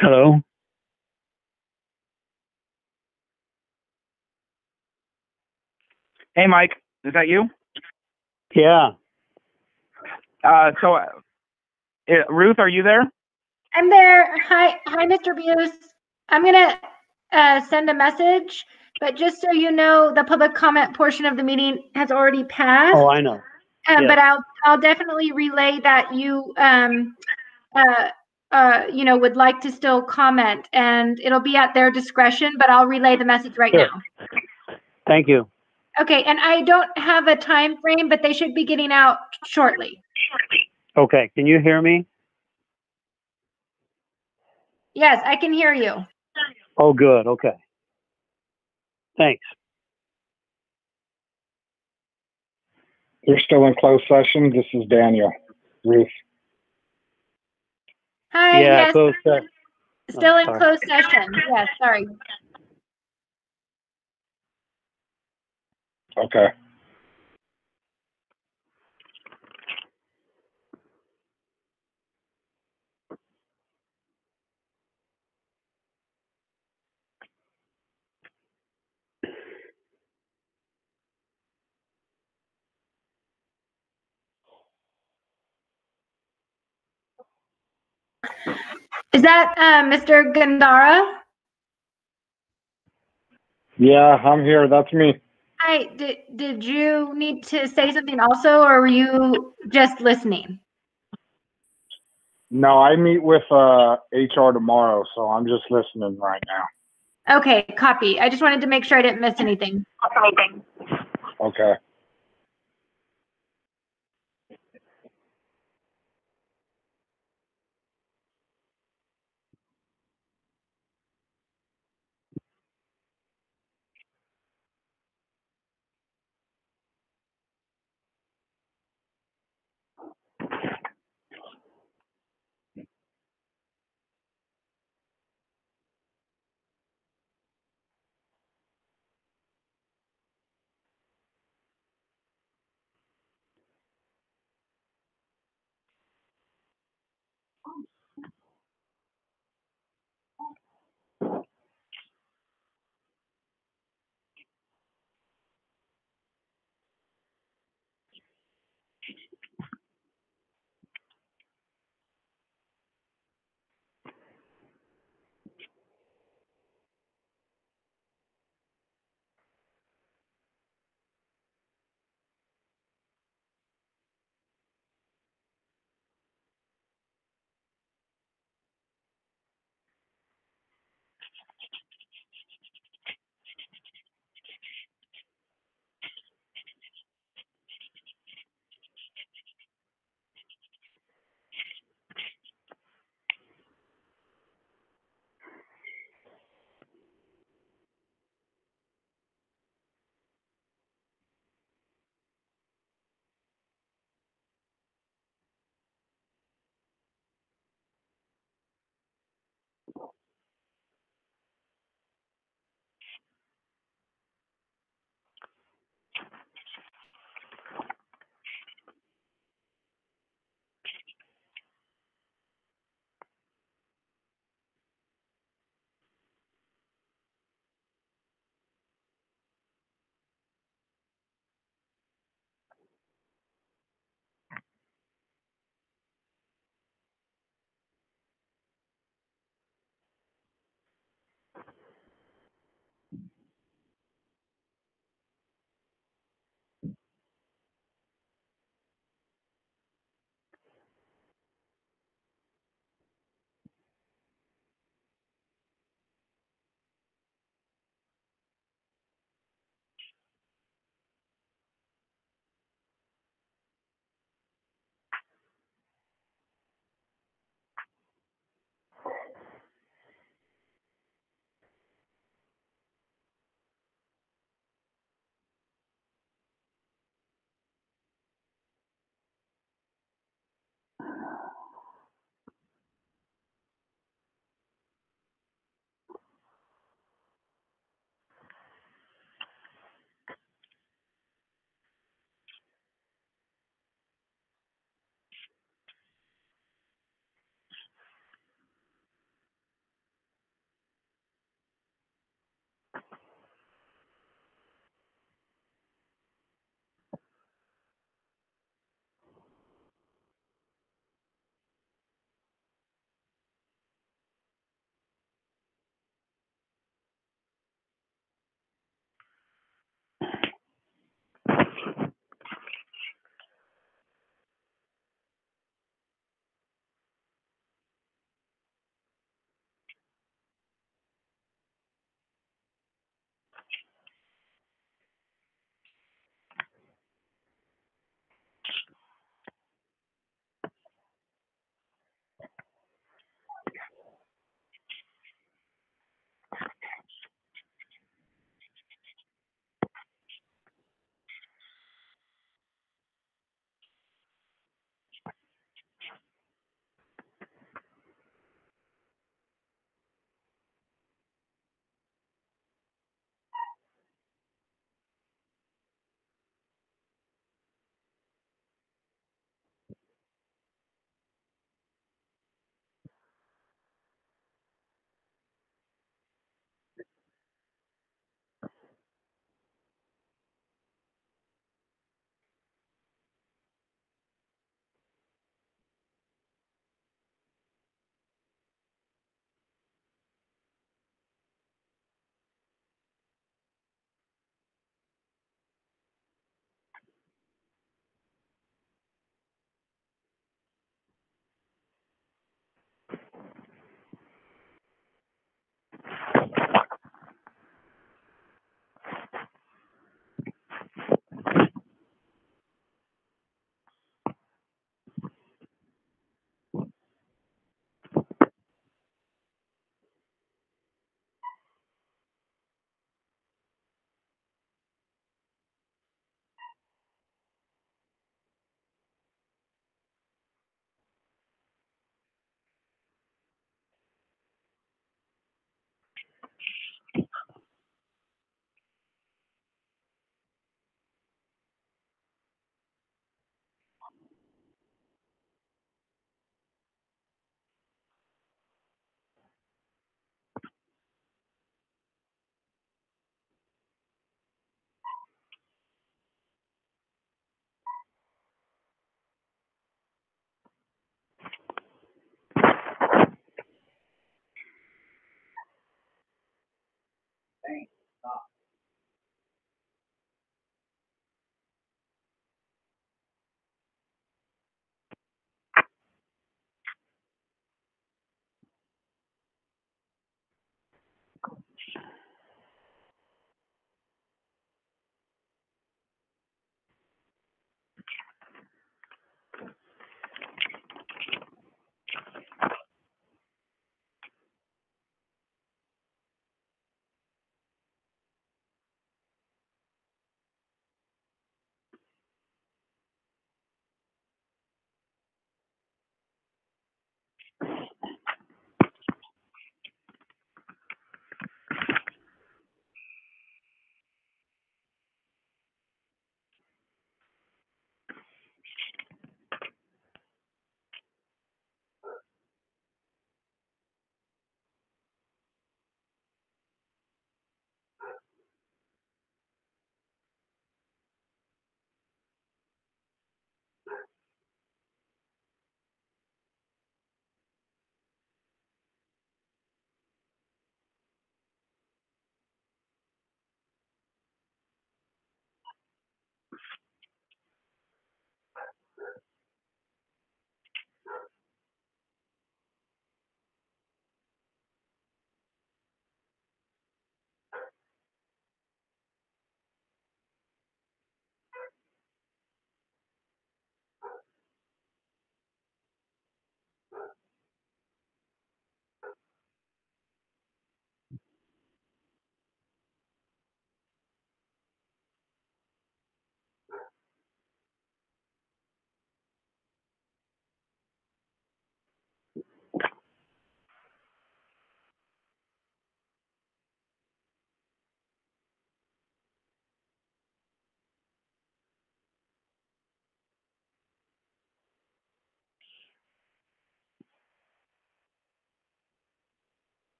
Hello. Hey, Mike. Is that you? Yeah. Ruth, are you there? I'm there. Hi, Mr. Buse. I'm gonna send a message, but just so you know, the public comment portion of the meeting has already passed. Oh, I know. Yes. But I'll definitely relay that you would like to still comment, and it'll be at their discretion. But I'll relay the message right Sure. now. Thank you. Okay, and I don't have a time frame, but they should be getting out shortly. Okay. Can you hear me? Yes, I can hear you. Oh, good. Okay. Thanks. You're still in closed session. This is Daniel. Ruth. Hi, Yeah, yes. closed session. Still in sorry. closed session. Yes, sorry. Okay. Is that Mr. Gandara? Yeah, I'm here. That's me. Hi, did you need to say something also, or were you just listening? No, I meet with HR tomorrow, so I'm just listening right now. Okay, copy. I just wanted to make sure I didn't miss anything. Okay.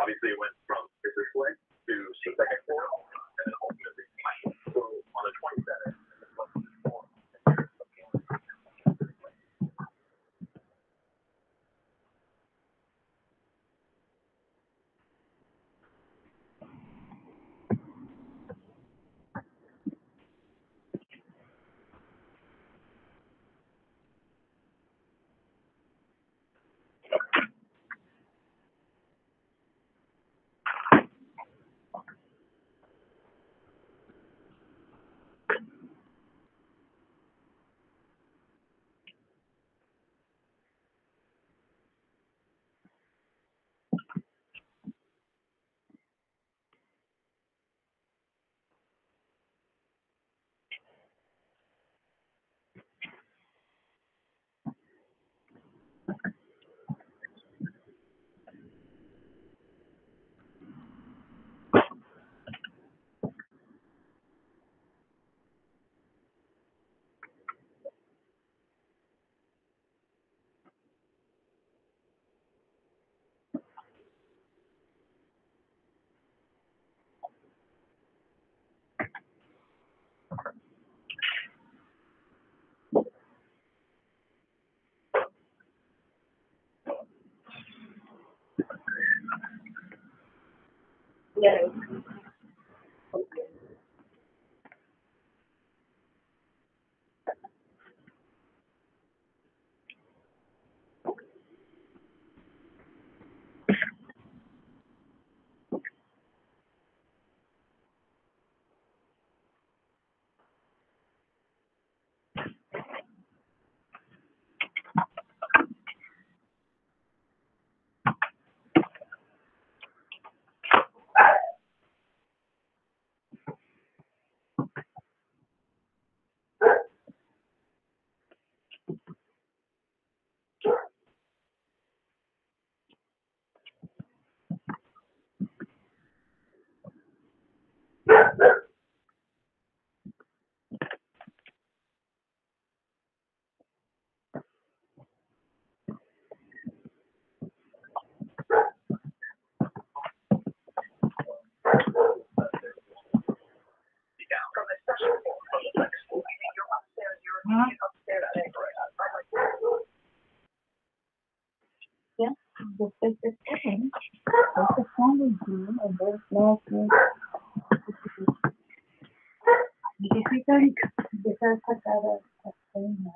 obviously it went from the first floor to the second floor, and then ultimately so on the 27th. Yes. Yeah, this is the thing. That's the family room, and there's no necesitan empezar a sacar a cena.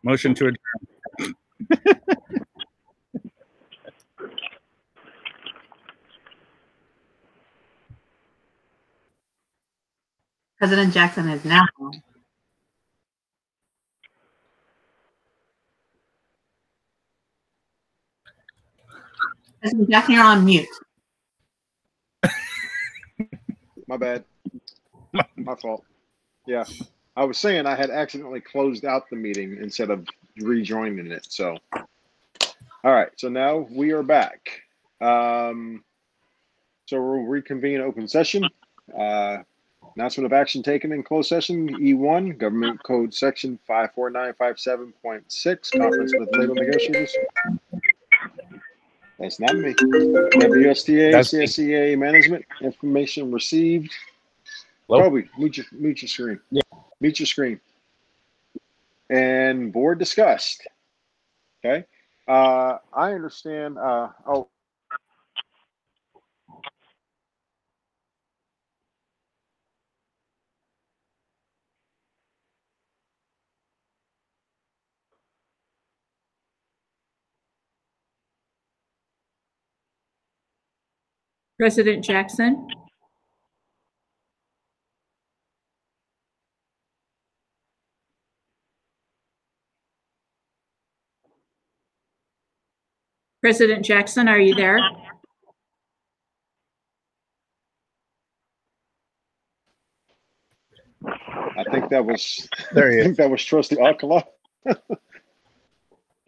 Motion to adjourn. President Jackson is now home. President Jackson, you're on mute. My bad. My fault. Yeah. I was saying I had accidentally closed out the meeting instead of rejoining it. So, all right. So now we are back. So we'll reconvene open session. Announcement of action taken in closed session. E1, Government Code Section 54957.6, Conference with Labor Negotiators. That's not me. WSTA, CSCA Management Information received. Hello? Kobe, mute your screen. Yeah. Mute your screen. And board discussed. Okay. I understand. Oh, President Jackson. President Jackson, are you there? I think that was There he is. I think that was Trustee Alcala.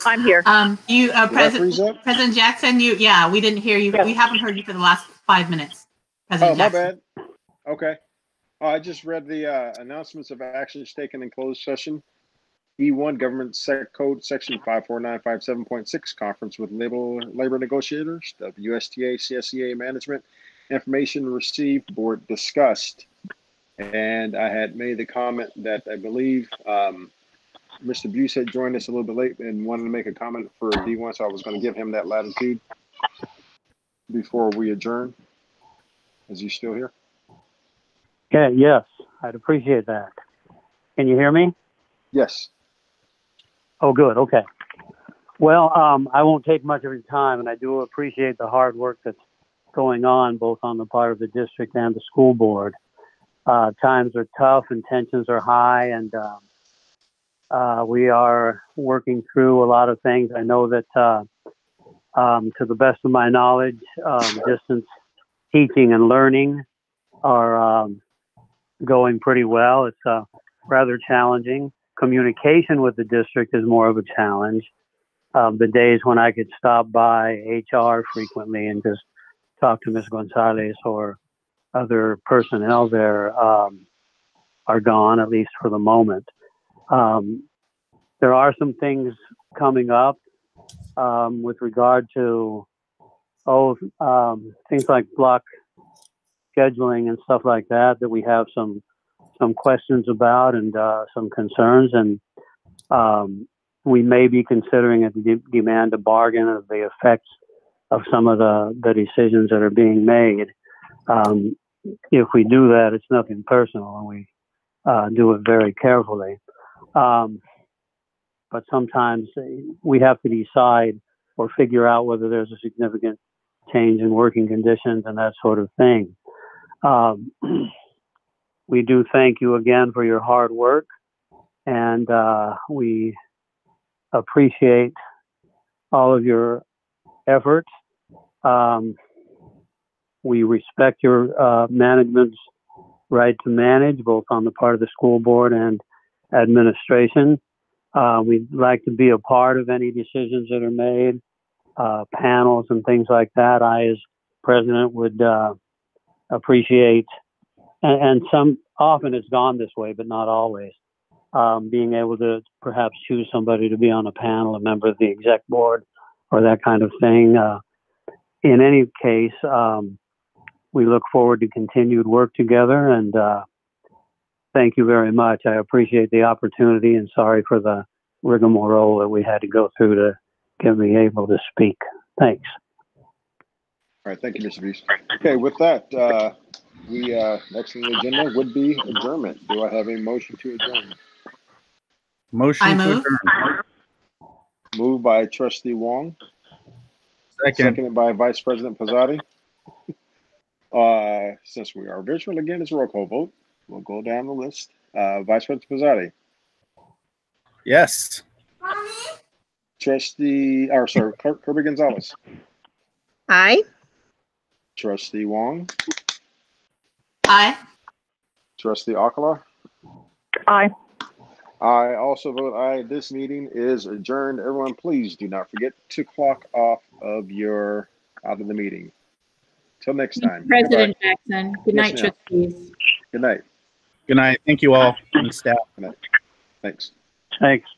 I'm here. President Jackson, we didn't hear you. We haven't heard you for the last 5 minutes. President My Jackson. bad. Okay. I just read the announcements of actions taken in closed session. E1 Government Code Section 54957.6 Conference with labor negotiators, WSTA, CSEA management, information received, board discussed. And I had made the comment that I believe Mr. Buse had joined us a little bit late and wanted to make a comment for D1, so I was going to give him that latitude before we adjourn. Is he still here? Okay, yes, I'd appreciate that. Can you hear me? Yes. Oh, good. Okay. Well, I won't take much of your time, and I do appreciate the hard work that's going on both on the part of the district and the school board. Times are tough and tensions are high, and we are working through a lot of things. I know that to the best of my knowledge, distance teaching and learning are going pretty well. It's rather challenging. Communication with the district is more of a challenge. The days when I could stop by HR frequently and just talk to Ms. Gonzalez or other personnel there are gone, at least for the moment. There are some things coming up with regard to things like block scheduling and stuff like that we have some questions about and some concerns, and we may be considering a demand to bargain of the effects of some of the decisions that are being made. If we do that, it's nothing personal, and we do it very carefully. But sometimes we have to decide or figure out whether there's a significant change in working conditions and that sort of thing. We do thank you again for your hard work, and we appreciate all of your efforts. We respect your management's right to manage, both on the part of the school board and administration. We'd like to be a part of any decisions that are made, panels and things like that. I, as president, would appreciate, and often it's gone this way, but not always, being able to perhaps choose somebody to be on a panel, a member of the exec board, or that kind of thing. In any case, we look forward to continued work together, and thank you very much. I appreciate the opportunity, and sorry for the rigmarole that we had to go through to get me able to speak. Thanks. All right, thank you, Mr. Buse. Okay, with that, we next on the agenda would be adjournment. Do I have a motion to adjourn? Motion to adjourn. Moved by Trustee Wong. Seconded by Vice President Pizzotti. Since we are virtual again, it's a roll call vote. We'll go down the list. Vice President Pizzotti. Yes. Kirby Gonzalez. Aye. Trustee Wong. Aye. Trustee Alcala. Aye. I also vote aye. This meeting is adjourned. Everyone, please do not forget to clock off out of the meeting. Till next time. President Jackson. Good night, ma'am. trustees. Good night. Good night. Thank you all and staff. Good night. Thanks. Thanks.